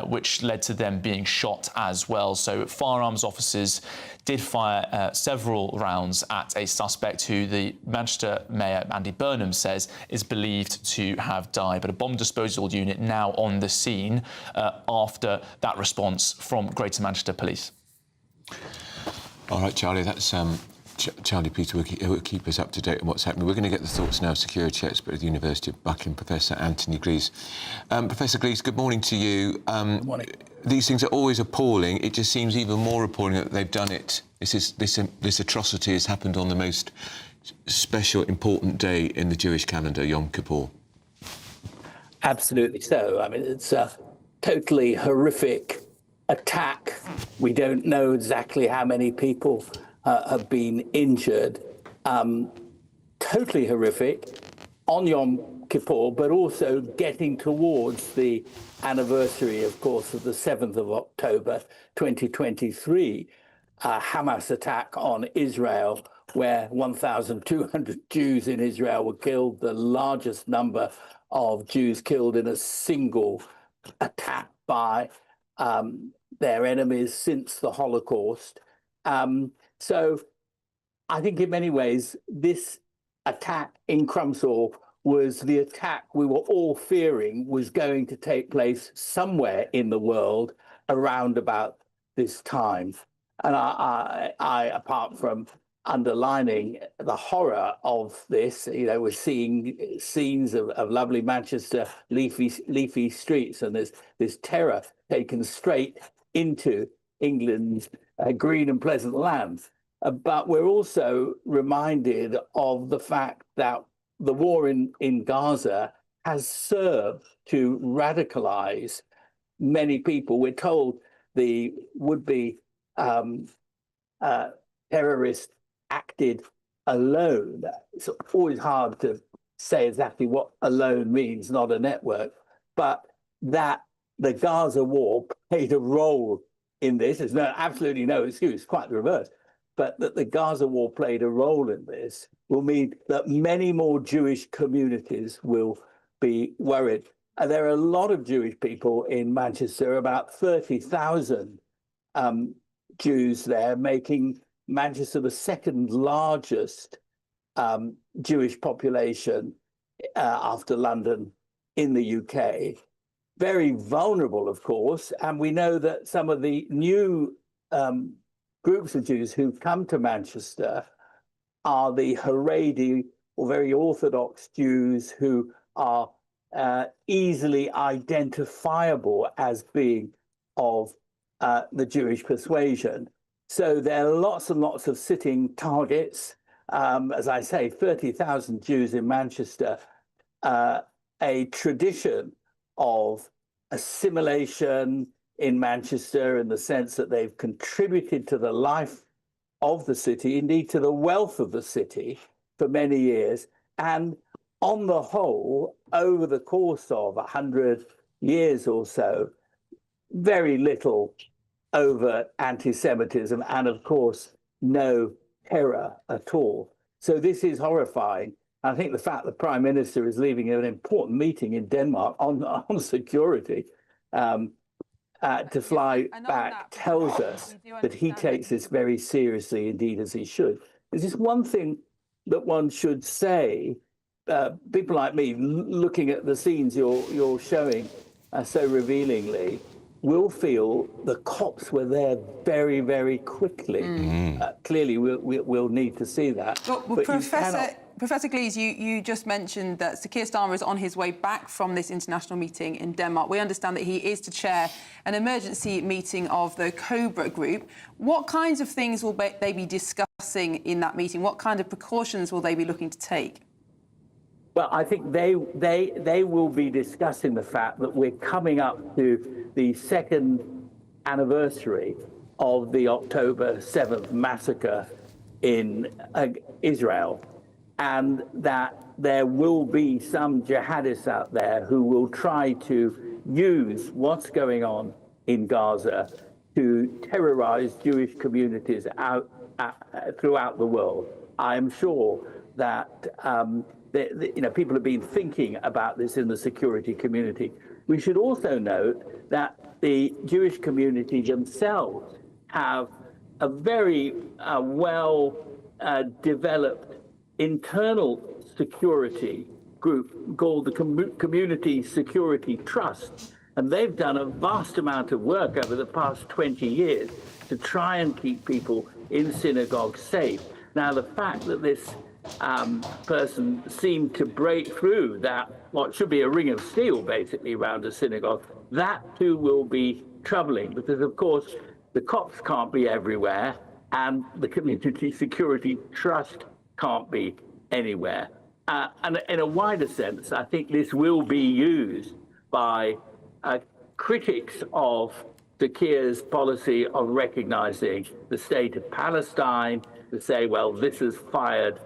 which led to them being shot as well. So firearms officers did fire several rounds at a suspect who the Manchester Mayor, Andy Burnham, says is believed to have died. But a bomb disposal unit now on the scene after that response from Greater Manchester Police. All right, Charlie, that's Charlie Peter will keep us up to date on what's happening. We're going to get the thoughts now of security expert at the University of Buckingham, Professor Anthony Glees. Professor Glees, good morning to you. Good morning. These things are always appalling. It just seems even more appalling that they've done it. This atrocity has happened on the most special, important day in the Jewish calendar, Yom Kippur. Absolutely so. I mean, it's a totally horrific attack. We don't know exactly how many people have been injured. Totally horrific on Yom Kippur, but also getting towards the anniversary, of course, of the 7th of October 2023, Hamas attack on Israel, where 1,200 Jews in Israel were killed, the largest number of Jews killed in a single attack by their enemies since the Holocaust. So I think in many ways, this attack in Crumpsall was the attack we were all fearing was going to take place somewhere in the world around about this time. And I apart from underlining the horror of this, you know, we're seeing scenes of lovely Manchester leafy streets, and there's this terror taken straight into England's green and pleasant lands. But we're also reminded of the fact that the war in Gaza has served to radicalize many people. We're told the would-be terrorist acted alone. It's always hard to say exactly what alone means, not a network, but that the Gaza war played a role in this. There's absolutely no excuse, quite the reverse. But that the Gaza war played a role in this will mean that many more Jewish communities will be worried. And there are a lot of Jewish people in Manchester, about 30,000 Jews there, making Manchester the second largest Jewish population after London in the UK. Very vulnerable, of course, and we know that some of the new groups of Jews who've come to Manchester are the Haredi or very Orthodox Jews who are easily identifiable as being of the Jewish persuasion. So there are lots and lots of sitting targets. As I say, 30,000 Jews in Manchester, a tradition of assimilation in Manchester in the sense that they've contributed to the life of the city, indeed to the wealth of the city for many years. And on the whole, over the course of 100 years or so, very little overt anti-Semitism and, of course, no terror at all. So this is horrifying. I think the fact the Prime Minister is leaving an important meeting in Denmark on security to fly back tells us that he takes this very seriously indeed, as he should. There's just one thing that one should say. People like me, looking at the scenes you're showing so revealingly, will feel the cops were there very, very quickly. Clearly, we'll need to see that. But Professor Glees, you just mentioned that Sir Keir Starmer is on his way back from this international meeting in Denmark. We understand that he is to chair an emergency meeting of the Cobra Group. What kinds of things will they be discussing in that meeting? What kind of precautions will they be looking to take? Well, I think they will be discussing the fact that we're coming up to the second anniversary of the October 7th massacre in Israel, and that there will be some jihadists out there who will try to use what's going on in Gaza to terrorize Jewish communities throughout the world. I'm sure that people have been thinking about this in the security community. We should also note that the Jewish community themselves have a very well-developed internal security group called the Community Security Trust. And they've done a vast amount of work over the past 20 years to try and keep people in synagogues safe. Now, the fact that this person seemed to break through that, what should be a ring of steel, basically, around a synagogue, that too will be troubling because, of course, the cops can't be everywhere and the Community Security Trust can't be anywhere. And in a wider sense, I think this will be used by critics of Sir Keir's policy of recognizing the state of Palestine to say, well, this has fired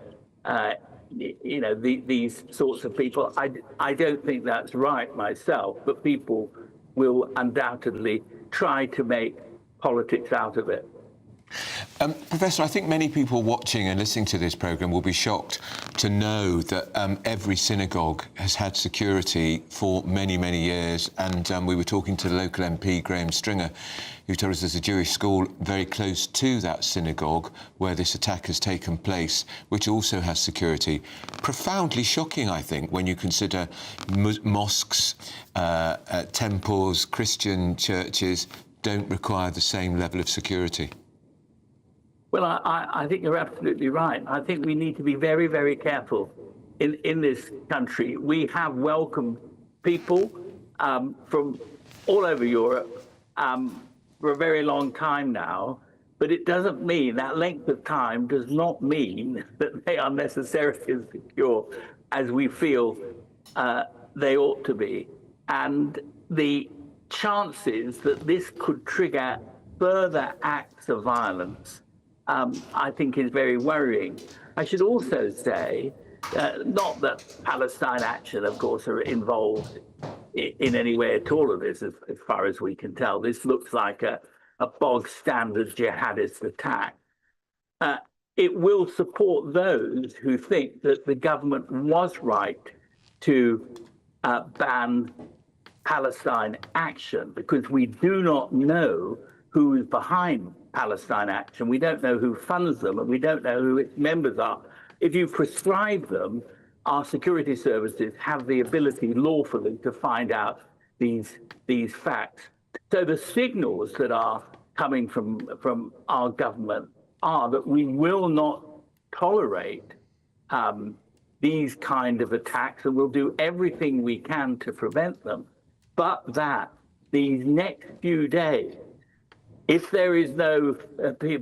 these sorts of people. I don't think that's right myself, but people will undoubtedly try to make politics out of it. Professor, I think many people watching and listening to this programme will be shocked to know that every synagogue has had security for many, many years. And we were talking to the local MP, Graham Stringer, who told us there's a Jewish school very close to that synagogue where this attack has taken place, which also has security. Profoundly shocking, I think, when you consider mosques, temples, Christian churches don't require the same level of security. Well, I think you're absolutely right. I think we need to be very, very careful in this country. We have welcomed people from all over Europe for a very long time now, but it doesn't mean, that length of time does not mean that they are necessarily as secure as we feel they ought to be. And the chances that this could trigger further acts of violence, I think is very worrying. I should also say, not that Palestine Action, of course, are involved in any way at all of this, as far as we can tell. This looks like a bog standard jihadist attack. It will support those who think that the government was right to ban Palestine Action, because we do not know who is behind Palestine Action. We don't know who funds them, and we don't know who its members are. If you prescribe them, our security services have the ability lawfully to find out these facts. So the signals that are coming from our government are that we will not tolerate these kind of attacks, and we'll do everything we can to prevent them. But that these next few days, if there is no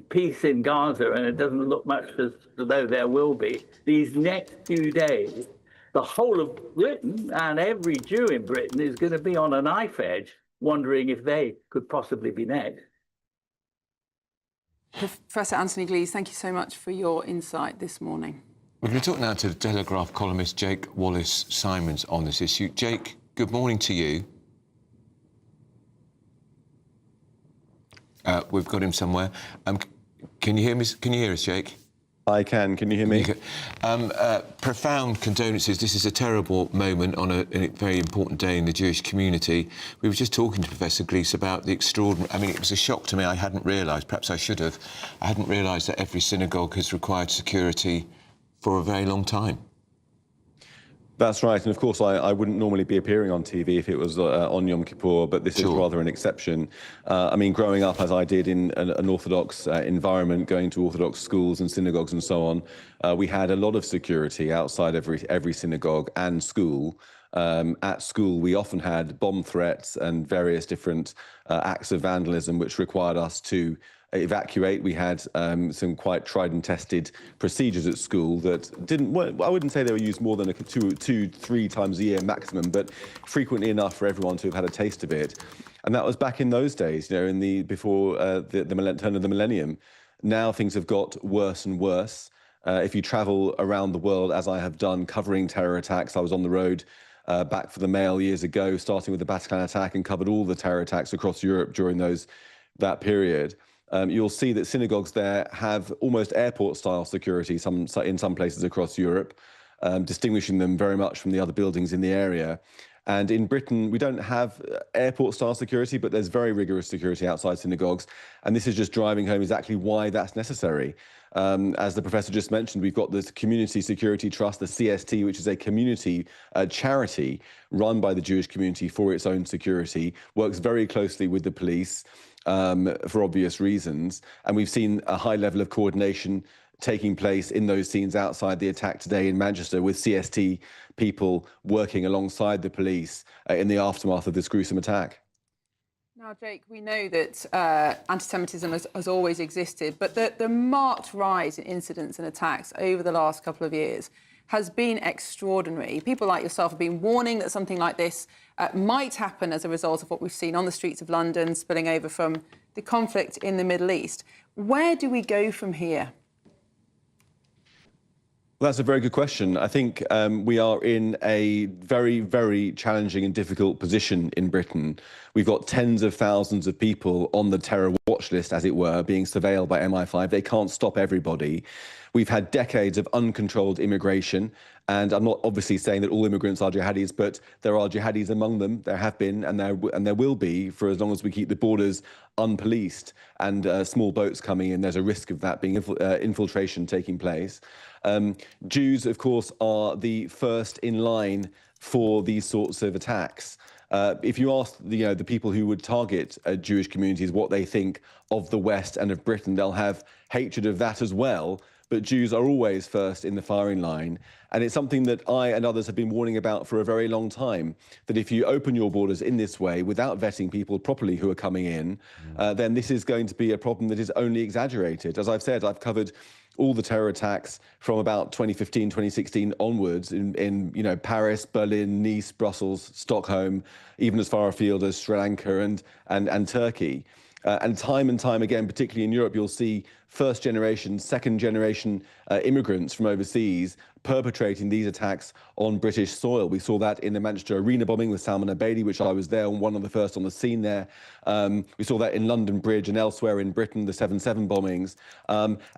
peace in Gaza, and it doesn't look much as though there will be, these next few days, the whole of Britain and every Jew in Britain is going to be on a knife edge, wondering if they could possibly be next. Professor Anthony Glees, thank you so much for your insight this morning. We're going to talk now to the Telegraph columnist Jake Wallace-Simons on this issue. Jake, good morning to you. We've got him somewhere. Can you hear me? Can you hear us, Jake? I can. Can you hear me? Profound condolences. This is a terrible moment on a very important day in the Jewish community. We were just talking to Professor Glees about the extraordinary... I mean, it was a shock to me. I hadn't realised, perhaps I should have, I hadn't realised that every synagogue has required security for a very long time. That's right, and of course I wouldn't normally be appearing on TV if it was on Yom Kippur, but this is rather an exception. I mean, growing up as I did in an Orthodox environment, going to Orthodox schools and synagogues and so on, we had a lot of security outside every synagogue and school. At school, we often had bomb threats and various different acts of vandalism which required us to evacuate. We had some quite tried and tested procedures at school that I wouldn't say they were used more than two, 3 times a year maximum, but frequently enough for everyone to have had a taste of it. And that was back in those days, you know, before the turn of the millennium. Now things have got worse and worse. If you travel around the world, as I have done, covering terror attacks, I was on the road back for the Mail years ago, starting with the Bataclan attack, and covered all the terror attacks across Europe during that period. You'll see that synagogues there have almost airport-style security in some places across Europe, distinguishing them very much from the other buildings in the area. And in Britain, we don't have airport-style security, but there's very rigorous security outside synagogues. And this is just driving home exactly why that's necessary. As the professor just mentioned, we've got this Community Security Trust, the CST, which is a community charity run by the Jewish community for its own security, works very closely with the police, for obvious reasons. And we've seen a high level of coordination taking place in those scenes outside the attack today in Manchester, with CST people working alongside the police in the aftermath of this gruesome attack. Now, Jake, we know that anti-Semitism has always existed, but the marked rise in incidents and attacks over the last couple of years has been extraordinary. People like yourself have been warning that something like this might happen as a result of what we've seen on the streets of London, spilling over from the conflict in the Middle East. Where do we go from here? Well, that's a very good question. I think we are in a very, very challenging and difficult position in Britain. We've got tens of thousands of people on the terror watch list, as it were, being surveilled by MI5. They can't stop everybody. We've had decades of uncontrolled immigration, and I'm not obviously saying that all immigrants are jihadis, but there are jihadis among them. There have been, and there will be, for as long as we keep the borders unpoliced and small boats coming in. There's a risk of that being infiltration taking place. Jews, of course, are the first in line for these sorts of attacks. If you ask the people who would target Jewish communities what they think of the West and of Britain, they'll have hatred of that as well. but Jews are always first in the firing line. And it's something that I and others have been warning about for a very long time, that if you open your borders in this way without vetting people properly who are coming in, then this is going to be a problem that is only exaggerated. As I've said, I've covered all the terror attacks from about 2015, 2016 onwards in Paris, Berlin, Nice, Brussels, Stockholm, even as far afield as Sri Lanka and Turkey. And time again, particularly in Europe, you'll see first generation, second generation immigrants from overseas perpetrating these attacks on British soil. We saw that in the Manchester Arena bombing with Salman Abedi, which I was there and one of the first on the scene there. We saw that in London Bridge and elsewhere in Britain, the 7/7 bombings.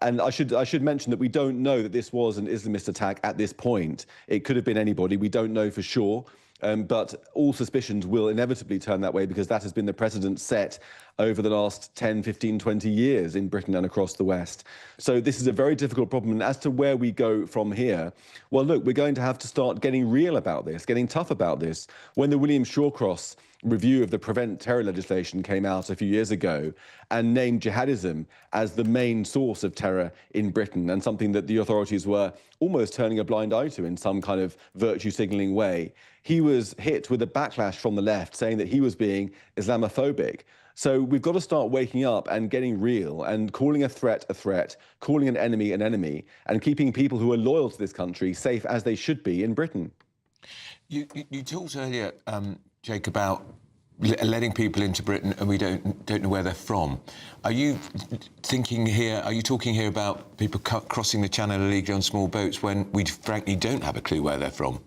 And I should mention that we don't know that this was an Islamist attack at this point. It could have been anybody. We don't know for sure. But all suspicions will inevitably turn that way because that has been the precedent set over the last 10, 15, 20 years in Britain and across the West. So this is a very difficult problem. And as to where we go from here, well, look, we're going to have to start getting real about this, getting tough about this. When the William Shawcross review of the Prevent Terror legislation came out a few years ago and named jihadism as the main source of terror in Britain and something that the authorities were almost turning a blind eye to in some kind of virtue signalling way, he was hit with a backlash from the left saying that he was being Islamophobic. So we've got to start waking up and getting real and calling a threat, calling an enemy, and keeping people who are loyal to this country safe as they should be in Britain. You talked earlier, Jake, about letting people into Britain and we don't know where they're from. Are you talking here about people crossing the channel illegally on small boats when we frankly don't have a clue where they're from?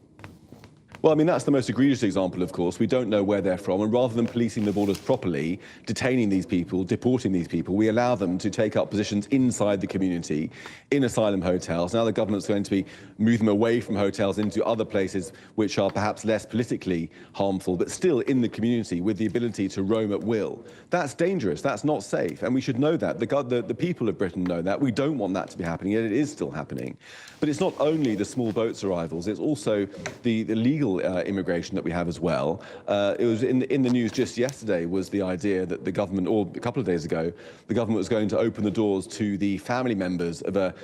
Well, I mean, that's the most egregious example, of course. We don't know where they're from, and rather than policing the borders properly, detaining these people, deporting these people, we allow them to take up positions inside the community, in asylum hotels. Now the government's going to be moving them away from hotels into other places which are perhaps less politically harmful, but still in the community with the ability to roam at will. That's dangerous, that's not safe, and we should know that. The people of Britain know that. We don't want that to be happening, yet it is still happening. But it's not only the small boats arrivals, it's also the legal immigration that we have as well. It was in the news just yesterday was the idea that the government, or a couple of days ago, the government was going to open the doors to the family members of a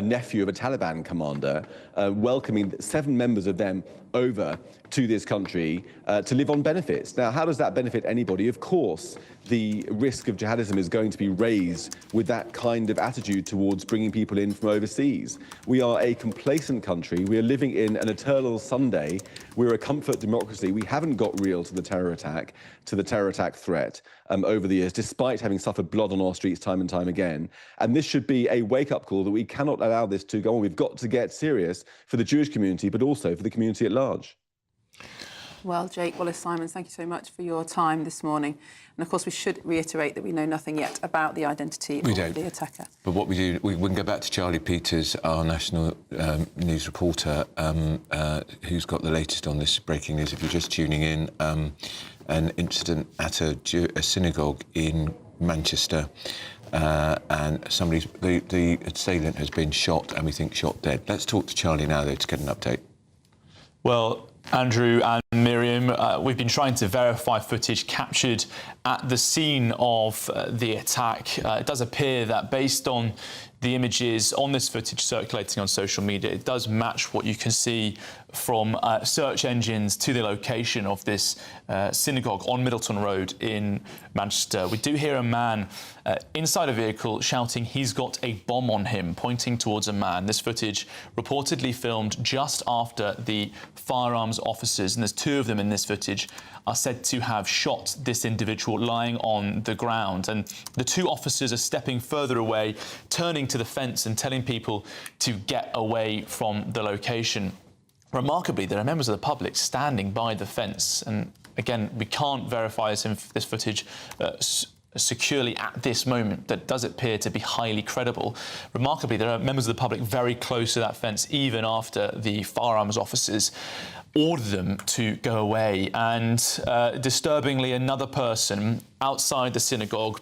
nephew of a Taliban commander, welcoming 7 members of them over to this country to live on benefits. Now, how does that benefit anybody? Of course, the risk of jihadism is going to be raised with that kind of attitude towards bringing people in from overseas. We are a complacent country. We are living in an eternal Sunday. We're a comfort democracy. We haven't got real to the terror attack threat over the years, despite having suffered blood on our streets time and time again. And this should be a wake-up call that we cannot allow this to go on. We've got to get serious for the Jewish community, but also for the community at large. Well, Jake Wallace-Simons, thank you so much for your time this morning. And of course, we should reiterate that we know nothing yet about the identity of the attacker. But what we do, we can go back to Charlie Peters, our national news reporter, who's got the latest on this breaking news. If you're just tuning in, an incident at a synagogue in Manchester, and the assailant has been shot, and we think shot dead. Let's talk to Charlie now, though, to get an update. Well, Andrew and Miriam, we've been trying to verify footage captured at the scene of the attack. It does appear that based on the images on this footage circulating on social media, it does match what you can see from search engines to the location of this synagogue on Middleton Road in Manchester. We do hear a man inside a vehicle shouting he's got a bomb on him, pointing towards a man. This footage reportedly filmed just after the firearms officers, and there's 2 of them in this footage, are said to have shot this individual lying on the ground. And the 2 officers are stepping further away, turning to the fence and telling people to get away from the location. Remarkably, there are members of the public standing by the fence. And again, we can't verify this footage securely at this moment. That does appear to be highly credible. Remarkably, there are members of the public very close to that fence, even after the firearms officers ordered them to go away. And disturbingly, another person outside the synagogue,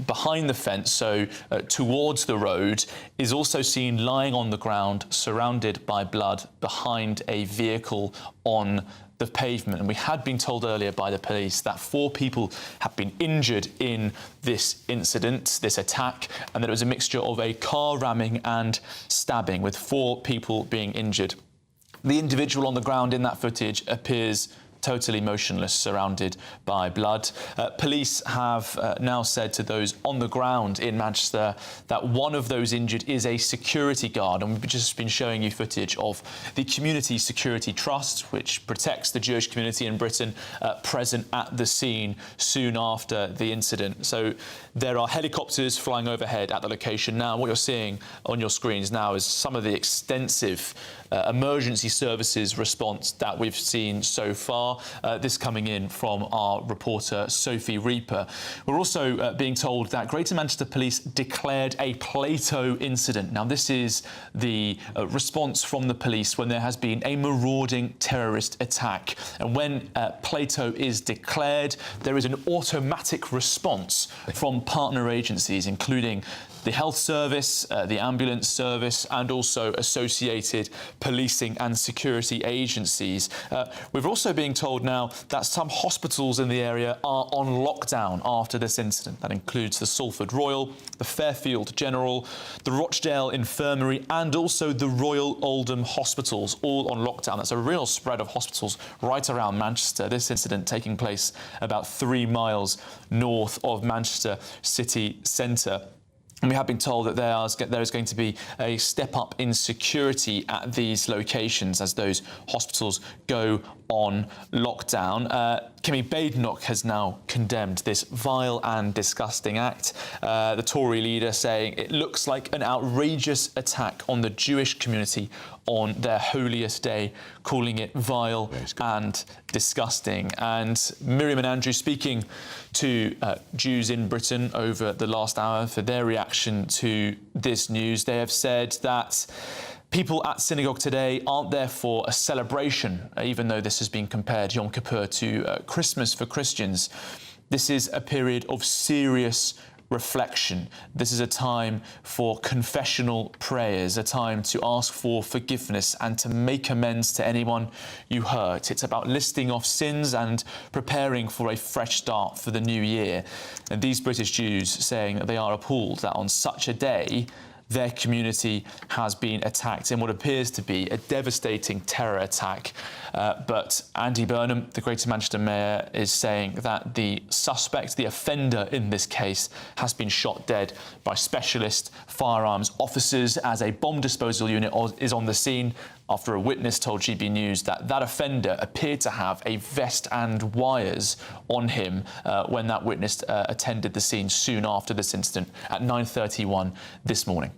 behind the fence, so towards the road, is also seen lying on the ground, surrounded by blood, behind a vehicle on the pavement. And we had been told earlier by the police that 4 people had been injured in this incident, this attack, and that it was a mixture of a car ramming and stabbing, with 4 people being injured. The individual on the ground in that footage appears totally motionless, surrounded by blood. Police have now said to those on the ground in Manchester that one of those injured is a security guard, and we've just been showing you footage of the Community Security Trust, which protects the Jewish community in Britain, present at the scene soon after the incident. So there are helicopters flying overhead at the location now. What you're seeing on your screens now is some of the extensive emergency services response that we've seen so far. This coming in from our reporter Sophie Reaper. We're also being told that Greater Manchester Police declared a Plato incident. Now, this is the response from the police when there has been a marauding terrorist attack. And when Plato is declared, there is an automatic response from partner agencies, including the health service, the ambulance service, and also associated policing and security agencies. We're also being told now that some hospitals in the area are on lockdown after this incident. That includes the Salford Royal, the Fairfield General, the Rochdale Infirmary, and also the Royal Oldham Hospitals, all on lockdown. That's a real spread of hospitals right around Manchester. This incident taking place about 3 miles north of Manchester city centre. And we have been told that there is going to be a step up in security at these locations as those hospitals go on lockdown. Kemi Badenoch has now condemned this vile and disgusting act. The Tory leader saying it looks like an outrageous attack on the Jewish community on their holiest day, calling it vile and disgusting. And Miriam and Andrew speaking to Jews in Britain over the last hour for their reaction to this news. They have said that people at synagogue today aren't there for a celebration, even though this has been compared, Yom Kippur, to Christmas for Christians. This is a period of serious reflection. This is a time for confessional prayers, a time to ask for forgiveness and to make amends to anyone you hurt. It's about listing off sins and preparing for a fresh start for the new year. And these British Jews saying that they are appalled that on such a day their community has been attacked in what appears to be a devastating terror attack. But Andy Burnham, the Greater Manchester Mayor, is saying that the suspect, the offender in this case, has been shot dead by specialist firearms officers as a bomb disposal unit is on the scene after a witness told GB News that that offender appeared to have a vest and wires on him when that witness attended the scene soon after this incident at 9:31 this morning.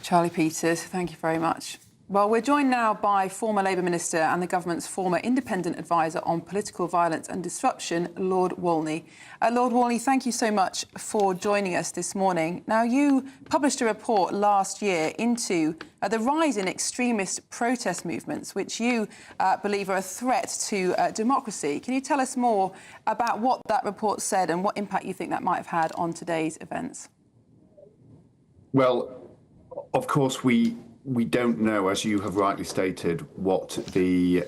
Charlie Peters, thank you very much. Well, we're joined now by former Labour Minister and the government's former independent advisor on political violence and disruption, Lord Walney. Lord Walney, thank you so much for joining us this morning. Now, you published a report last year into the rise in extremist protest movements, which you believe are a threat to democracy. Can you tell us more about what that report said and what impact you think that might have had on today's events? Well, of course, we don't know, as you have rightly stated, what the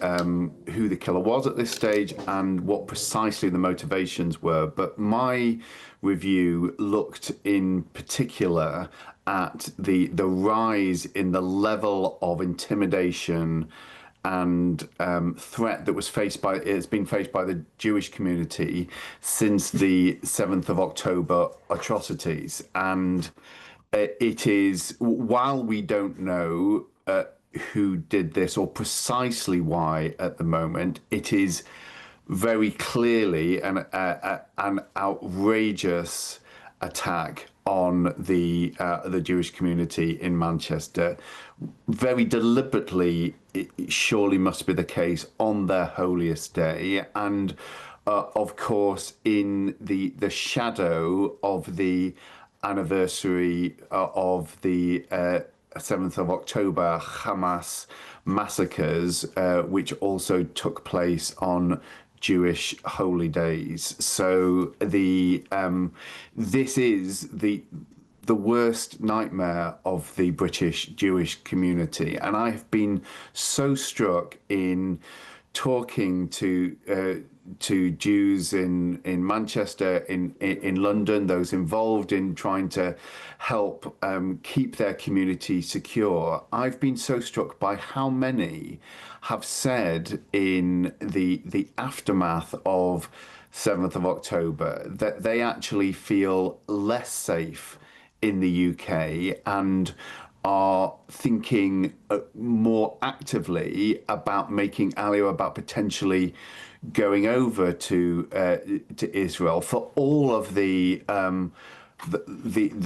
who the killer was at this stage and what precisely the motivations were. But my review looked in particular at the rise in the level of intimidation and threat that was been faced by the Jewish community since the 7th of October atrocities. And it is, while we don't know who did this or precisely why at the moment, it is very clearly an outrageous attack on the Jewish community in Manchester. Very deliberately, it surely must be the case on their holiest day, and of course in the shadow of the anniversary of the 7th of October Hamas massacres, which also took place on Jewish holy days. So this is the worst nightmare of the British Jewish community, and I have been so struck in talking to Jews in Manchester, in London, those involved in trying to help keep their community secure, I've been so struck by how many have said in the aftermath of 7th of October that they actually feel less safe in the UK and are thinking more actively about making Aliyah, about potentially going over to Israel for all of the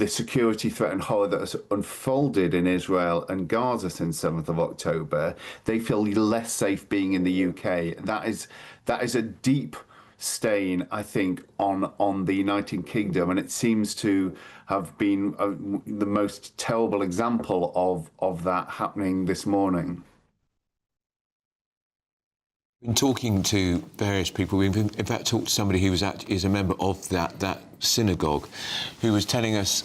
security threat and horror that has unfolded in Israel and Gaza since 7th of October. They feel less safe being in the UK. That is a deep stain, I think, on the United Kingdom, and it seems to have been the most terrible example of that happening this morning. Been talking to various people. We've in fact talked to somebody who is a member of that synagogue, who was telling us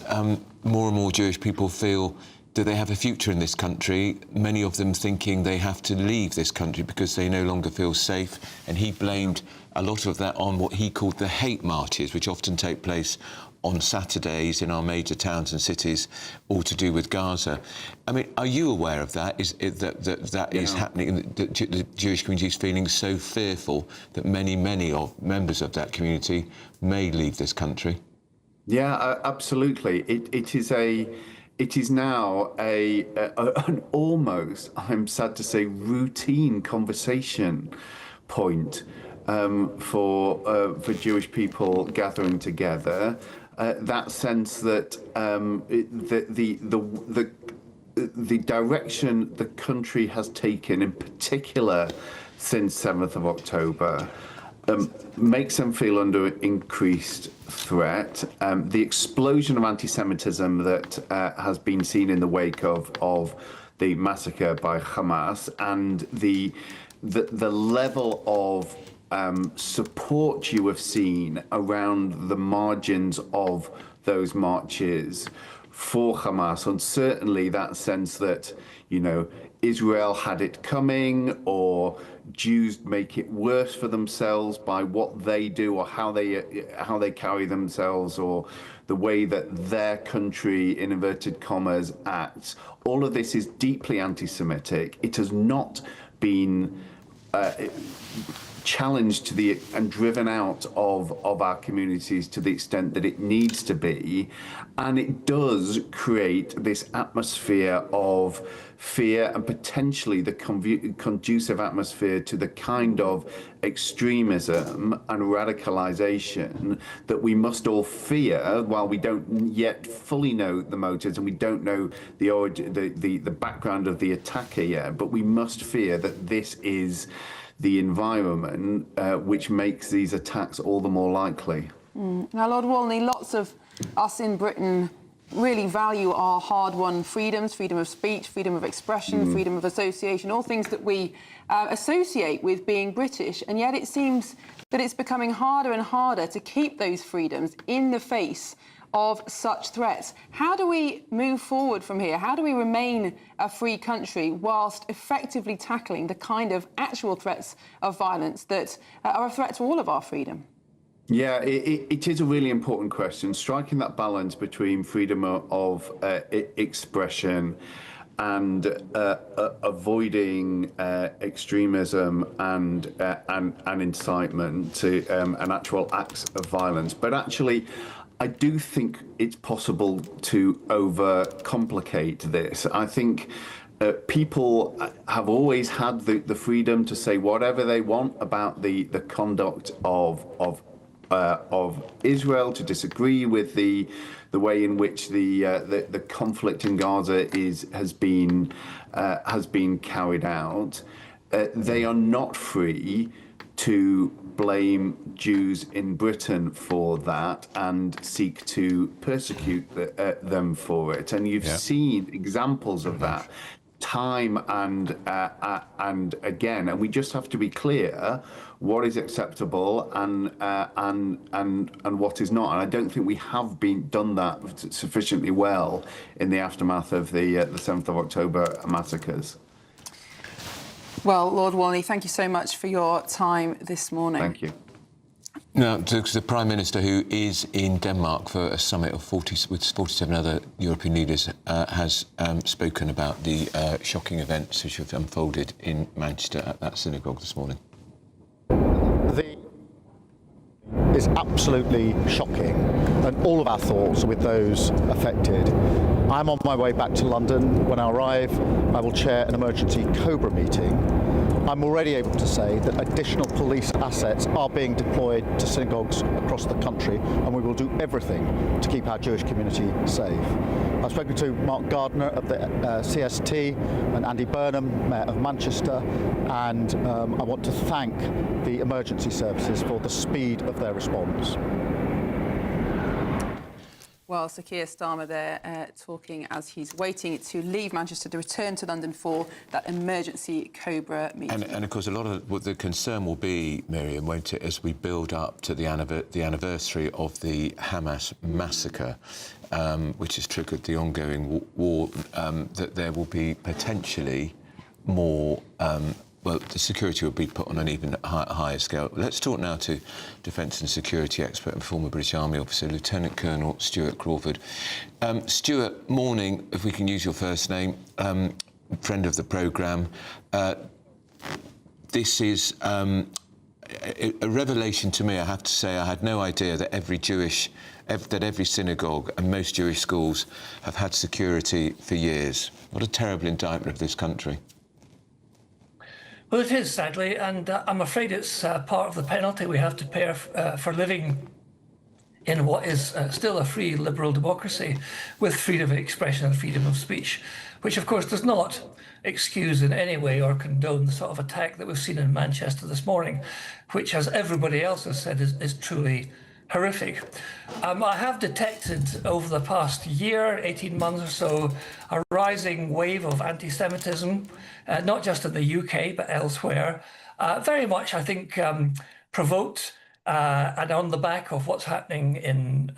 more and more Jewish people feel that they have a future in this country, many of them thinking they have to leave this country because they no longer feel safe. And he blamed a lot of that on what he called the hate marches, which often take place on Saturdays in our major towns and cities, all to do with Gaza. I mean, are you aware of that? Is happening? The Jewish community is feeling so fearful that many of members of that community may leave this country? Yeah, absolutely. It is now an almost, I'm sad to say, routine conversation point for Jewish people gathering together. That sense that the direction the country has taken, in particular since 7th of October, makes them feel under increased threat. The explosion of anti-Semitism that has been seen in the wake of the massacre by Hamas, and the level of support you have seen around the margins of those marches for Hamas, and certainly that sense that, you know, Israel had it coming, or Jews make it worse for themselves by what they do or how they carry themselves, or the way that their country, in inverted commas, acts. All of this is deeply anti-Semitic. It has not been challenged and driven out of our communities to the extent that it needs to be, and it does create this atmosphere of fear and potentially the conducive atmosphere to the kind of extremism and radicalization that we must all fear, while we don't yet fully know the motives and we don't know the origin, the background of the attacker yet, but we must fear that this is the environment which makes these attacks all the more likely. Now, Lord Walney, lots of us in Britain really value our hard-won freedoms, freedom of speech, freedom of expression, freedom of association, all things that we associate with being British, and yet it seems that it's becoming harder and harder to keep those freedoms in the face of such threats. How do we move forward from here? How do we remain a free country whilst effectively tackling the kind of actual threats of violence that are a threat to all of our freedom? Yeah, it is a really important question, striking that balance between freedom of expression and avoiding extremism and incitement to and actual acts of violence. But actually, I do think it's possible to overcomplicate this. I think people have always had the freedom to say whatever they want about the conduct of Israel, to disagree with the way in which the conflict in Gaza has been carried out. They are not free to blame Jews in Britain for that and seek to persecute them for it. And you've seen examples of that time and again. And we just have to be clear what is acceptable and what is not. And I don't think we have done that sufficiently well in the aftermath of the 7th of October massacres. Well, Lord Walney, thank you so much for your time this morning. Thank you. Now, the Prime Minister, who is in Denmark for a summit of 47 other European leaders, has spoken about the shocking events which have unfolded in Manchester at that synagogue this morning. Is absolutely shocking, and all of our thoughts are with those affected. I'm on my way back to London. When I arrive, I will chair an emergency COBRA meeting. I'm already able to say that additional police assets are being deployed to synagogues across the country, and we will do everything to keep our Jewish community safe. I've spoken to Mark Gardner of the CST and Andy Burnham, Mayor of Manchester, and I want to thank the emergency services for the speed of their response. Well, Sir Keir Starmer there talking as he's waiting to leave Manchester to return to London for that emergency COBRA meeting. And of course, a lot of what the concern will be, Miriam, won't it, as we build up to the anniversary of the Hamas massacre, which has triggered the ongoing war, that there will be potentially more. Well, the security will be put on an even higher scale. Let's talk now to Defence and Security expert and former British Army officer, Lieutenant Colonel Stuart Crawford. Stuart, morning, if we can use your first name, friend of the programme. This is a revelation to me, I have to say. I had no idea that every synagogue and most Jewish schools have had security for years. What a terrible indictment of this country. Well, it is, sadly, and I'm afraid it's part of the penalty we have to pay for living in what is still a free liberal democracy with freedom of expression and freedom of speech, which, of course, does not excuse in any way or condone the sort of attack that we've seen in Manchester this morning, which, as everybody else has said, is truly horrific. I have detected over the past year, 18 months or so, a rising wave of anti-Semitism, not just in the UK, but elsewhere. Very much, I think, provoked and on the back of what's happening in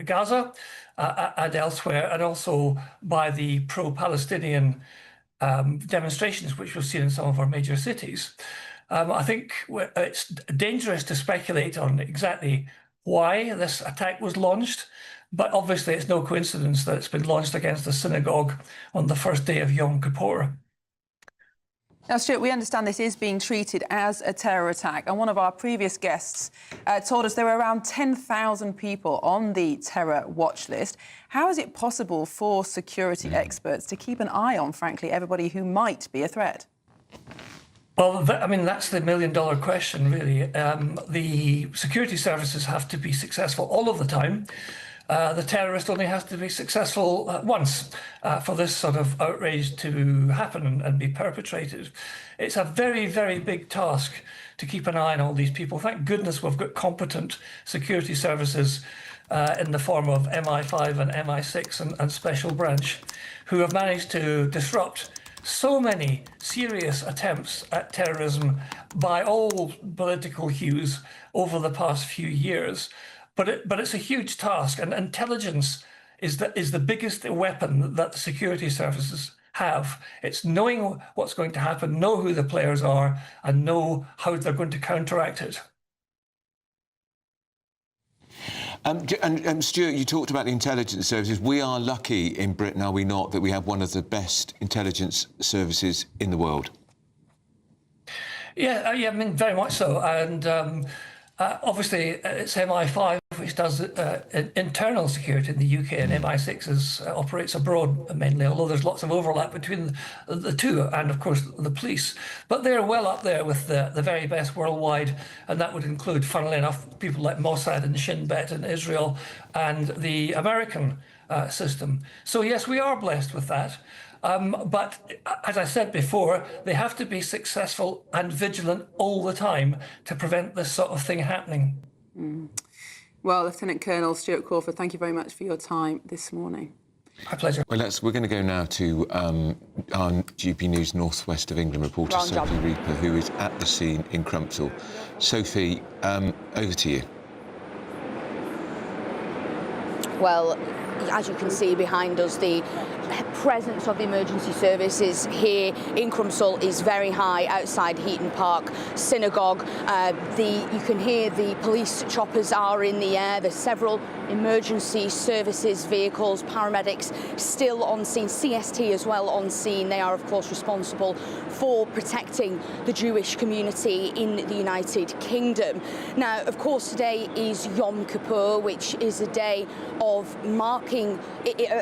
Gaza and elsewhere, and also by the pro-Palestinian demonstrations which we've seen in some of our major cities. I think it's dangerous to speculate on exactly why this attack was launched, but obviously it's no coincidence that it's been launched against the synagogue on the first day of Yom Kippur. Now, Stuart, we understand this is being treated as a terror attack, and one of our previous guests told us there were around 10,000 people on the terror watch list. How is it possible for security experts to keep an eye on, frankly, everybody who might be a threat? Well, I mean, that's the million-dollar question, really. The security services have to be successful all of the time. The terrorist only has to be successful once for this sort of outrage to happen and be perpetrated. It's a very, very big task to keep an eye on all these people. Thank goodness we've got competent security services in the form of MI5 and MI6 and Special Branch, who have managed to disrupt so many serious attempts at terrorism by all political hues over the past few years. But it's a huge task, and intelligence is the biggest weapon that the security services have. It's knowing what's going to happen, know who the players are, and know how they're going to counteract it. And Stuart, you talked about the intelligence services. We are lucky in Britain, are we not, that we have one of the best intelligence services in the world? Yeah, I mean, very much so. And obviously, it's MI5, which does internal security in the UK, and MI6 operates abroad mainly, although there's lots of overlap between the two, and of course the police. But they're well up there with the very best worldwide, and that would include, funnily enough, people like Mossad and Shin Bet in Israel and the American system. So yes, we are blessed with that. But as I said before, they have to be successful and vigilant all the time to prevent this sort of thing happening. Well, Lieutenant Colonel Stuart Crawford, thank you very much for your time this morning. My pleasure. Well, we're going to go now to our GB News North West of England reporter, Sophie Reaper, who is at the scene in Crumpsall. Sophie, over to you. Well, as you can see behind us, the presence of the emergency services here in Crumpsall is very high outside Heaton Park Synagogue. You can hear the police choppers are in the air. There's several emergency services vehicles, paramedics still on scene, CST as well on scene. They are, of course, responsible for protecting the Jewish community in the United Kingdom. Now, of course, today is Yom Kippur, which is a day of marking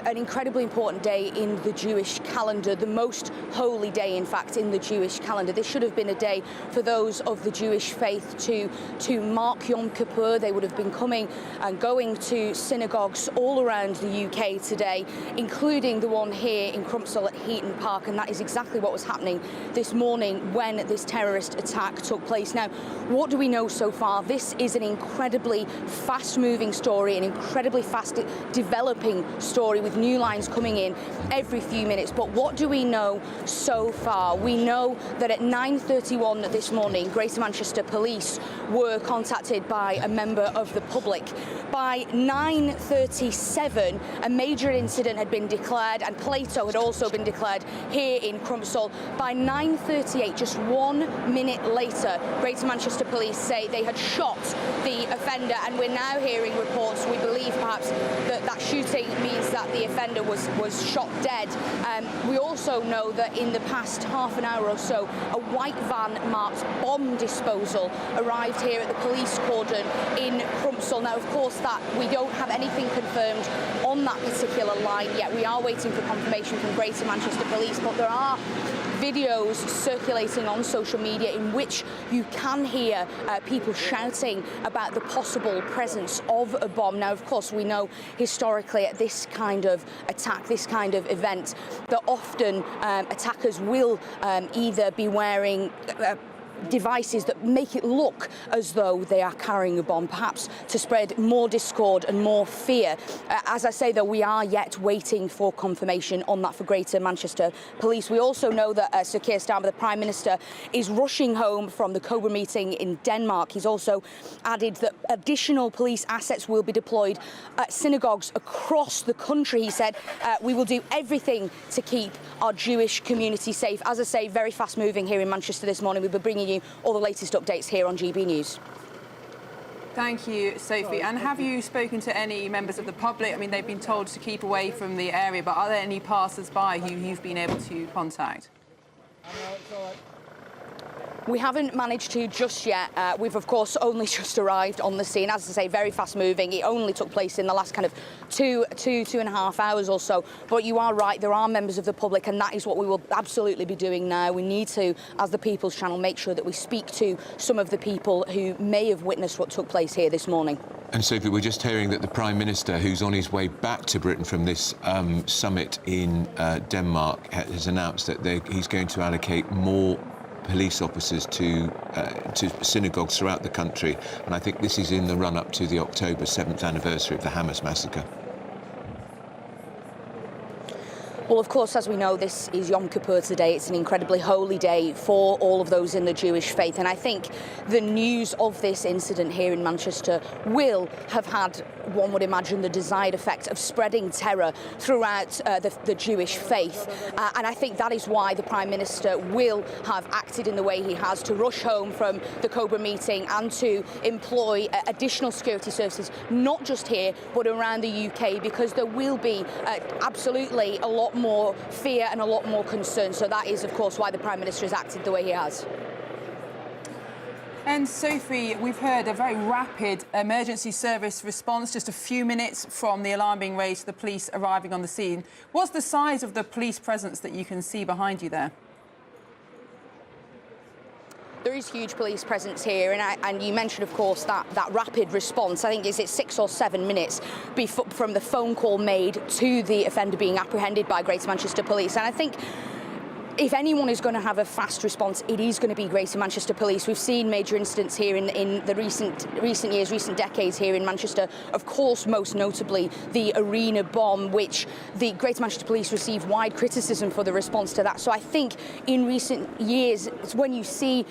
an incredibly important day in the Jewish calendar, the most holy day, in fact, in the Jewish calendar. This should have been a day for those of the Jewish faith to mark Yom Kippur. They would have been coming and going to synagogues all around the UK today, including the one here in Crumpsall at Heaton Park, and that is exactly what was happening this morning when this terrorist attack took place. Now, what do we know so far? This is an incredibly fast-moving story, an incredibly fast-developing story with new lines coming in every few minutes. But what do we know so far? We know that at 9:31 this morning, Greater Manchester Police were contacted by a member of the public. By 9:37, a major incident had been declared, and Plato had also been declared here in Crumpsall. By 9:38, just 1 minute later, Greater Manchester Police say they had shot the offender, and we're now hearing reports, we believe perhaps, that shooting means that the offender was shot dead. We also know that in the past half an hour or so, a white van marked bomb disposal arrived here at the police cordon in Crumpsall. Now, of course, that we don't have anything confirmed on that particular line yet. We are waiting for confirmation from Greater Manchester Police, but there are videos circulating on social media in which you can hear people shouting about the possible presence of a bomb. Now, of course, we know historically at this kind of attack, this kind of event, that often attackers will either be wearing devices that make it look as though they are carrying a bomb, perhaps to spread more discord and more fear. As I say, though, we are yet waiting for confirmation on that for Greater Manchester Police. We also know that Sir Keir Starmer, the Prime Minister, is rushing home from the Cobra meeting in Denmark. He's also added that additional police assets will be deployed at synagogues across the country. He said, we will do everything to keep our Jewish community safe. As I say, very fast moving here in Manchester this morning. We'll be bringing you all the latest updates here on GB News. Thank you, Sophie. And have you spoken to any members of the public? I mean, they've been told to keep away from the area, but are there any passers-by who you've been able to contact? We haven't managed to just yet. We've, of course, only just arrived on the scene. As I say, very fast moving. It only took place in the last kind of two and a half hours or so. But you are right, there are members of the public, and that is what we will absolutely be doing now. We need to, as the People's Channel, make sure that we speak to some of the people who may have witnessed what took place here this morning. And Sophie, we're just hearing that the Prime Minister, who's on his way back to Britain from this summit in Denmark, has announced that he's going to allocate more police officers to synagogues throughout the country, and I think this is in the run-up to the October 7th anniversary of the Hamas massacre. Well, of course, as we know, this is Yom Kippur today. It's an incredibly holy day for all of those in the Jewish faith. And I think the news of this incident here in Manchester will have had, one would imagine, the desired effect of spreading terror throughout the Jewish faith. And I think that is why the Prime Minister will have acted in the way he has, to rush home from the Cobra meeting and to employ additional security services, not just here, but around the UK, because there will be absolutely a lot more fear and a lot more concern. So that is, of course, why the Prime Minister has acted the way he has. And Sophie, we've heard a very rapid emergency service response just a few minutes from the alarm being raised to the police arriving on the scene. What's the size of the police presence that you can see behind you there? There is huge police presence here, and you mentioned, of course, that rapid response. I think it's 6 or 7 minutes from the phone call made to the offender being apprehended by Greater Manchester Police. And I think if anyone is going to have a fast response, it is going to be Greater Manchester Police. We've seen major incidents here in the recent years, recent decades here in Manchester. Of course, most notably the arena bomb, which the Greater Manchester Police received wide criticism for the response to that. So I think in recent years, it's when you see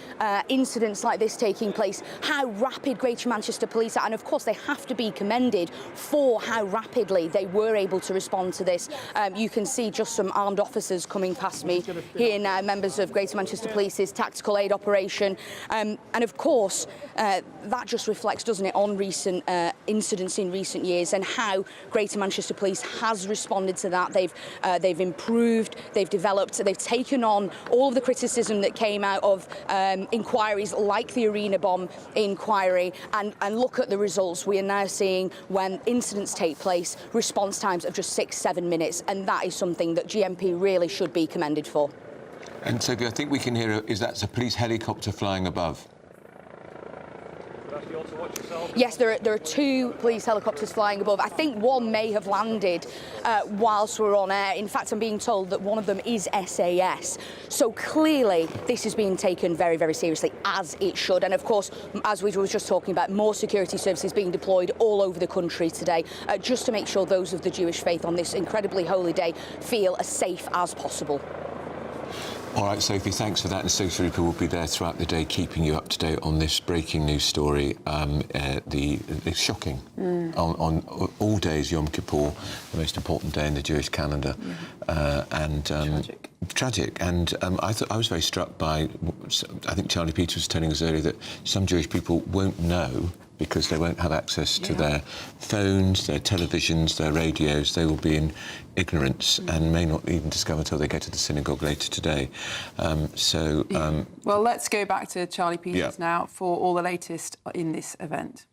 incidents like this taking place, how rapid Greater Manchester Police are, and of course they have to be commended for how rapidly they were able to respond to this. You can see just some armed officers coming past me here now, members of Greater Manchester Police's tactical aid operation. And of course, that just reflects, doesn't it, on recent incidents in recent years and how Greater Manchester Police has responded to that. They've improved, they've developed, they've taken on all of the criticism that came out of inquiries like the arena bomb inquiry, and look at the results. We are now seeing, when incidents take place, response times of just 6-7 minutes, and that is something that GMP really should be commended for. And Sophie, I think we can hear that's a police helicopter flying above. Yes, there are 2 police helicopters flying above. I think one may have landed whilst we're on air. In fact, I'm being told that one of them is SAS. So clearly, this is being taken very, very seriously, as it should. And of course, as we were just talking about, more security services being deployed all over the country today, just to make sure those of the Jewish faith on this incredibly holy day feel as safe as possible. All right, Sophie, thanks for that. And Sophie Rupert will be there throughout the day, keeping you up to date on this breaking news story. The shocking on all days, Yom Kippur, the most important day in the Jewish calendar, tragic. And I was very struck by, I think Charlie Peters was telling us earlier that some Jewish people won't know, because they won't have access to their phones, their televisions, their radios. They will be in ignorance and may not even discover until they get to the synagogue later today. Well, let's go back to Charlie Peters now for all the latest in this event.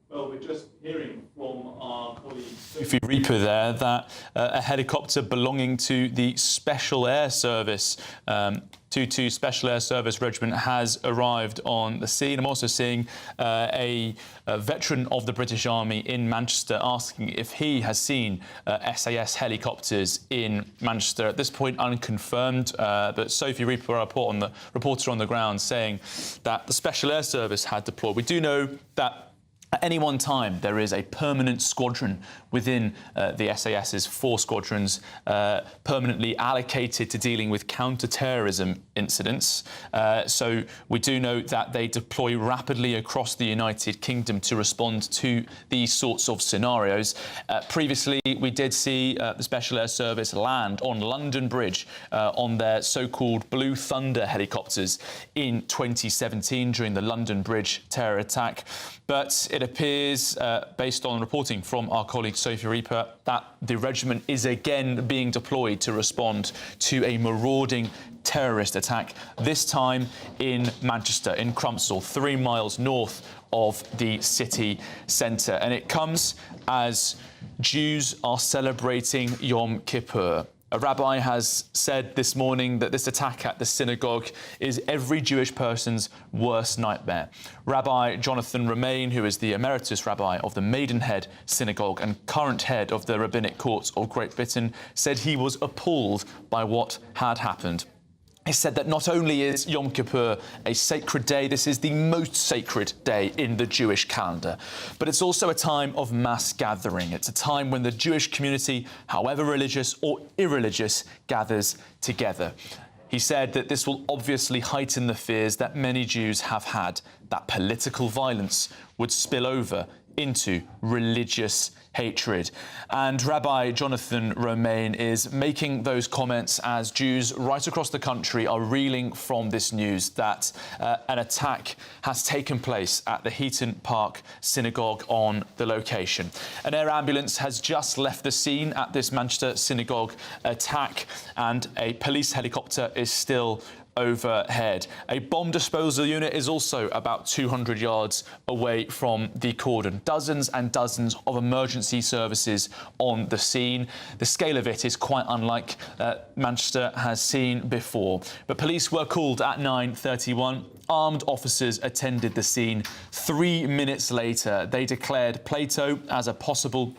Well, we're just hearing from our colleague Sophie Rupert there that a helicopter belonging to the Special Air Service, 22 Special Air Service Regiment, has arrived on the scene. I'm also seeing a veteran of the British Army in Manchester asking if he has seen SAS helicopters in Manchester. At this point, unconfirmed, but Sophie Rupert, our reporter on the ground, saying that the Special Air Service had deployed. We do know that at any one time, there is a permanent squadron within the SAS's 4 squadrons permanently allocated to dealing with counter-terrorism incidents. So we do know that they deploy rapidly across the United Kingdom to respond to these sorts of scenarios. Previously, we did see the Special Air Service land on London Bridge on their so-called Blue Thunder helicopters in 2017 during the London Bridge terror attack. But it appears, based on reporting from our colleague Sophie Rupert, that the regiment is again being deployed to respond to a marauding terrorist attack, this time in Manchester, in Crumpsall, 3 miles north of the city centre. And it comes as Jews are celebrating Yom Kippur. A rabbi has said this morning that this attack at the synagogue is every Jewish person's worst nightmare. Rabbi Jonathan Romain, who is the emeritus rabbi of the Maidenhead Synagogue and current head of the Rabbinic Courts of Great Britain, said he was appalled by what had happened. He said that not only is Yom Kippur a sacred day, this is the most sacred day in the Jewish calendar, but it's also a time of mass gathering. It's a time when the Jewish community, however religious or irreligious, gathers together. He said that this will obviously heighten the fears that many Jews have had, that political violence would spill over into religious hatred. And Rabbi Jonathan Romain is making those comments as Jews right across the country are reeling from this news that an attack has taken place at the Heaton Park Synagogue on the location. An air ambulance has just left the scene at this Manchester synagogue attack, and a police helicopter is still overhead. A bomb disposal unit is also about 200 yards away from the cordon. Dozens and dozens of emergency services on the scene. The scale of it is quite unlike Manchester has seen before. But police were called at 9:31. Armed officers attended the scene. 3 minutes later, they declared Plato as a possible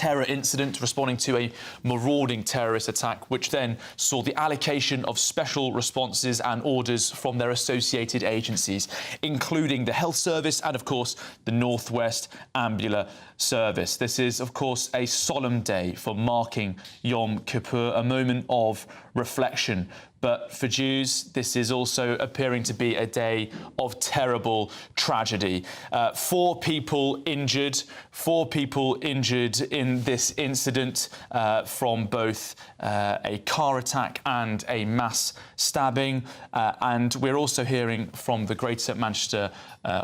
terror incident responding to a marauding terrorist attack, which then saw the allocation of special responses and orders from their associated agencies, including the Health Service and, of course, the North West Ambulance Service. This is, of course, a solemn day for marking Yom Kippur, a moment of reflection. But for Jews, this is also appearing to be a day of terrible tragedy. 4 people injured in this incident from both a car attack and a mass stabbing. And we're also hearing from the Greater Manchester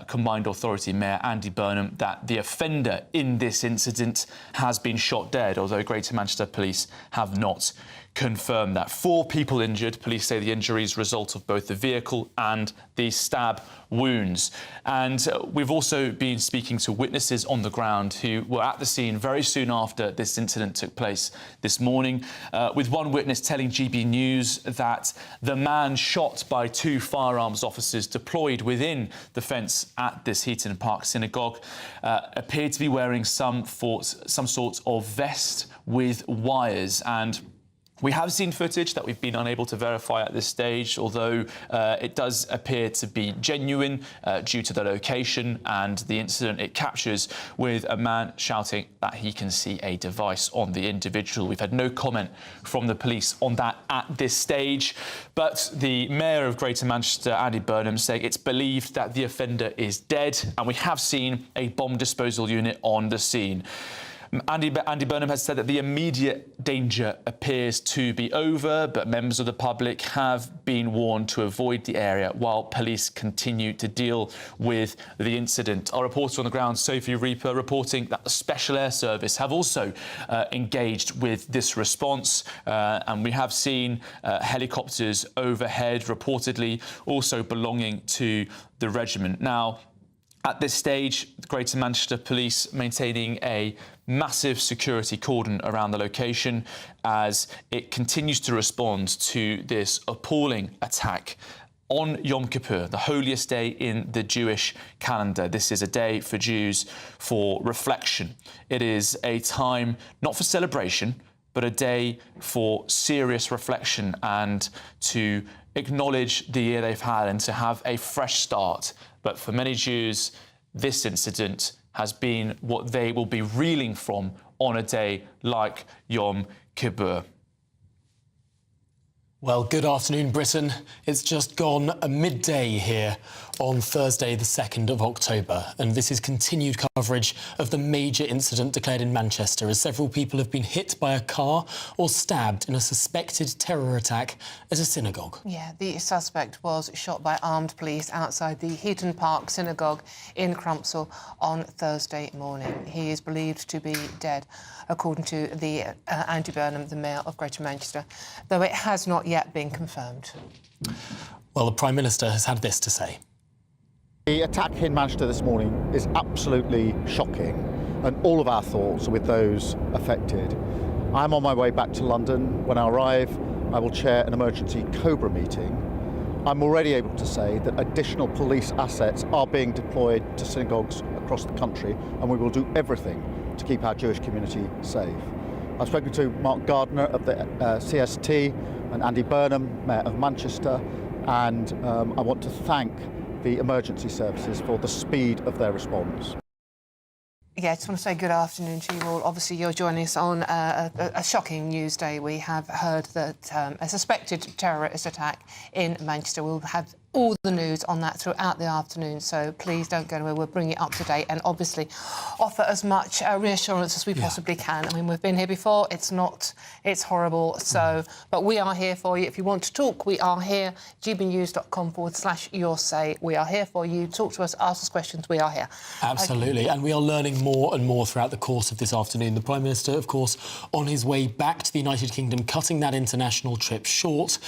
Combined Authority Mayor Andy Burnham that the offender in this incident has been shot dead, although Greater Manchester Police have not confirmed that. 4 people injured. Police say the injuries result of both the vehicle and the stab wounds. And we've also been speaking to witnesses on the ground who were at the scene very soon after this incident took place this morning, with one witness telling GB News that the man shot by 2 firearms officers deployed within the fence at this Heaton Park synagogue appeared to be wearing some sort of vest with wires. And we have seen footage that we've been unable to verify at this stage, although it does appear to be genuine due to the location and the incident it captures, with a man shouting that he can see a device on the individual. We've had no comment from the police on that at this stage, but the Mayor of Greater Manchester, Andy Burnham, saying it's believed that the offender is dead, and we have seen a bomb disposal unit on the scene. Andy Burnham has said that the immediate danger appears to be over, but members of the public have been warned to avoid the area while police continue to deal with the incident. Our reporter on the ground, Sophie Reaper, reporting that the Special Air Service have also engaged with this response, and we have seen helicopters overhead, reportedly also belonging to the regiment. Now, at this stage, the Greater Manchester Police maintaining a massive security cordon around the location as it continues to respond to this appalling attack on Yom Kippur, the holiest day in the Jewish calendar. This is a day for Jews for reflection. It is a time not for celebration, but a day for serious reflection and to acknowledge the year they've had and to have a fresh start. But for many Jews, this incident has been what they will be reeling from on a day like Yom Kippur. Well, good afternoon, Britain. It's just gone a midday here on Thursday, the 2nd of October, and this is continued coverage of the major incident declared in Manchester, as several people have been hit by a car or stabbed in a suspected terror attack at a synagogue. Yeah, the suspect was shot by armed police outside the Heaton Park synagogue in Crumpsall on Thursday morning. He is believed to be dead, according to the Andy Burnham, the Mayor of Greater Manchester, though it has not yet been confirmed. Well, the Prime Minister has had this to say. The attack in Manchester this morning is absolutely shocking, and all of our thoughts are with those affected. I'm on my way back to London. When I arrive, I will chair an emergency COBRA meeting. I'm already able to say that additional police assets are being deployed to synagogues across the country, and we will do everything to keep our Jewish community safe. I've spoken to Mark Gardner of the CST and Andy Burnham, Mayor of Manchester, and I want to thank the emergency services for the speed of their response. Yeah, I just want to say good afternoon to you all. Obviously, you're joining us on a shocking news day. We have heard that a suspected terrorist attack in Manchester. We'll have all the news on that throughout the afternoon, so please don't go anywhere. We'll bring it up to date and obviously offer as much reassurance as we possibly can. I mean, we've been here before. It's horrible. So, but we are here for you. If you want to talk, we are here. gbnews.com/your say. We are here for you. Talk to us, ask us questions. We are here. Absolutely. Okay. And we are learning more and more throughout the course of this afternoon. The Prime Minister, of course, on his way back to the United Kingdom, cutting that international trip short.